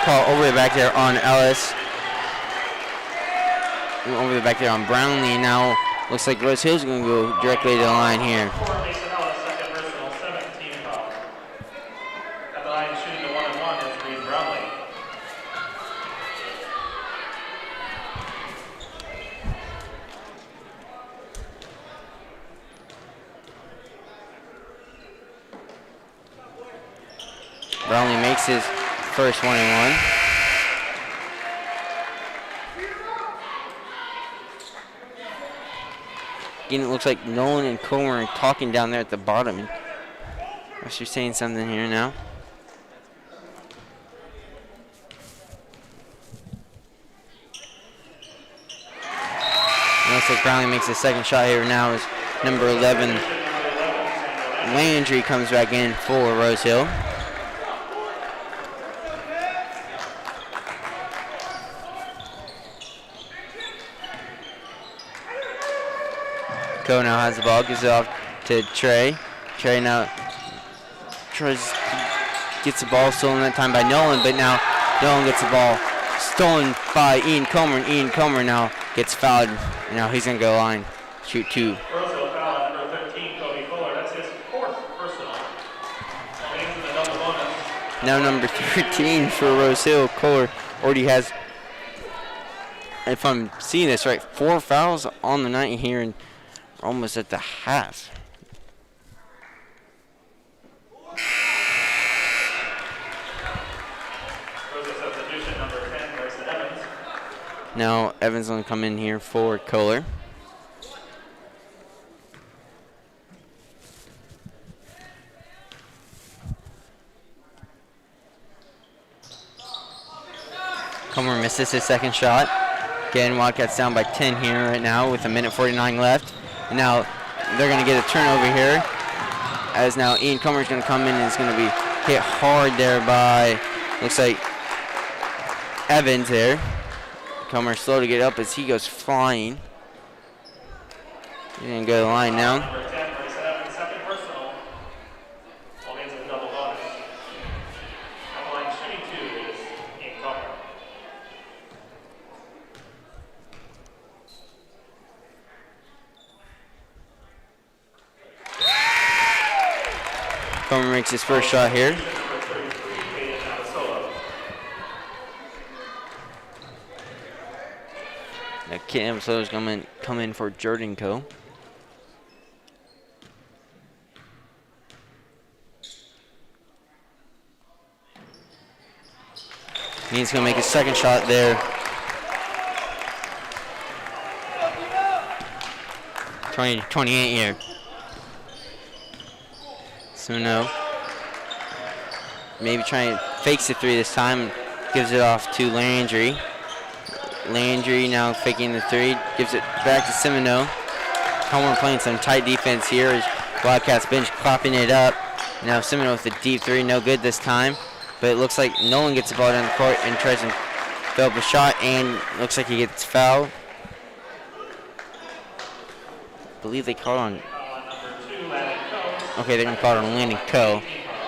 Call over the back there on Ellis. Over the back there on Brownlee. Now looks like Rosehill's going to go directly to the line here. At the line shooting the 1-on-1 is Reed Brownlee. Brownlee makes his first 1-and-1. Again, it looks like Nolan and Comer are talking down there at the bottom. And you're saying something here now. It looks like Brownlee makes his second shot here now as number 11, Landry, comes back in for Rosehill. Ko now has the ball, gives it off to Trey. Trey now gets the ball stolen that time by Nolan, but now Nolan gets the ball stolen by Ian Comer, and Ian Comer now gets fouled. And now he's going to go line, shoot two. Rosehill foul on number 13, Kobe Kohler. That's his fourth personal. Into the double bonus. Now number 13 for Rosehill, Kohler already has, if I'm seeing this right, 4 fouls on the night here, and almost at the half. Substitution number 10, Grayson Evans. Now Evans going to come in here for Kohler. Comer misses his second shot. Again, Wildcats down by 10 here right now with 1:49 left. And now they're going to get a turnover here, as now Ian Comer is going to come in and is going to be hit hard there by, looks like, Evans there. Comer slow to get up as he goes flying. He's going to go to the line now. Number 10, Grayson Evans, second personal. All means a double bonus. At the line shooting 2 is Ian Comer. Comer makes his first shot here. Now Kent Episode's going to come in for Jordan Co. He's going to make his second shot there. 20-28 here. So no. Maybe trying to fakes the three this time. Gives it off to Landry. Landry now faking the three. Gives it back to Semino. Homer playing some tight defense here as Wildcats bench clapping it up. Now Semino with the deep three. No good this time. But it looks like Nolan gets the ball down the court and tries to fill up a shot, and looks like he gets fouled. I believe they called on. Okay, they're going to call it on Landon Coe.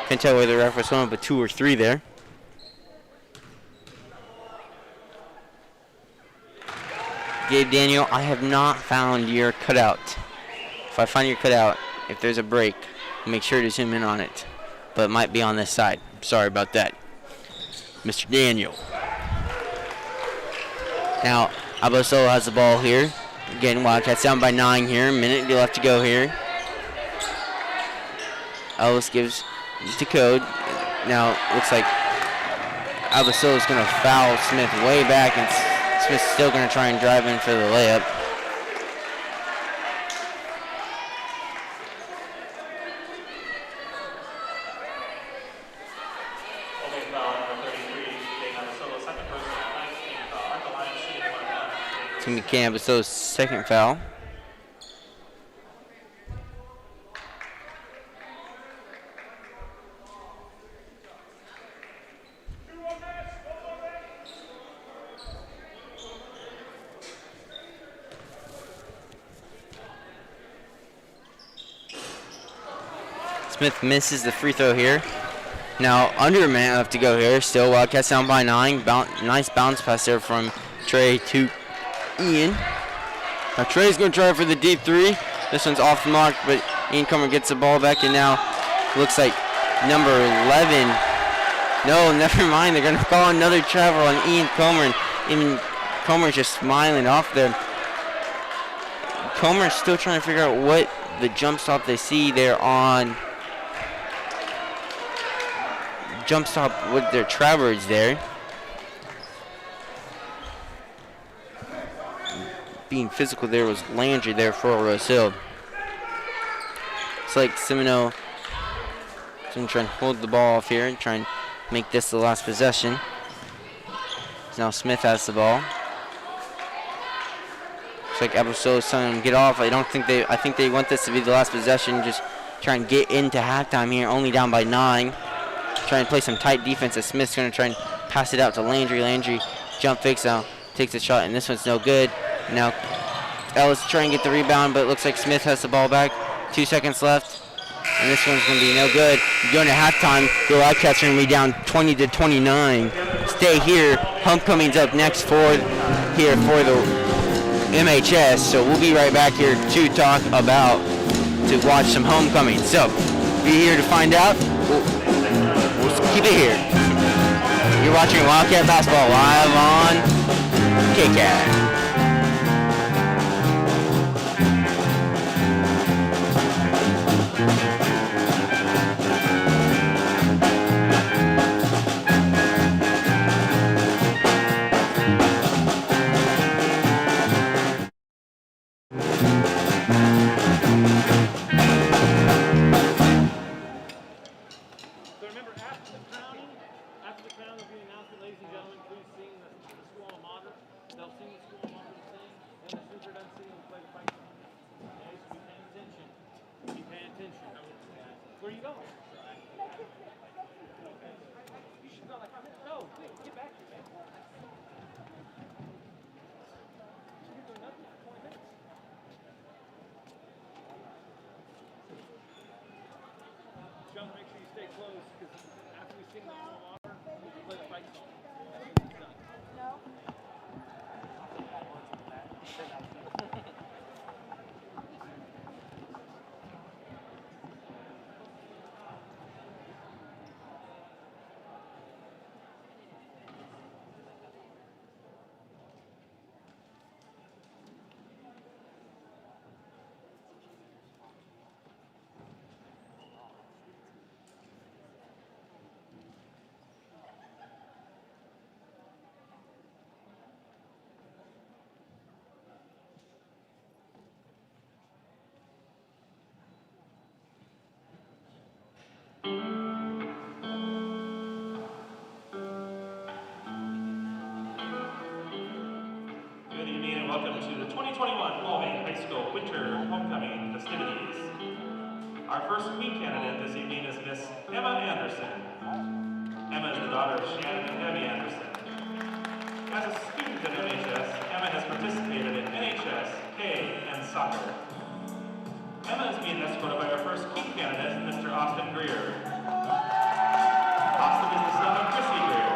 Can't tell whether the ref was going, but 2 or 3 there. Gabe Daniel, I have not found your cutout. If I find your cutout, if there's a break, I'll make sure to zoom in on it. But it might be on this side. Sorry about that. Mr. Daniel. Now, Abosolo has the ball here. Again, Wildcats down by 9 here. A minute left to go here. Ellis gives to Code. Now, looks like Abosolo is going to foul Smith way back, and Smith's still going to try and drive in for the layup. It's going to be Cam Abosolo's second foul. Smith misses the free throw here. Now under a minute left to go here. Still Wildcats down by 9. Nice bounce pass there from Trey to Ian. Now Trey's going to try for the deep three. This one's off the mark, but Ian Comer gets the ball back, and now looks like number 11. No, never mind. They're going to call another travel on Ian Comer, and Ian Comer's just smiling off there. Comer's still trying to figure out what the jump stop they see there on jump stop with their traverse there. Being physical there was Landry there for Rosehill. It's like Semino is going to try and hold the ball off here and try and make this the last possession. So now Smith has the ball. Looks like Abosolo's telling him get off. I think they want this to be the last possession. Just try and get into halftime here, only down by 9. Try and play some tight defense as Smith's going to try and pass it out to Landry. Landry jump fakes now, takes a shot, and this one's no good. Now Ellis trying to get the rebound, but it looks like Smith has the ball back. 2 seconds left, and this one's going to be no good. Going to halftime, the Wildcats are going to be down 20-29. Stay here. Homecoming's up next for the MHS, so we'll be right back here to watch some homecoming. So be here to find out. We'll keep it here. You're watching Wildcat Basketball live on KCAT. 2021 Mulvane High School Winter Homecoming festivities. Our first queen candidate this evening is Miss Emma Anderson. Emma is the daughter of Shannon and Debbie Anderson. As a student at MHS, Emma has participated in NHS, K, and soccer. Emma is being escorted by our first king candidate, Mr. Austin Greer. Austin is the son of Chrissy Greer.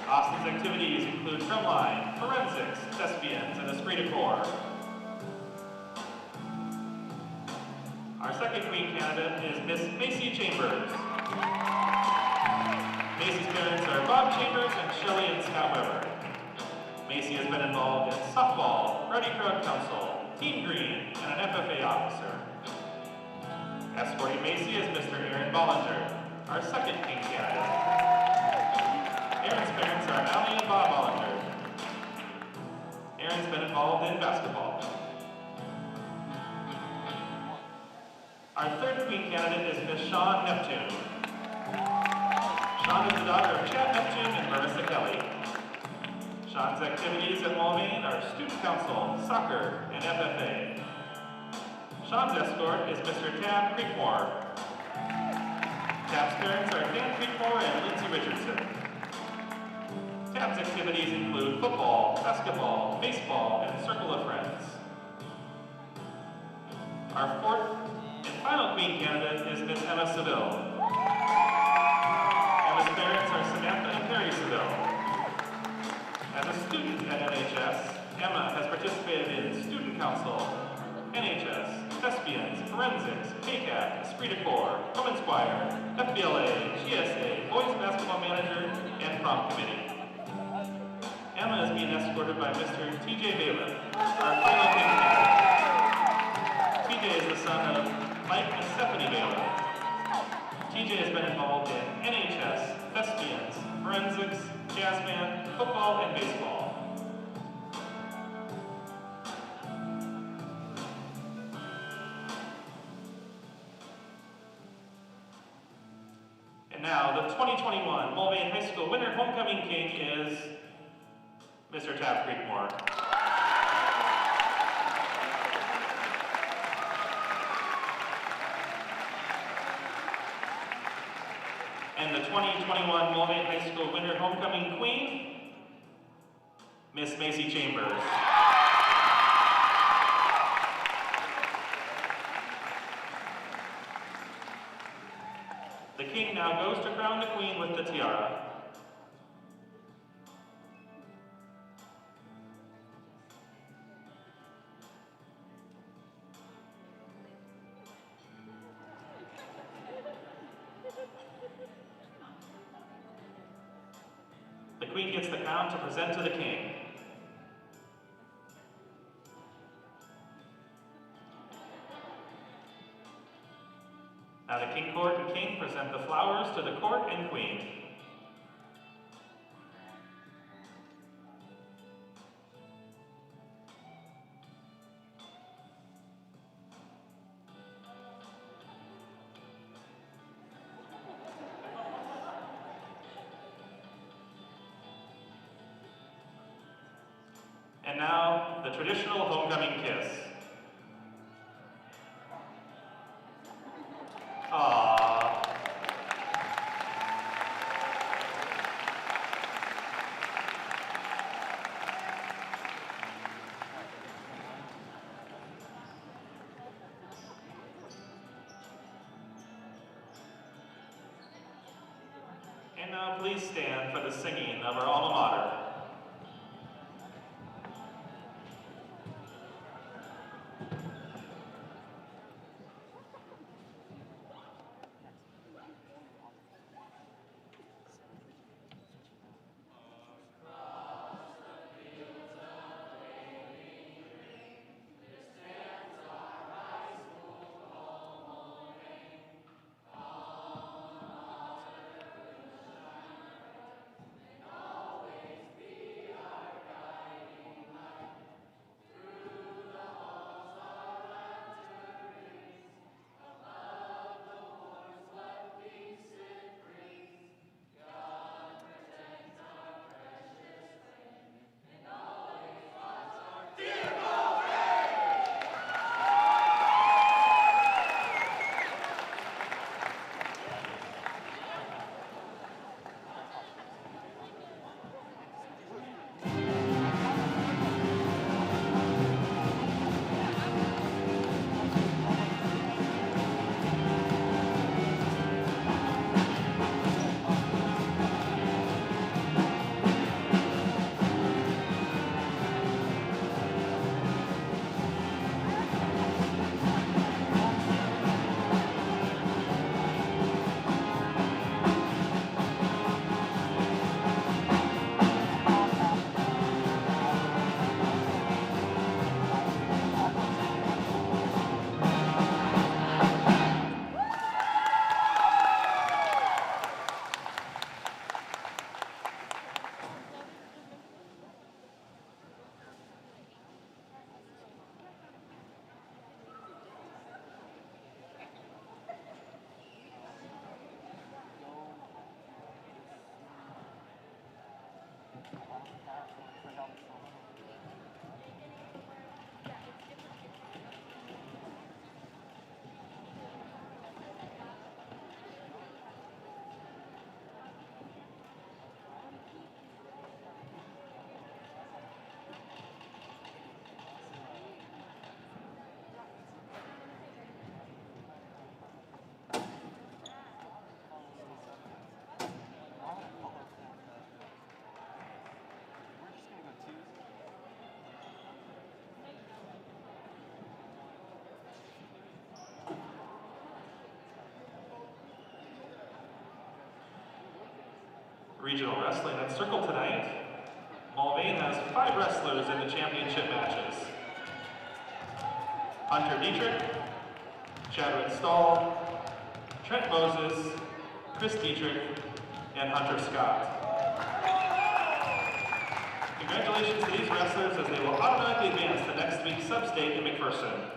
Austin's activities include drumline, forensics, thespians, and esprit de corps. Our second queen candidate is Miss Macy Chambers. Macy's parents are Bob Chambers and Shelley and Scott Weber. Macy has been involved in softball, Ready Crowd Council, Team Green, and an FFA officer. Escorting Macy is Mr. Aaron Bollinger, our second king candidate. Aaron's parents are Allie and Bob Bollinger. Aaron's been involved in basketball. Our third queen candidate is Miss Shawn Neptune. Shawn is the daughter of Chad Neptune and Marissa Kelly. Shawn's activities at Mulvane are student council, soccer, and FFA. Shawn's escort is Mr. Tab Creekmore. Tab's parents are Dan Creekmore and Lindsay Richardson. Tab's activities include football, basketball, baseball, and circle of friends. Our fourth and final queen candidate is Miss Emma Seville. Emma's parents are Samantha and Terry Seville. As a student at NHS, Emma has participated in Student Council, NHS, Thespians, Forensics, PACAC, Esprit de Corps, Women's Choir, FBLA, GSA, Boys Basketball Manager, and Prom Committee. Emma is being escorted by Mr. TJ Bailiff, our final king candidate. TJ is the son of Mike and Stephanie Bailiff. TJ has been involved in NHS, Thespians, Forensics, Jazz Band, football, and baseball. And now, the 2021 Mulvane High School Winter Homecoming King is Mr. Tab Creekmore. And the 2021 Mulvane High School Winter Homecoming Queen, Miss Macy Chambers. The king now goes to crown the queen with the tiara. The queen gets the crown to present to the king. Now the king court and king present the flowers to the court and queen. And now, the traditional homecoming kiss. Aww. And now please stand for the singing of our alma mater. Regional wrestling at Circle tonight. Mulvane has 5 wrestlers in the championship matches. Hunter Dietrich, Chadwick Stahl, Trent Moses, Chris Dietrich, and Hunter Scott. Congratulations to these wrestlers as they will automatically advance to next week's sub-state in McPherson.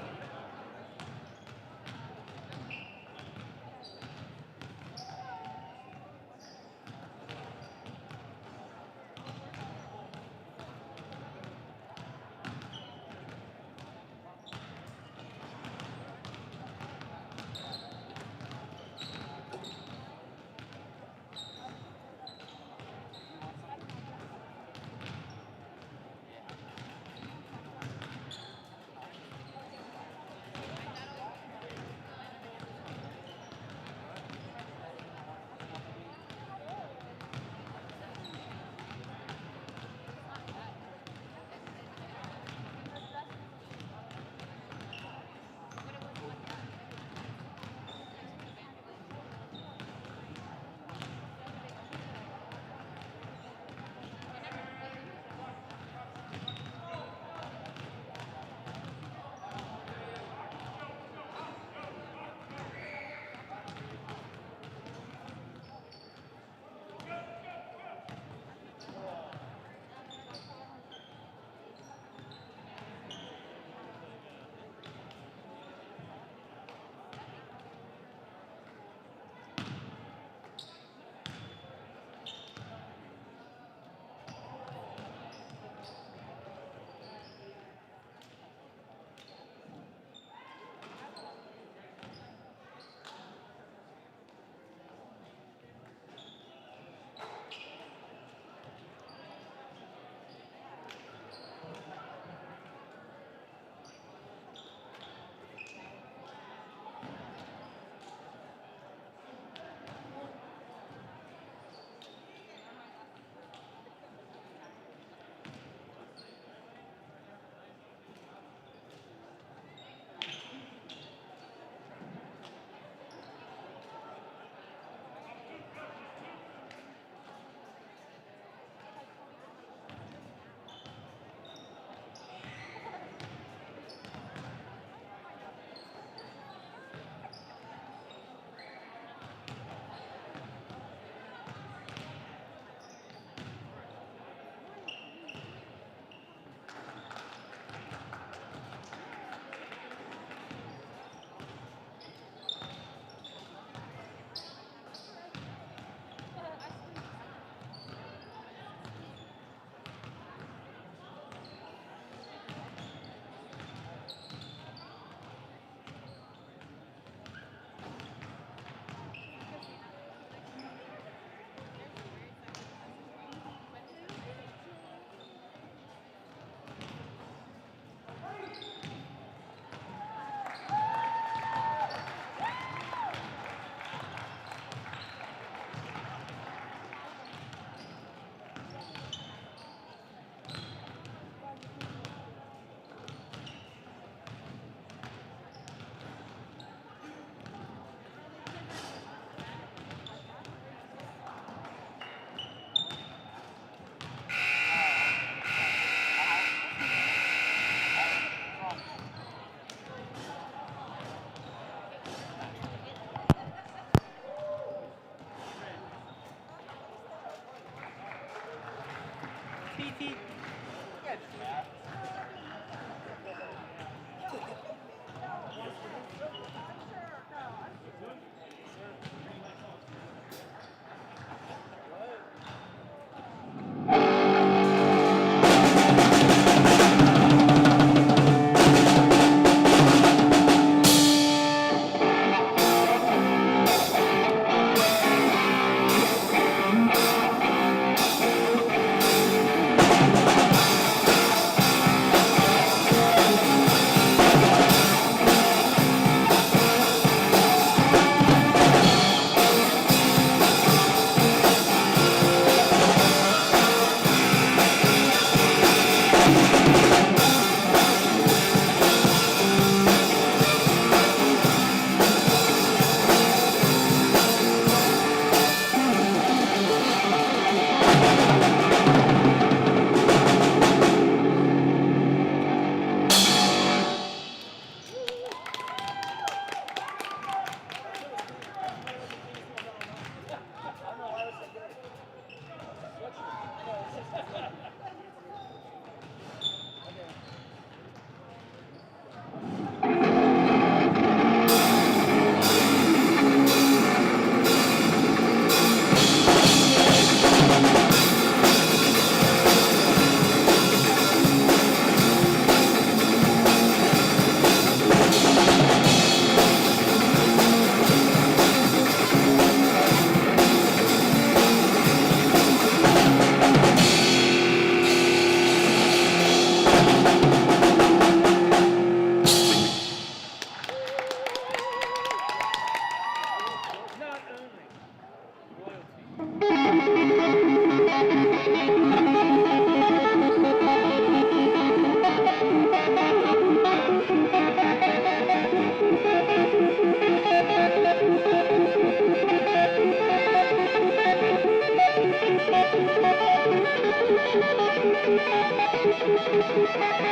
All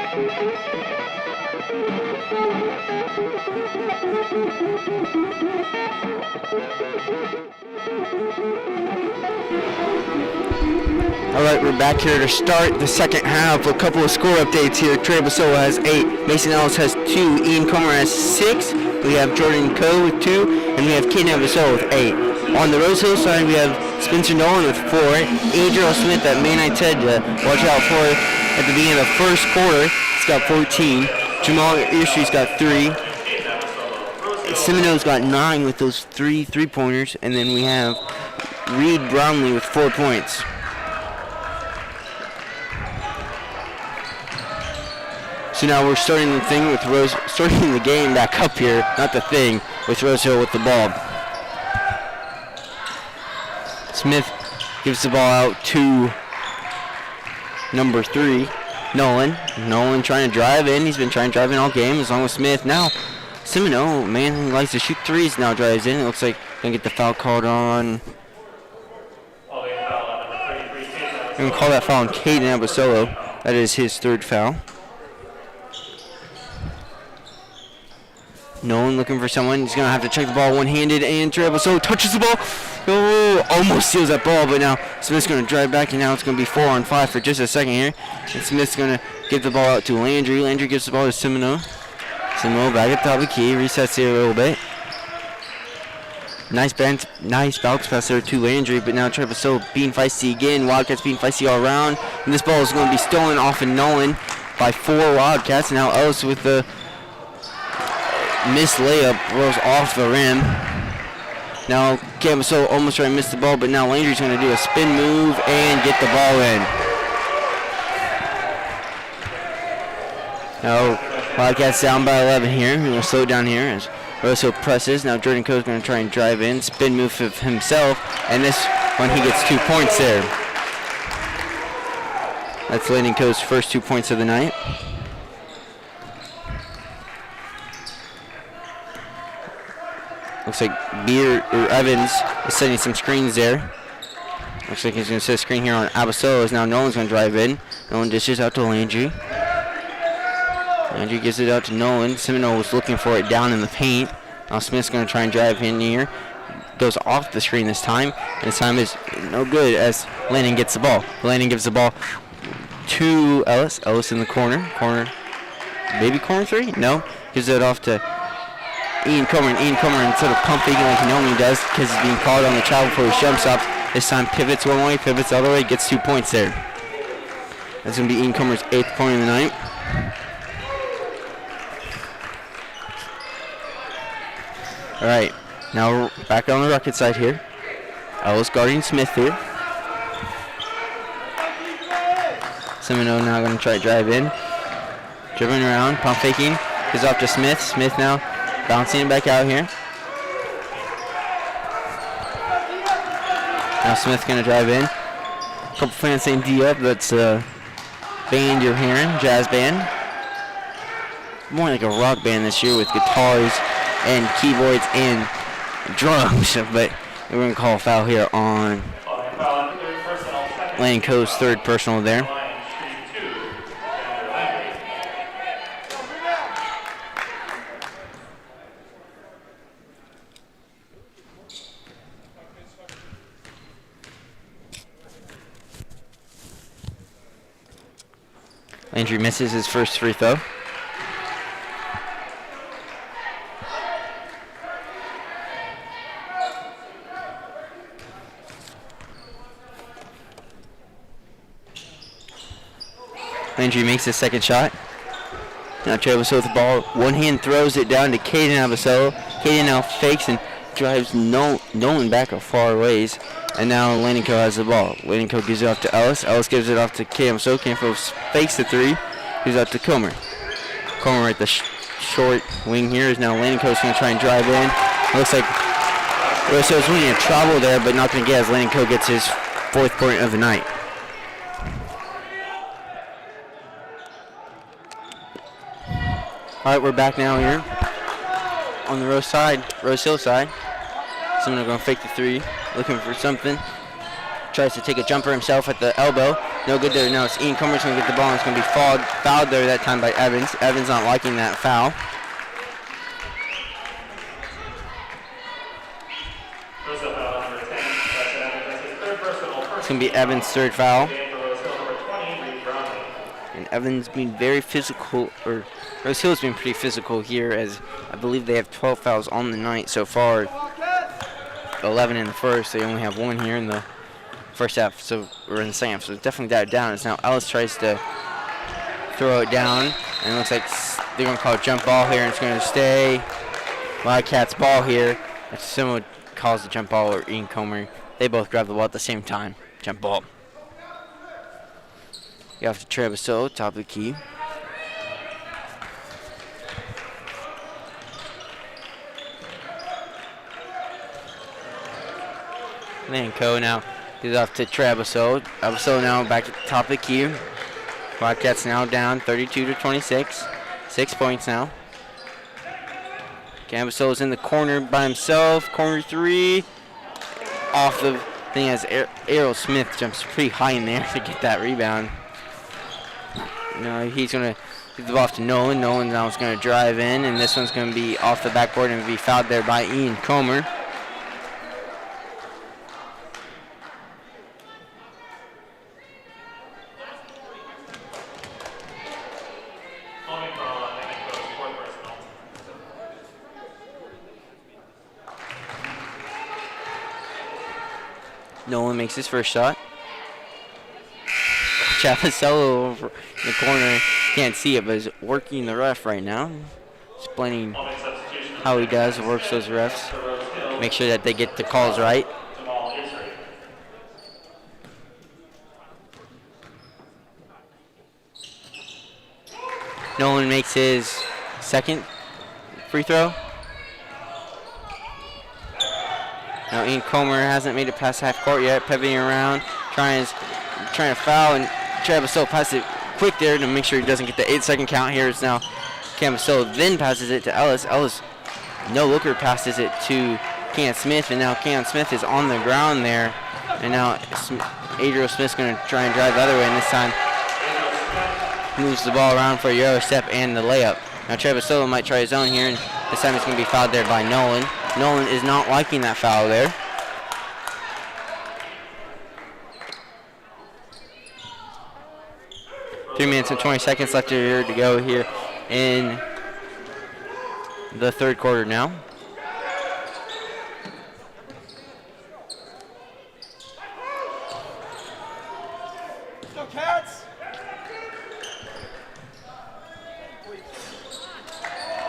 right, we're back here to start the second half. A couple of score updates here. Trey Basola has 8, Mason Ellis has 2, Ian Comer has 6. We have Jordan Coe with 2, and we have Kaden Basola with 8. On the Rosehill side, we have Spencer Nolan with 4, Adriel Smith that Main I said to watch out for at the beginning of the first quarter. He's got 14. Jamal Earstreet's got 3. Semino's got 9 with those 3 3-pointers, and then we have Reed Brownlee with 4 points. So now we're starting the thing with starting the game back up here, not the thing, with Rosehill with the ball. Smith gives the ball out to number 3, Nolan. Nolan trying to drive in. He's been trying to drive in all game as long as Smith. Now, Semino, man who likes to shoot threes, now drives in. It looks like going to get the foul called on. We're going to call that foul on Caden Abasolo. That is his 3rd foul. Nolan looking for someone. He's going to have to check the ball one-handed, and Trey Abasolo touches the ball. Oh, almost steals that ball, but now Smith's going to drive back, and now it's going to be 4-on-5 for just a second here. And Smith's going to give the ball out to Landry. Landry gives the ball to Semino. Semino back at the top of the key, resets here a little bit. Nice bounce pass there to Landry, but now Trey Abasolo being feisty again. Wildcats being feisty all around, and this ball is going to be stolen off of Nolan by 4 Wildcats. Now Ellis with the missed layup rolls off the rim. Now Camaso almost trying to miss the ball, but now Landry's going to do a spin move and get the ball in. Now Wildcats down by 11 here. We're going to slow down here as Rosehill presses. Now Jordan Coe's going to try and drive in, spin move of himself, and this one he gets 2 points there. That's Landon Coe's first 2 points of the night. Looks like Evans is setting some screens there. Looks like he's going to set a screen here on Abasolo. Now Nolan's going to drive in. Nolan dishes out to Landry. Landry gives it out to Nolan. Semino was looking for it down in the paint. Now Smith's going to try and drive in here. Goes off the screen this time. And this time is no good as Landon gets the ball. Landon gives the ball to Ellis. Ellis in the corner. Maybe corner 3? No. Gives it off to Ian Comer, and Ian Comer, instead of pump faking like he normally does, because he's being called on the travel for his jump stops, this time pivots one way, pivots the other way, gets 2 points there. That's going to be Ian Comer's 8th point of the night. All right, now we're back on the Rocket side here. Ellis guarding Smith here. Semino now going to try to drive in. Dribbling around, pump faking, gives off to Smith. Smith now bouncing it back out here. Now Smith's going to drive in. A couple fans saying D up. That's the band you're hearing, jazz band. More like a rock band this year with guitars and keyboards and drums. But we're going to call a foul here on Landon Coe's 3rd personal there. Landry misses his first free throw. Landry makes his second shot. Now Travis with the ball. One hand throws it down to Caden Abasolo. Caden now fakes and drives Nolan back a far ways. And now Landon Coe has the ball. Landon Coe gives it off to Ellis. Ellis gives it off to Camso. Camso fakes the 3. Gives it out to Comer. Comer at the short wing here is now Landon Coe's going to try and drive in. It looks like Rosso's winning a travel there, but not going to get as Landon Coe gets his 4th point of the night. All right, we're back now here on the Rosehill side. Someone going to fake the 3, looking for something. Tries to take a jumper himself at the elbow. No good there. No, it's Ian Comer's going to get the ball, and it's going to be fouled there that time by Evans. Evans not liking that foul. Rosehill foul number 10. That's Evans. That's his third personal. It's going to be Evans' third foul. Game for Rosehill number 20, Reed Brownlee. And Evans being very physical, or Rosehill's been pretty physical here, as I believe they have 12 fouls on the night so far. 11 in the first. They only have 1 here in the first half, or in the second half. So it's definitely died down. As now Ellis tries to throw it down, and it looks like they're going to call a jump ball here, and it's going to stay Wildcats ball here. If someone calls the jump ball, or Ian Comer, they both grab the ball at the same time. Jump ball. You have to Treviso, top of the key. Lanco now gives off to Treviso. Treviso now back at the top of the key. Wildcats now down 32-26. 6 points now. Treviso's in the corner by himself. Corner 3. Off the thing as Errol Smith jumps pretty high in there to get that rebound. No, he's going to give the ball off to Nolan. Nolan now is going to drive in, and this one's going to be off the backboard and be fouled there by Ian Comer. Nolan makes his first shot. Chapacello over in the corner. Can't see it, but is working the ref right now. Explaining how he does, works those refs. Make sure that they get the calls right. Nolan makes his second free throw. Now Ian Comer hasn't made it past half court yet, pivoting around, trying to foul, and Traviso passes it quick there to make sure he doesn't get the 8-second count here. It's now Camiso then passes it to Ellis. Ellis, no looker, passes it to Can Smith, and now Can Smith is on the ground there. And now Adriel Smith's going to try and drive the other way, and this time moves the ball around for a Euro step and the layup. Now Treviso might try his own here, and this time it's going to be fouled there by Nolan. Nolan is not liking that foul there. Three minutes and 20 seconds left here to go here in the third quarter now. Go Cats!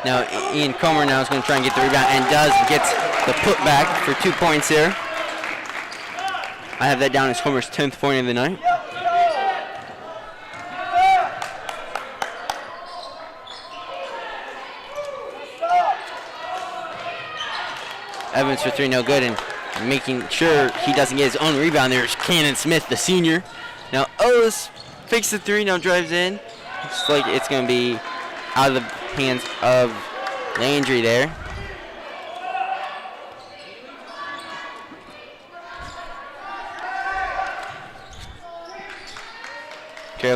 Now Ian Comer now is going to try and get the rebound, and gets the putback for 2 points here. I have that down as Comer's 10th point of the night. Evans for 3, no good, and making sure he doesn't get his own rebound. There's Cannon Smith, the senior. Now Ellis fakes the 3, now drives in. Looks like it's going to be out of the hands of Landry there.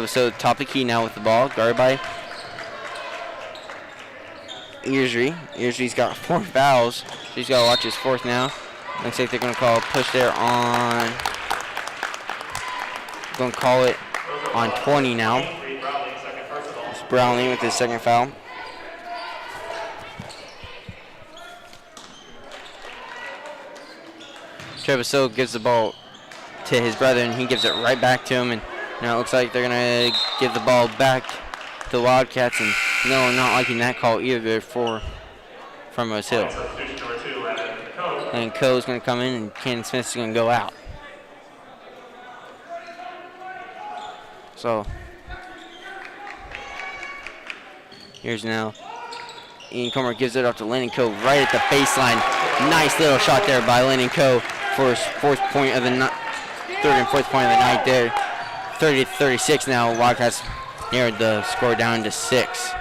So top of the key now with the ball, guarded by Earsry. Earsry's got 4 fouls, so he's got to watch his 4th now. Looks like they're going to call a push there on. Going to call it on 20 now. It's Brownlee with his second foul. Treviso gives the ball to his brother, and he gives it right back to him. And now it looks like they're going to give the ball back to the Wildcats, and no, not liking that call either from Rosehill. And Coe's going to come in, and Cannon Smith's going to go out. So here's now Ian Comer gives it off to Lennon Coe right at the baseline. Nice little shot there by Lennon Coe for his 4th point of the third and 4th point of the night there. 30-36 now. Wildcats narrowed the score down to 6.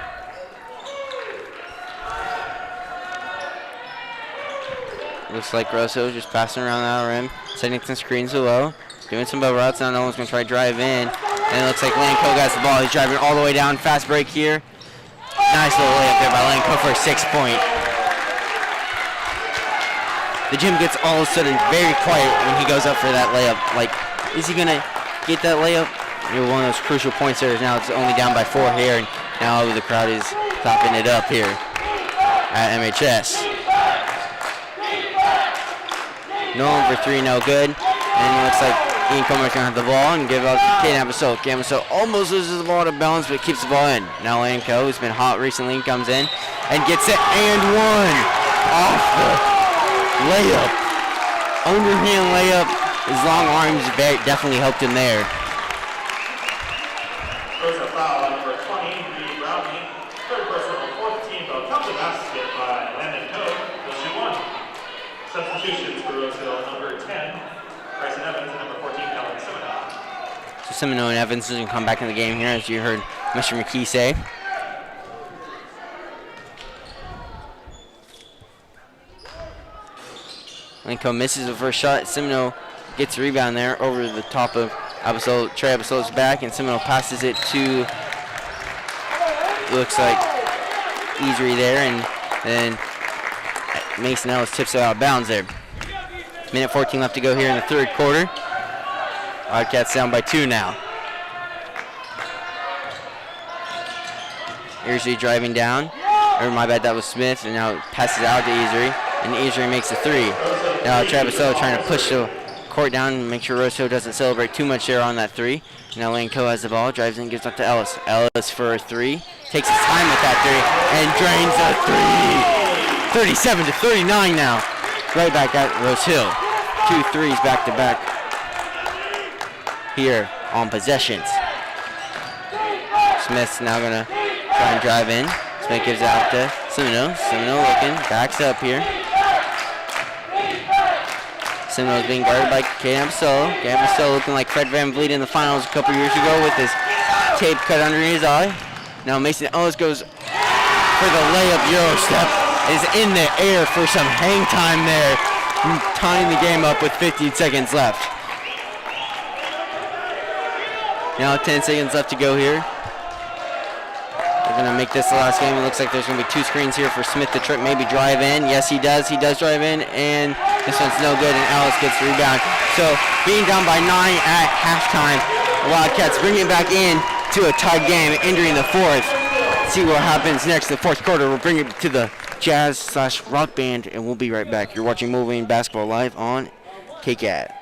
Looks like Rosehill just passing around that rim, setting some screens below. doing some bubble routes. Now no one's going to try to drive in. And it looks like Lanco got the ball. He's driving all the way down. Fast break here. Nice little layup there by Lanco for a 6-point. The gym gets all of a sudden very quiet when he goes up for that layup. Like, is he going to get that layup? One of those crucial points there. Now it's only down by 4 here, and now the crowd is topping it up here at MHS. Nolan for 3, no good. And it looks like Ian Comer's going to have the ball and give it up to Caden Abasola. Caden Abasola almost loses the ball out of bounds, but keeps the ball in. Now Lanco, who's been hot recently, comes in and gets it and one off the layup. Underhand layup. His long arms definitely helped him there. First a foul on number 20, Reed Brownie. Third personal, 4th team foul. Comes the basket by Landon Code. They'll shoot 1. Substitutions for Rosehill, number 10, Bryson Evans, and number 14, Calvin Seminoe. So Seminoe and Evans doesn't come back in the game here, as you heard Mr. McKee say. Lanco misses the first shot. Seminoe gets a rebound there over the top of Trey Abasola's back, and Seminoe passes it to, looks like, Easery there, and then Mason Ellis tips it out of bounds there. Minute 14 left to go here in the third quarter. Wildcats down by 2 now. Easery driving down, or my bad, that was Smith, and now passes out to Easery, and Easery makes a 3. Now Travis Hill trying to push the court down and make sure Rosehill doesn't celebrate too much there on that 3. Now Lanco has the ball, drives in, gives up to Ellis. Ellis for a 3, takes his time with that 3, and drains a 3. 37 to 39 now. Right back at Rosehill. 2 threes back to back here on possessions. Smith's now gonna try and drive in. Smith gives it out to Seminoe. Seminoe looking, backs up here. Seminoe's being guarded by Caden Abasola. Caden Abasola looking like Fred VanVleet in the finals a couple years ago with his tape cut under his eye. Now Mason Ellis goes for the layup Euro step. Is in the air for some hang time there, tying the game up with 15 seconds left. Now 10 seconds left to go here. They're going to make this the last game. It looks like there's going to be 2 screens here for Smith to maybe drive in. Yes, he does. He does drive in, and this one's no good, and Ellis gets the rebound. So being down by 9 at halftime, the Wildcats bring it back in to a tied game, entering the 4th. See what happens next in the 4th quarter. We'll bring it to the Jazz/Rock Band, and we'll be right back. You're watching Mulvane Basketball live on KCAT.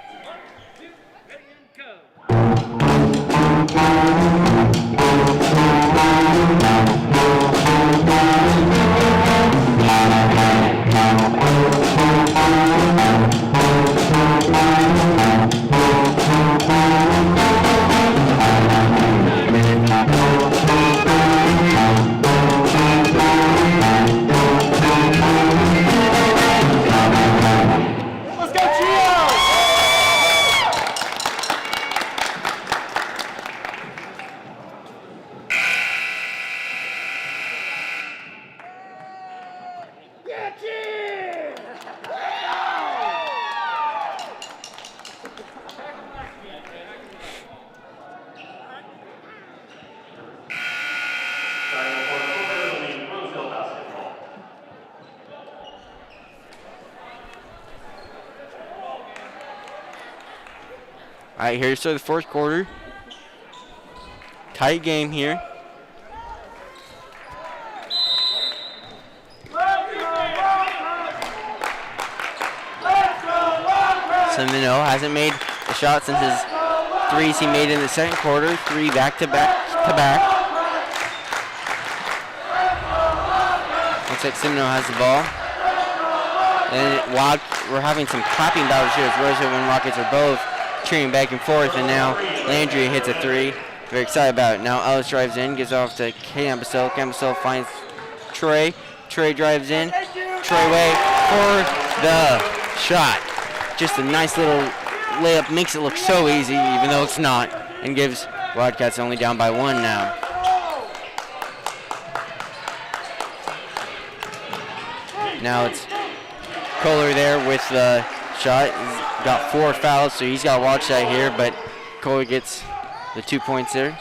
All right, here's the 4th quarter. Tight game here. Seminoe hasn't made a shot since his 3s he made in the 2nd quarter. 3 back-to-back. Looks like Seminoe has the ball. And we're having some clapping battles here as Rosehill and Rockets are both cheering back and forth, and now Landry hits a 3. Very excited about it. Now Ellis drives in, gives off to Caden Abasola. Caden Abasola finds Trey. Trey drives in. Trey way for the shot. Just a nice little layup, makes it look so easy, even though it's not, and gives Wildcats only down by 1 now. Now it's Kohler there with the shot. He's got 4 fouls, so he's got to watch that here, but Kohler gets the 2 points there.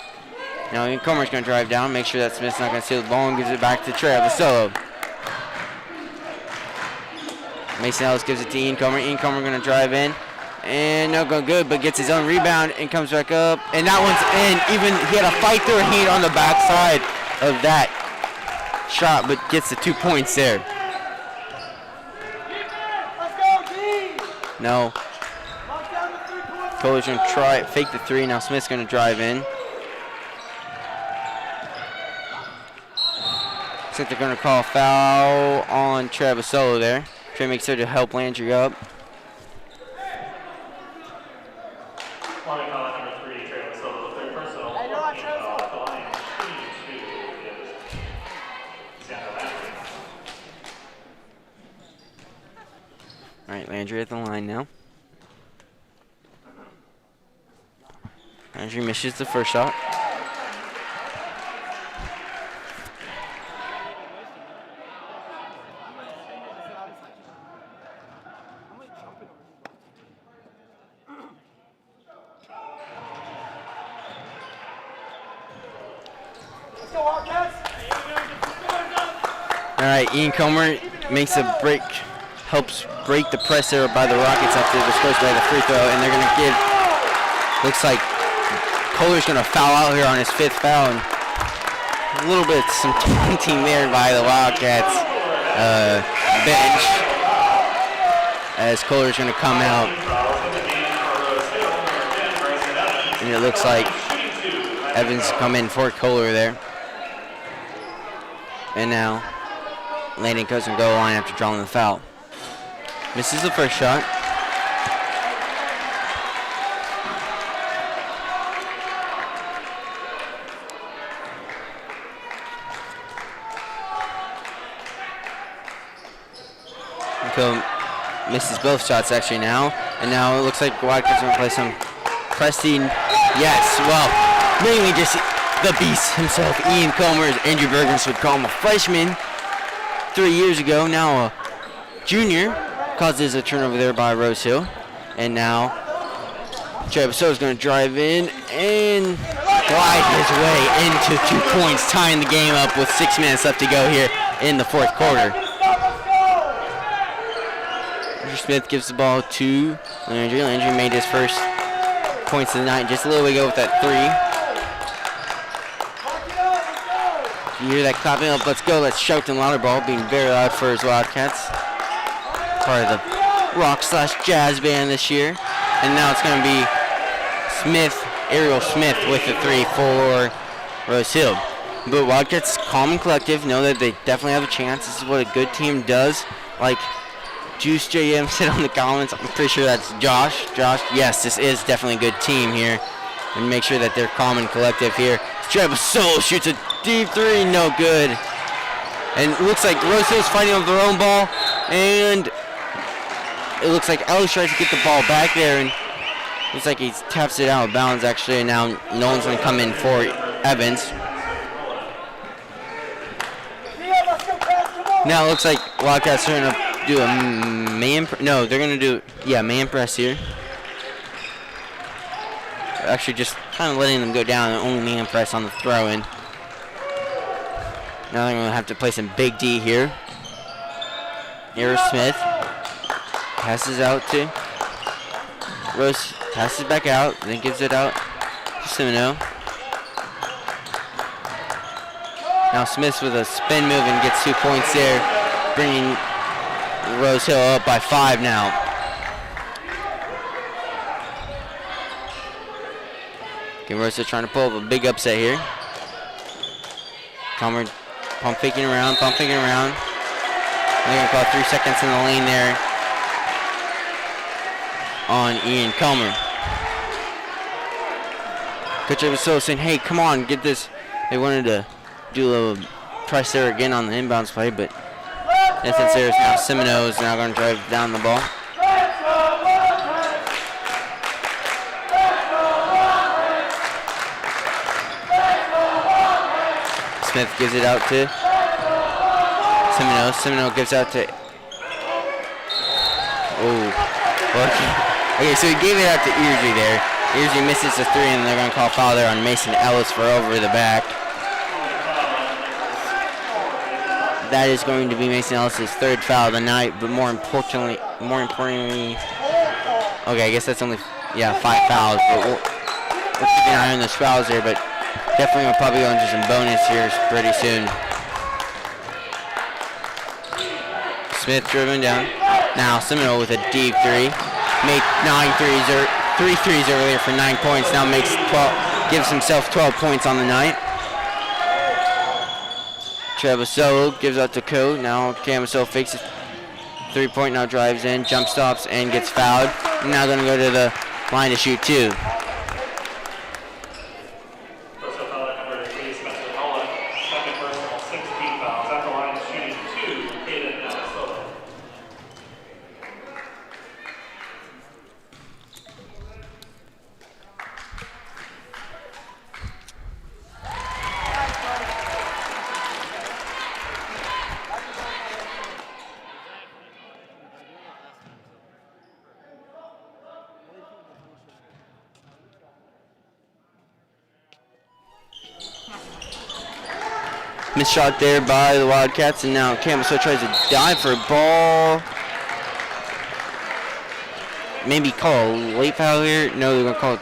Now Ian Comer's going to drive down, make sure that Smith's not going to steal the ball, and gives it back to Travis Solo. Mason Ellis gives it to Ian Comer. Ian Comer going to drive in, and no go good, but gets his own rebound and comes back up, and that one's in. Even he had a fight through a hand on the backside of that shot, but gets the 2 points there. No. Kohler's going to try fake the 3. Now Smith's going to drive in. Looks like they're going to call a foul on Travis Solo there. Trey makes sure to help Landry up. All right, Landry at the line now. Landry misses the first shot. All right, Ian Comer makes a break, helps break the press there by the Rockets after the scores by the free throw, and they're going to give, looks like Kohler's going to foul out here on his 5th foul. And a little bit some taunting there by the Wildcats bench as Kohler's going to come out. And it looks like Evans come in for Kohler there. And now Landon goes and goal line after drawing the foul. Misses the first shot. Nico misses both shots actually now. And now it looks like Wildcats are going to play some pressing. Yes, well, mainly just the beast himself, Ian Comer, as Andrew Bergens would call him, a freshman 3 years ago, now a junior. Causes a turnover there by Rosehill. And now Travis Solo is going to drive in and glide his way into 2 points, tying the game up with 6 minutes left to go here in the 4th quarter. Andrew Smith gives the ball to Landry. Landry made his first points of the night just a little bit ago with that 3. You hear that clapping up, let's go, let's shout and louder ball, being very loud for his Wildcats. Part of the rock/jazz band this year. And now it's going to be Smith, Ariel Smith with the 3 for Rosehill. But Wildcats, calm and collective, know that they definitely have a chance. This is what a good team does. Like Juice JM said on the comments, I'm pretty sure that's Josh. Josh, yes, this is definitely a good team here. And make sure that they're calm and collective here. Travis Solo shoots a deep 3, no good. And it looks like Rosehill's fighting over their own ball. And it looks like Ellis tries to get the ball back there, and looks like he taps it out of bounds actually, and now Nolan's going to come in for Evans. Now it looks like Wildcats are going to do a man, no, they're going to do, man press here. Actually just kind of letting them go down and only man press on the throw-in. Now they're going to have to play some big D here. Ariel Smith passes out to Rose, passes back out, then gives it out to Semino. Now Smith with a spin move and gets 2 points there, bringing Rosehill up by 5 now. Okay, Rosehill trying to pull up a big upset here. Comer pump faking around. They're going to call 3 seconds in the lane there on Ian Comer. Coach was so saying, hey, come on, get this. They wanted to do a little press there again on the inbounds play, but since there's now Semino is now going to drive down the ball. Smith gives it out to Semino. Semino gives out to, Well, okay, so he gave it out to Eardsley there. Eardsley misses the 3, and they're going to call foul there on Mason Ellis for over the back. That is going to be Mason Ellis' 3rd foul of the night, but more importantly, okay, I guess that's only 5 fouls. But we'll keep an eye on those fouls there, but definitely we'll probably go into some bonus here pretty soon. Smith driven down. Now Seminole with a deep 3. Made 3 threes earlier for 9 points. Now makes 12, gives himself 12 points on the night. Treviso gives out to Coe. Now Camiso fakes it. 3-point, now drives in, jump stops, and gets fouled. Now going to go to the line to shoot 2. Missed shot there by the Wildcats, and now Camiso tries to dive for a ball. Maybe call a late foul here. No, they're going to call a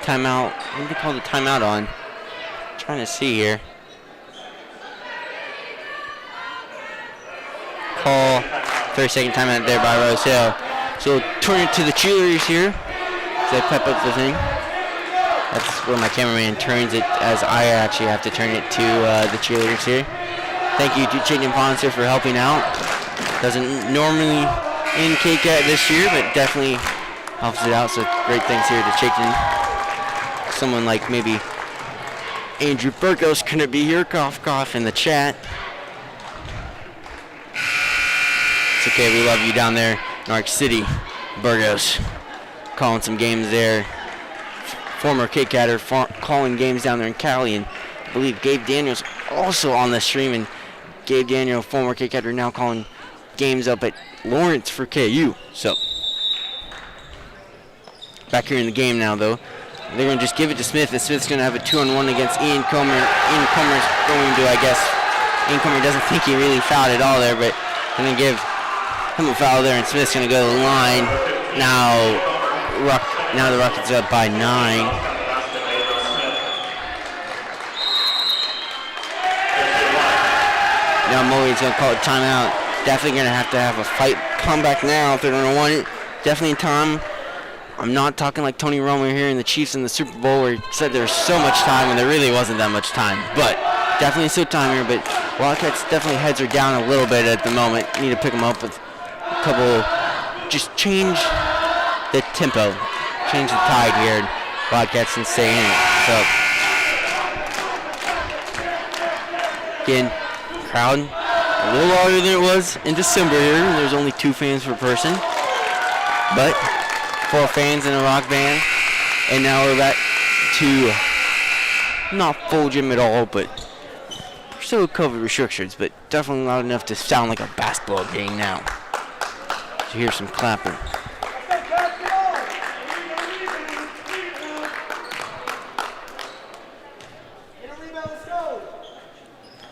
timeout. What did they call the timeout on? I'm trying to see here. Call 30-second timeout there by Rosehill. So we'll turn it to the cheerleaders here. So they pep up the thing. That's where my cameraman turns it, as I actually have to turn it to the cheerleaders here. Thank you to Chicken Poncer for helping out. Doesn't normally in KCAT this year, but definitely helps it out. So great thanks here to Chicken. Someone like maybe Andrew Burgos couldn't be here, cough cough in the chat. It's okay, we love you down there in Arc City, Burgos. Calling some games there. Former KCATer calling games down there in Cali, and I believe Gabe Daniels also on the stream, and Gabe Daniel, former KCATer, now calling games up at Lawrence for KU. So back here in the game now, though. They're going to just give it to Smith, and Smith's going to have a 2-on-1 against Ian Comer. Ian Comer's going to, I guess, Ian Comer doesn't think he really fouled at all there, but going to give him a foul there, and Smith's going to go to the line. Now the Rockets are up by 9. Now Mulvane's going to call it timeout. Definitely going to have a fight comeback now if they're going to want it. Definitely in time. I'm not talking like Tony Romo here in the Chiefs in the Super Bowl where he said there was so much time when there really wasn't that much time. But definitely still time here. But Wildcats definitely heads are down a little bit at the moment. Need to pick them up with a couple, just change the tempo. Change the tide here, and Wildcats can stay in it. So, again, crowd a little larger than it was in December here. There's only 2 fans per person, but 4 fans in a rock band. And now we're back to not full gym at all, but still COVID restrictions, but definitely loud enough to sound like a basketball game now. So here's some clapping.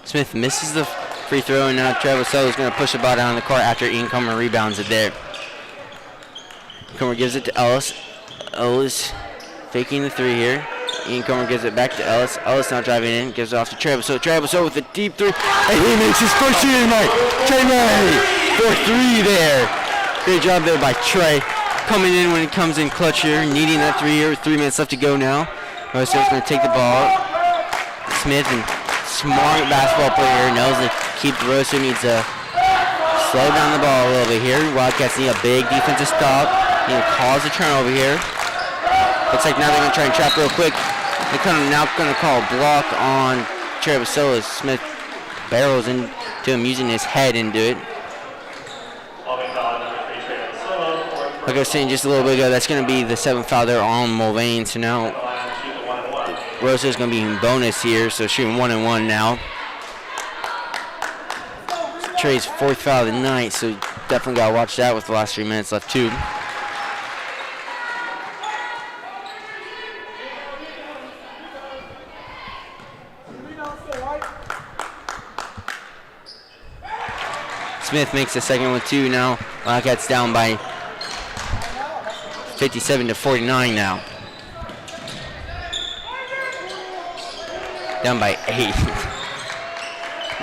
Smith misses the free throw, and now Treviso is going to push the ball down the court after Ian Comer rebounds it there. Comer gives it to Ellis. Ellis faking the 3 here. Ian Comer gives it back to Ellis. Ellis now driving in, gives it off to Treviso. Treviso with a deep 3, and he makes his first shot tonight. Trey May for 3 there. Great job there by Trey. Coming in when it comes in clutch here, needing that 3 here with 3 minutes left to go now. Rose's going to take the ball. Smith, and smart basketball player, knows that Rose needs to slow down the ball a little bit here. Wildcats need a big defensive stop. Need to cause a turnover here. Looks like now they're going to try and trap real quick. They're now going to call a block on Treviso as Smith barrels into him using his head into it. Like I was saying just a little bit ago, that's going to be the 7th foul there on Mulvane. So now Rose is going to be in bonus here, so shooting 1-and-1 now. Trey's 4th foul of the night, so definitely got to watch that with the last 3 minutes left too. Smith makes the second one too. Now Wildcats down by 57-49 now. Down by 8.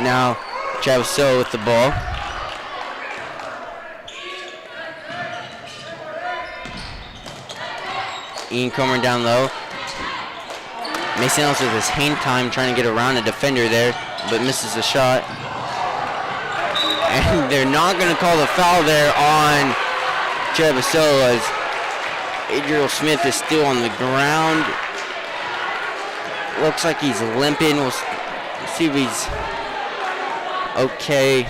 Now Travis So with the ball. Ian Comer down low. Mason Ellis with his hang time trying to get around the defender there, but misses the shot. And they're not going to call the foul there on Travis So as Adriel Smith is still on the ground. Looks like he's limping. We'll see if he's okay.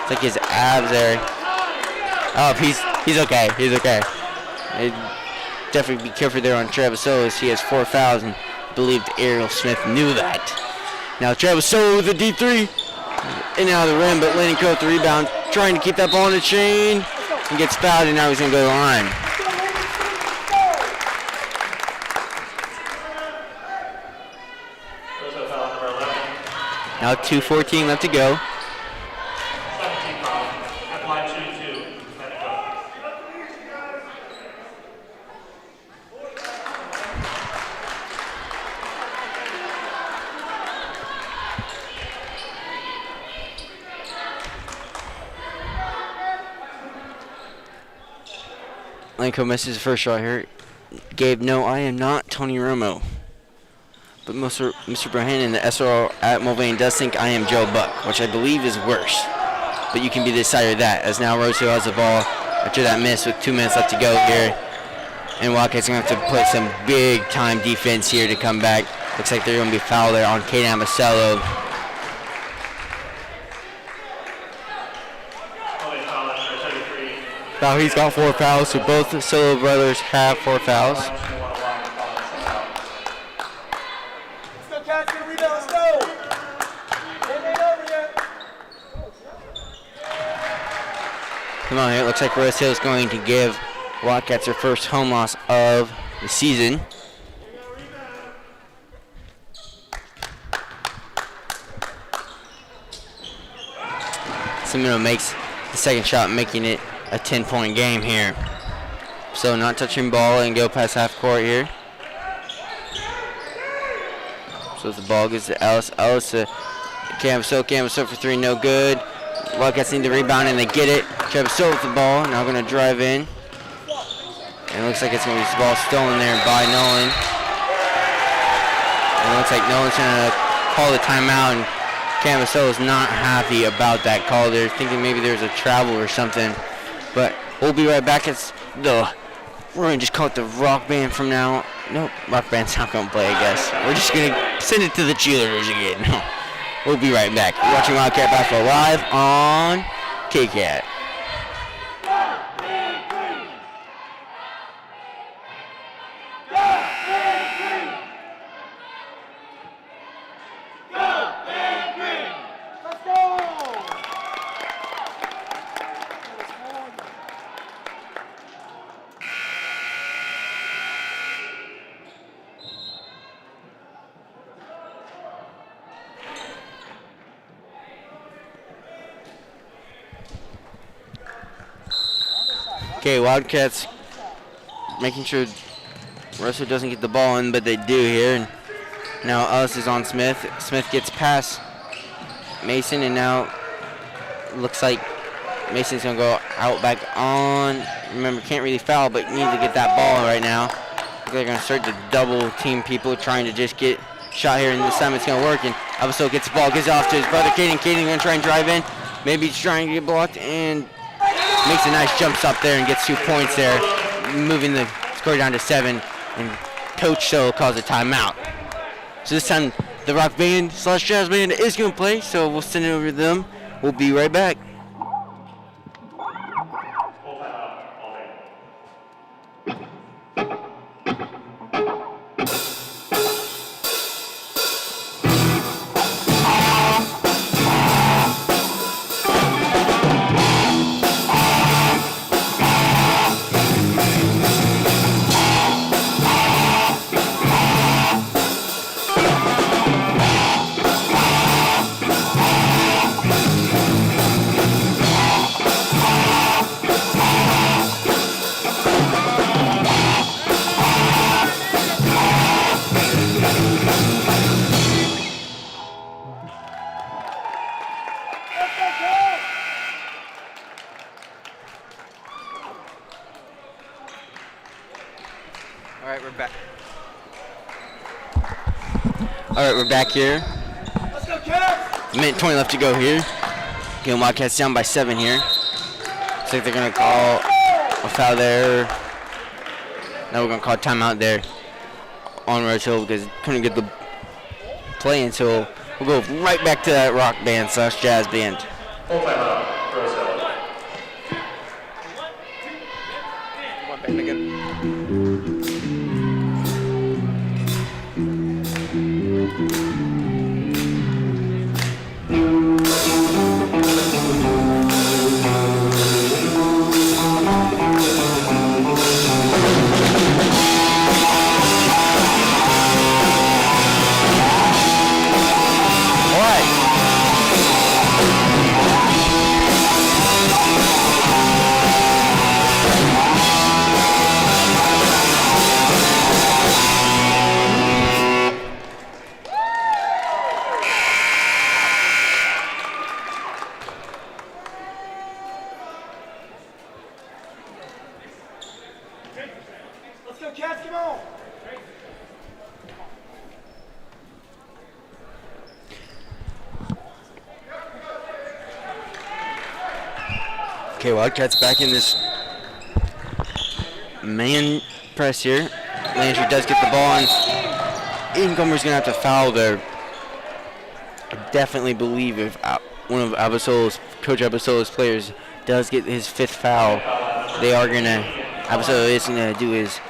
It's like his abs there. Oh, he's okay. He's okay. Definitely be careful there on Travis So as he has 4 fouls and believed Ariel Smith knew that. Now Travis So with the D3 in and out of the rim, but Landon Crowe with the rebound, trying to keep that ball in the chain. He gets fouled and now he's going to go to the line. Now 2:14 left to go. 17 foul. At the line, 2-2. Let it go. Lanco misses his first shot here. Gabe, no, I am not Tony Romo. But Mr. Brohan the SRO at Mulvane does think I am Joe Buck, which I believe is worse. But you can be the decider of that, as now Rosehill has the ball after that miss with 2 minutes left to go here. And Wildcats are going to have to put some big-time defense here to come back. Looks like they're going to be fouled there on Caden Amasello. Now he's got 4 fouls, so both Solo brothers have 4 fouls. Come on, it looks like Rosehill is going to give Wildcats their first home loss of the season. Semino makes the second shot, making it a 10-point game here. So not touching ball and go past half court here. So the ball goes to Ellis. Ellis to Canvas for 3, no good. Wildcats need the rebound and they get it. Travis with the ball, now going to drive in. And it looks like it's going to be the ball stolen there by Nolan. And it looks like Nolan's going to call the timeout, and Canvas is not happy about that call. They're thinking maybe there's a travel or something. But we'll be right back. We're going to just call it the rock band from now. Nope, rock band's not going to play, I guess. We're just going to send it to the cheerleaders again. We'll be right back. You're watching Wildcat Basketball live on KCAT. Okay, Wildcats making sure Russell doesn't get the ball in, but they do here. And now Ellis is on Smith. Smith gets past Mason, and now looks like Mason's going to go out back on. Remember, can't really foul, but need to get that ball right now. They're going to start to double team people, trying to just get shot here, and this time it's going to work. And Elvis gets the ball, gives it off to his brother, Caden. Caden going to try and drive in. Maybe he's trying to get blocked, and makes a nice jump stop there and gets 2 points there, moving the score down to 7, and Coach So calls a timeout. So this time the rock band / jazz band is going to play, so we'll send it over to them. We'll be right back. right, we're back here. Let's go, Cats! Minute 20 left to go here. Getting Wildcats down by 7 here. Looks like they're going to call a foul there. Now we're going to call a timeout there on Rosehill because couldn't get the play until we'll go right back to that rock band / jazz band. Full timeout, Rosehill. One band again. Let's go, Cats, come on! Okay, Wildcats back in this man press here. Landry does get the ball, and Aiden Comer's going to have to foul there. I definitely believe if one of Coach Abasolo's players does get his 5th foul, they are going to, Abasolo is going to do his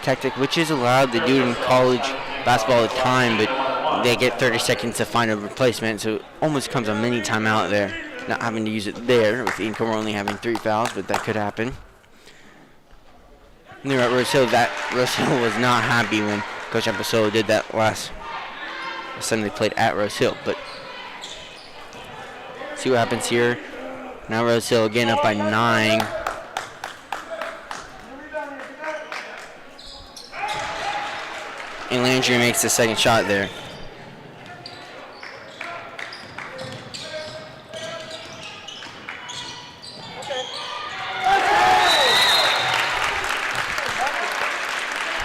tactic, which is allowed. They do it in college basketball all the time, but they get 30 seconds to find a replacement, so it almost comes a mini timeout there. Not having to use it there, with Aiden Comer only having 3 fouls, but that could happen. And they're at Rosehill. Rosehill was not happy when Coach Abasolo did that last time they played at Rosehill, but see what happens here. Now Rosehill again up by 9. And Landry makes the second shot there.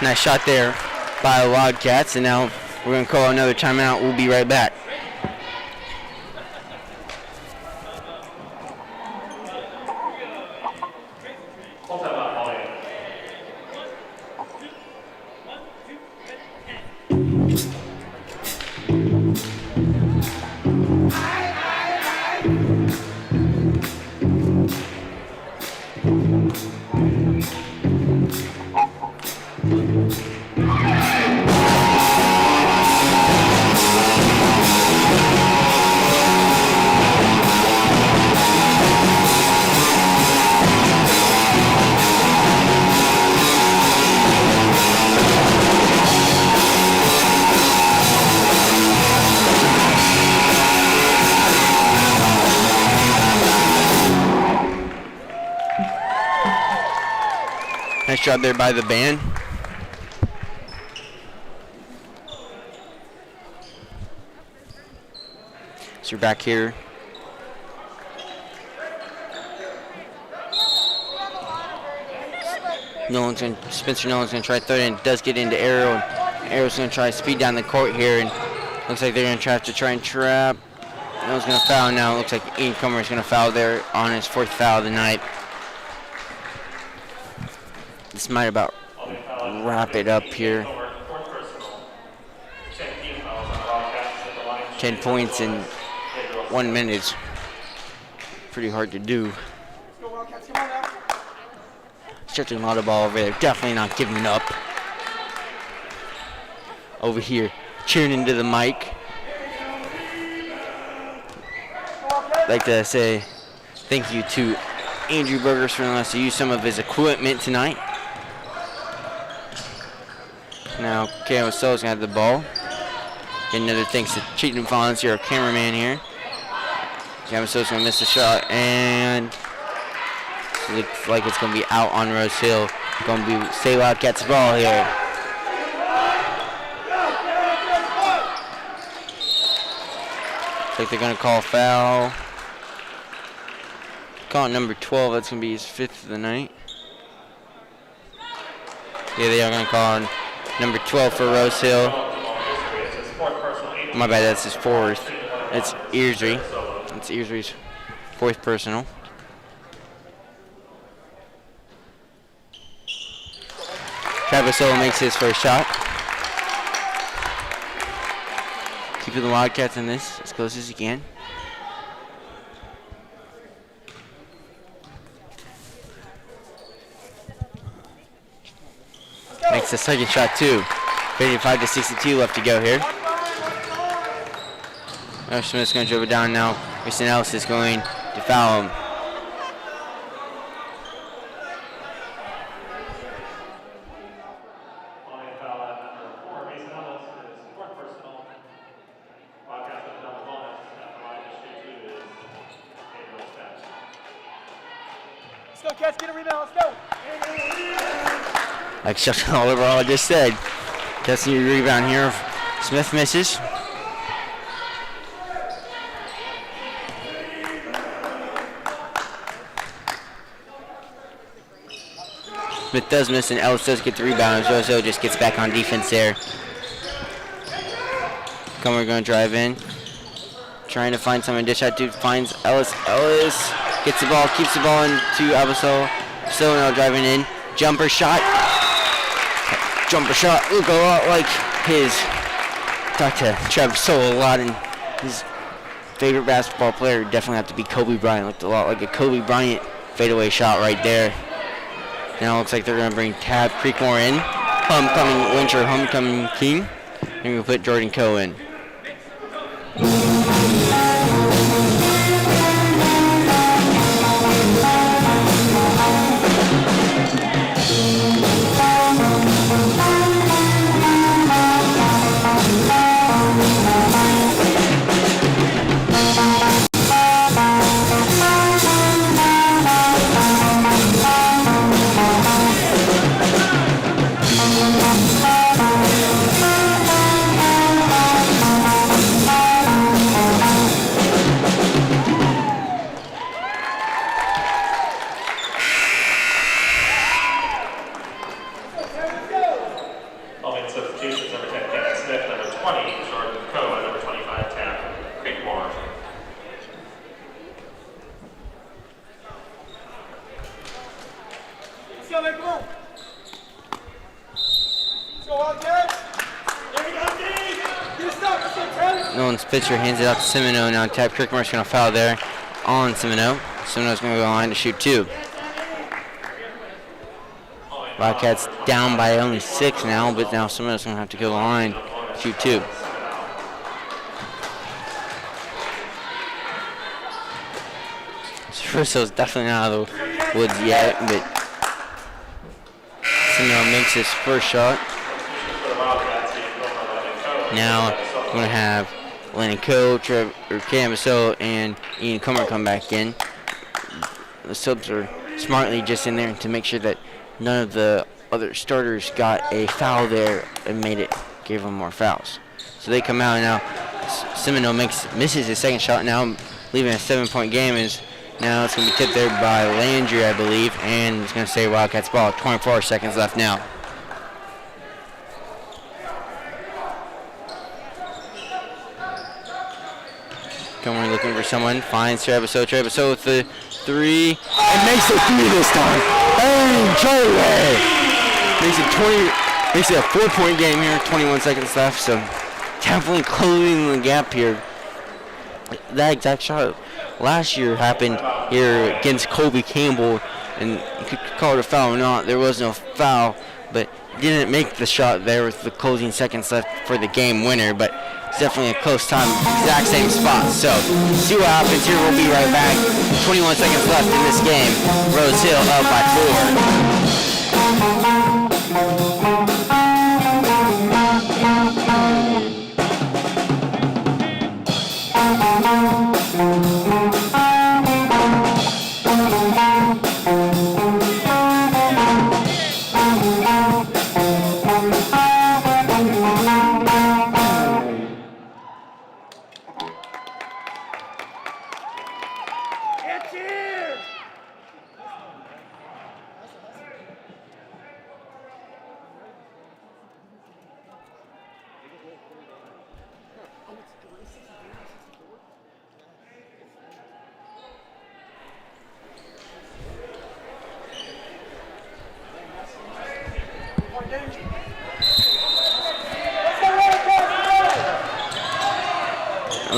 Nice shot there by the Wildcats, and now we're going to call another timeout. We'll be right back. Full timeout, Mulvane. Nice job there by the band. So we're back here. Spencer Nolan's gonna try third and does get into Arrow. And Arrow's gonna try to speed down the court here, and looks like they're gonna try and trap. Nolan's gonna foul now. Looks like Aiden Comer is gonna foul there on his 4th foul of the night. This might about wrap it up here. 10 points in 1 minute is pretty hard to do. Stretching a lot of ball over there. Definitely not giving up. Over here, cheering into the mic. I'd like to say thank you to Andrew Burgers for letting us use some of his equipment tonight. Now, Cam So's gonna have the ball. Get another thanks to Cheaton Volunteer, our cameraman here. Cam So's gonna miss the shot, and looks like it's gonna be out on Rosehill. Gonna be State Wildcats ball here. Looks like they're gonna call foul. Call it number 12. That's gonna be his 5th of the night. Yeah, they are gonna call on number 12 for Rosehill. It's his 4th personal My bad, that's his fourth. That's Earsry. That's Earsry's fourth personal. Travisolo makes his first shot. Keeping the Wildcats in this as close as he can. Makes the second shot too. 55 to 62 left to go here. Smith's going to dribble down now. Mason Ellis is going to foul him. Let's go, Cats, get a rebound, let's go. Like Chuck Oliver all just said. Cats need a rebound here. Smith misses. Smith does miss and Ellis does get the rebound. Rosehill just gets back on defense there. Comer going to drive in. Trying to find someone. Dish out dude finds Ellis. Ellis gets the ball, keeps the ball into Abasol. So now driving in. Jumper shot. Jumper shot. Look a lot like his. Talked to Travis Soul a lot, and his favorite basketball player would definitely have to be Kobe Bryant. Looked a lot like a Kobe Bryant fadeaway shot right there. Now it looks like they're going to bring Tab Creekmore in. Homecoming Winter, homecoming king. And we'll put Jordan Coe in. Nolan's pitcher hands it out to Semino. Now Tab Kirkmore's going to foul there on Semino. Semino's going to go line to shoot two. Wildcats down by only 6 now, but now Semino's going to have to go line to shoot two. Russell's definitely not out of the woods yet, but Semino makes his first shot. Now we're going to have Landon Coe, Cambaso, and Ian Comer come back in. The subs are smartly just in there to make sure that none of the other starters got a foul there and gave them more fouls. So they come out now. Semino misses his second shot now, leaving a 7-point game. Now it's going to be tipped there by Landry, I believe, and it's going to stay Wildcats ball. 24 seconds left now. Comer looking for someone, finds Traviso. Traviso with the three, and makes it 3 this time. Hey, Charlie! Makes it a 4-point game here. 21 seconds left, so definitely closing the gap here. That exact shot last year happened here against Colby Campbell, and you could call it a foul or not. There was no foul, but didn't make the shot there with the closing seconds left for the game winner, but it's definitely a close time, exact same spot. So, see what happens here. We'll be right back. 21 seconds left in this game. Rosehill up by 4.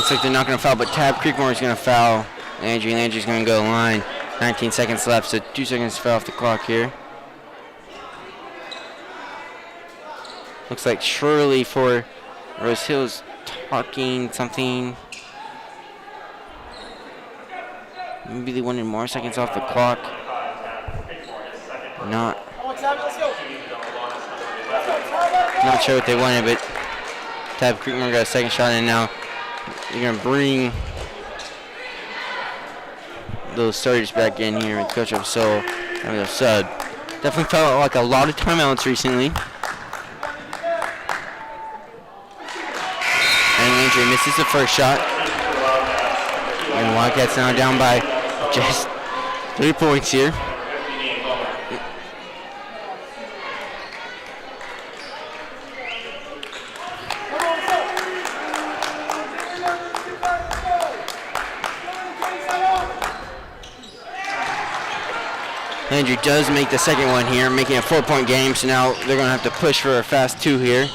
looks like they're not going to foul, but Tab Creekmore is going to foul Landry. Landry's going to go line. 19 seconds left, so 2 seconds fell off the clock here. Looks like Shirley for Rosehill's talking something. Maybe they wanted more seconds off the clock. Not sure what they wanted, but Tab Creekmore got a second shot, and now they're going to bring those starters back in here with Coach Soul having a sub. Definitely felt like a lot of timeouts recently. And Landry misses the first shot. And Wildcats now down by just 3 points here. Landry does make the second one here, making a 4-point game, so now they're going to have to push for a fast 2 here.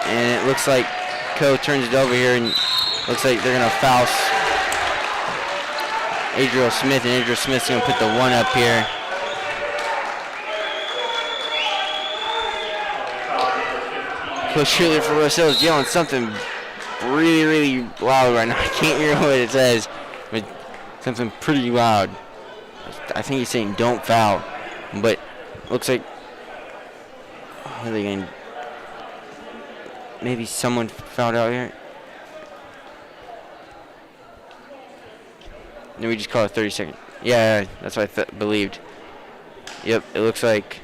And it looks like Co turns it over here, and looks like they're going to foul Adriel Smith, and Adriel Smith's going to put the 1 up here. Coach Shirley for Rosehill is yelling something really, really loud right now. I can't hear what it says, but something pretty loud. I think he's saying don't foul, but looks like are they going? Maybe someone fouled out here. No, we just call it 30 seconds. Yeah, that's what I believed. Yep, it looks like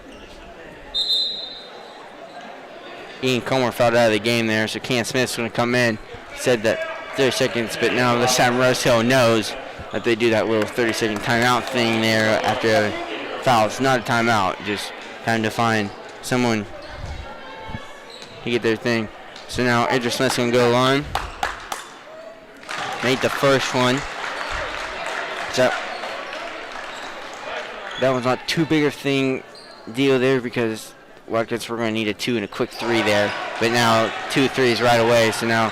Ian Comer fouled out of the game there, so Ken Smith's going to come in. He said that 30 seconds, but now this time Rosehill knows that they do that little 30-second timeout thing there after a foul. It's not a timeout, just trying to find someone to get their thing. So now Adriel Smith's going to go line. Made the first one. So that was not too big of a deal there because Wildcats were going to need a 2 and a quick 3 there. But now 2 threes right away. So now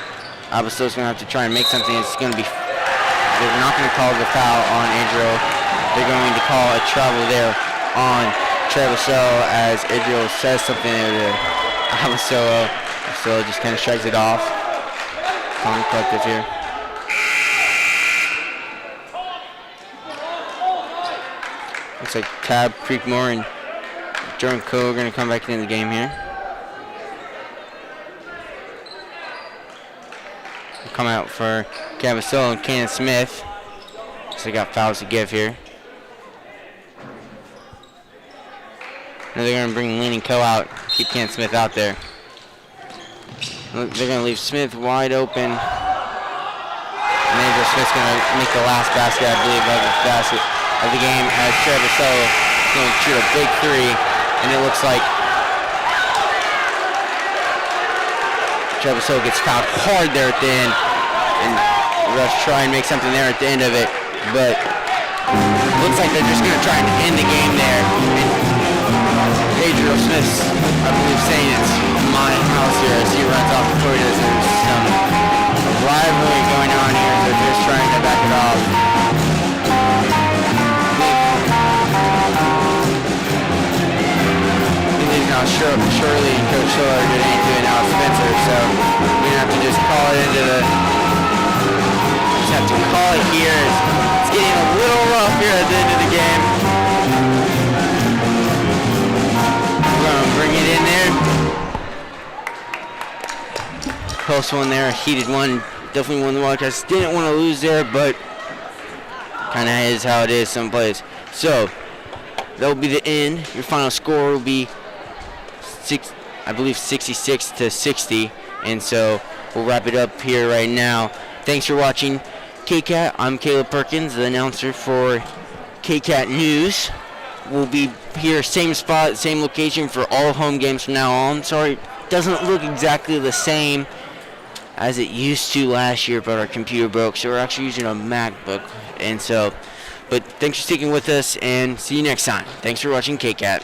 Abastos going to have to try and make something. It's going to be. They're not going to call the foul on Adriel. They're going to call a travel there on Treviso as Adriel says something there to Abasolo. So just kind of shrugs it off. Calm collective here. Looks like Tab Creekmore and Jordan Coe are going to come back into the game here. Come out for Cavasol and Cannon Smith. So they got fouls to give here. Now they're going to bring Leaning Co out, keep Cannon Smith out there. They're going to leave Smith wide open. And Andrew Smith's going to make the last basket, I believe, of the game as Cavasol is going to shoot a big 3. And it looks like Treviso gets fouled hard there at the end, and refs try and make something there at the end of it, but looks like they're just going to try and end the game there. And Adriel Smith's, I believe, saying it's my house here as he runs off the court. There's some rivalry going on here, so they're just trying to back it off. Now Shirley and Coach Shiller are getting into it now Spencer, so we're gonna have to just call it into the. Just have to call it here. It's getting a little rough here at the end of the game. We're gonna bring it in there. Close one there, a heated one. Definitely one the Wildcats didn't want to lose there, but kind of is how it is some plays. So that will be the end. Your final score will be. I believe 66 to 60, and so we'll wrap it up here right now. Thanks for watching KCAT. I'm Caleb Perkins, the announcer for KCAT News. We'll be here, same spot, same location for all home games from now on. Sorry, it doesn't look exactly the same as it used to last year, but our computer broke, so we're actually using a MacBook, and so. But thanks for sticking with us, and see you next time. Thanks for watching KCAT.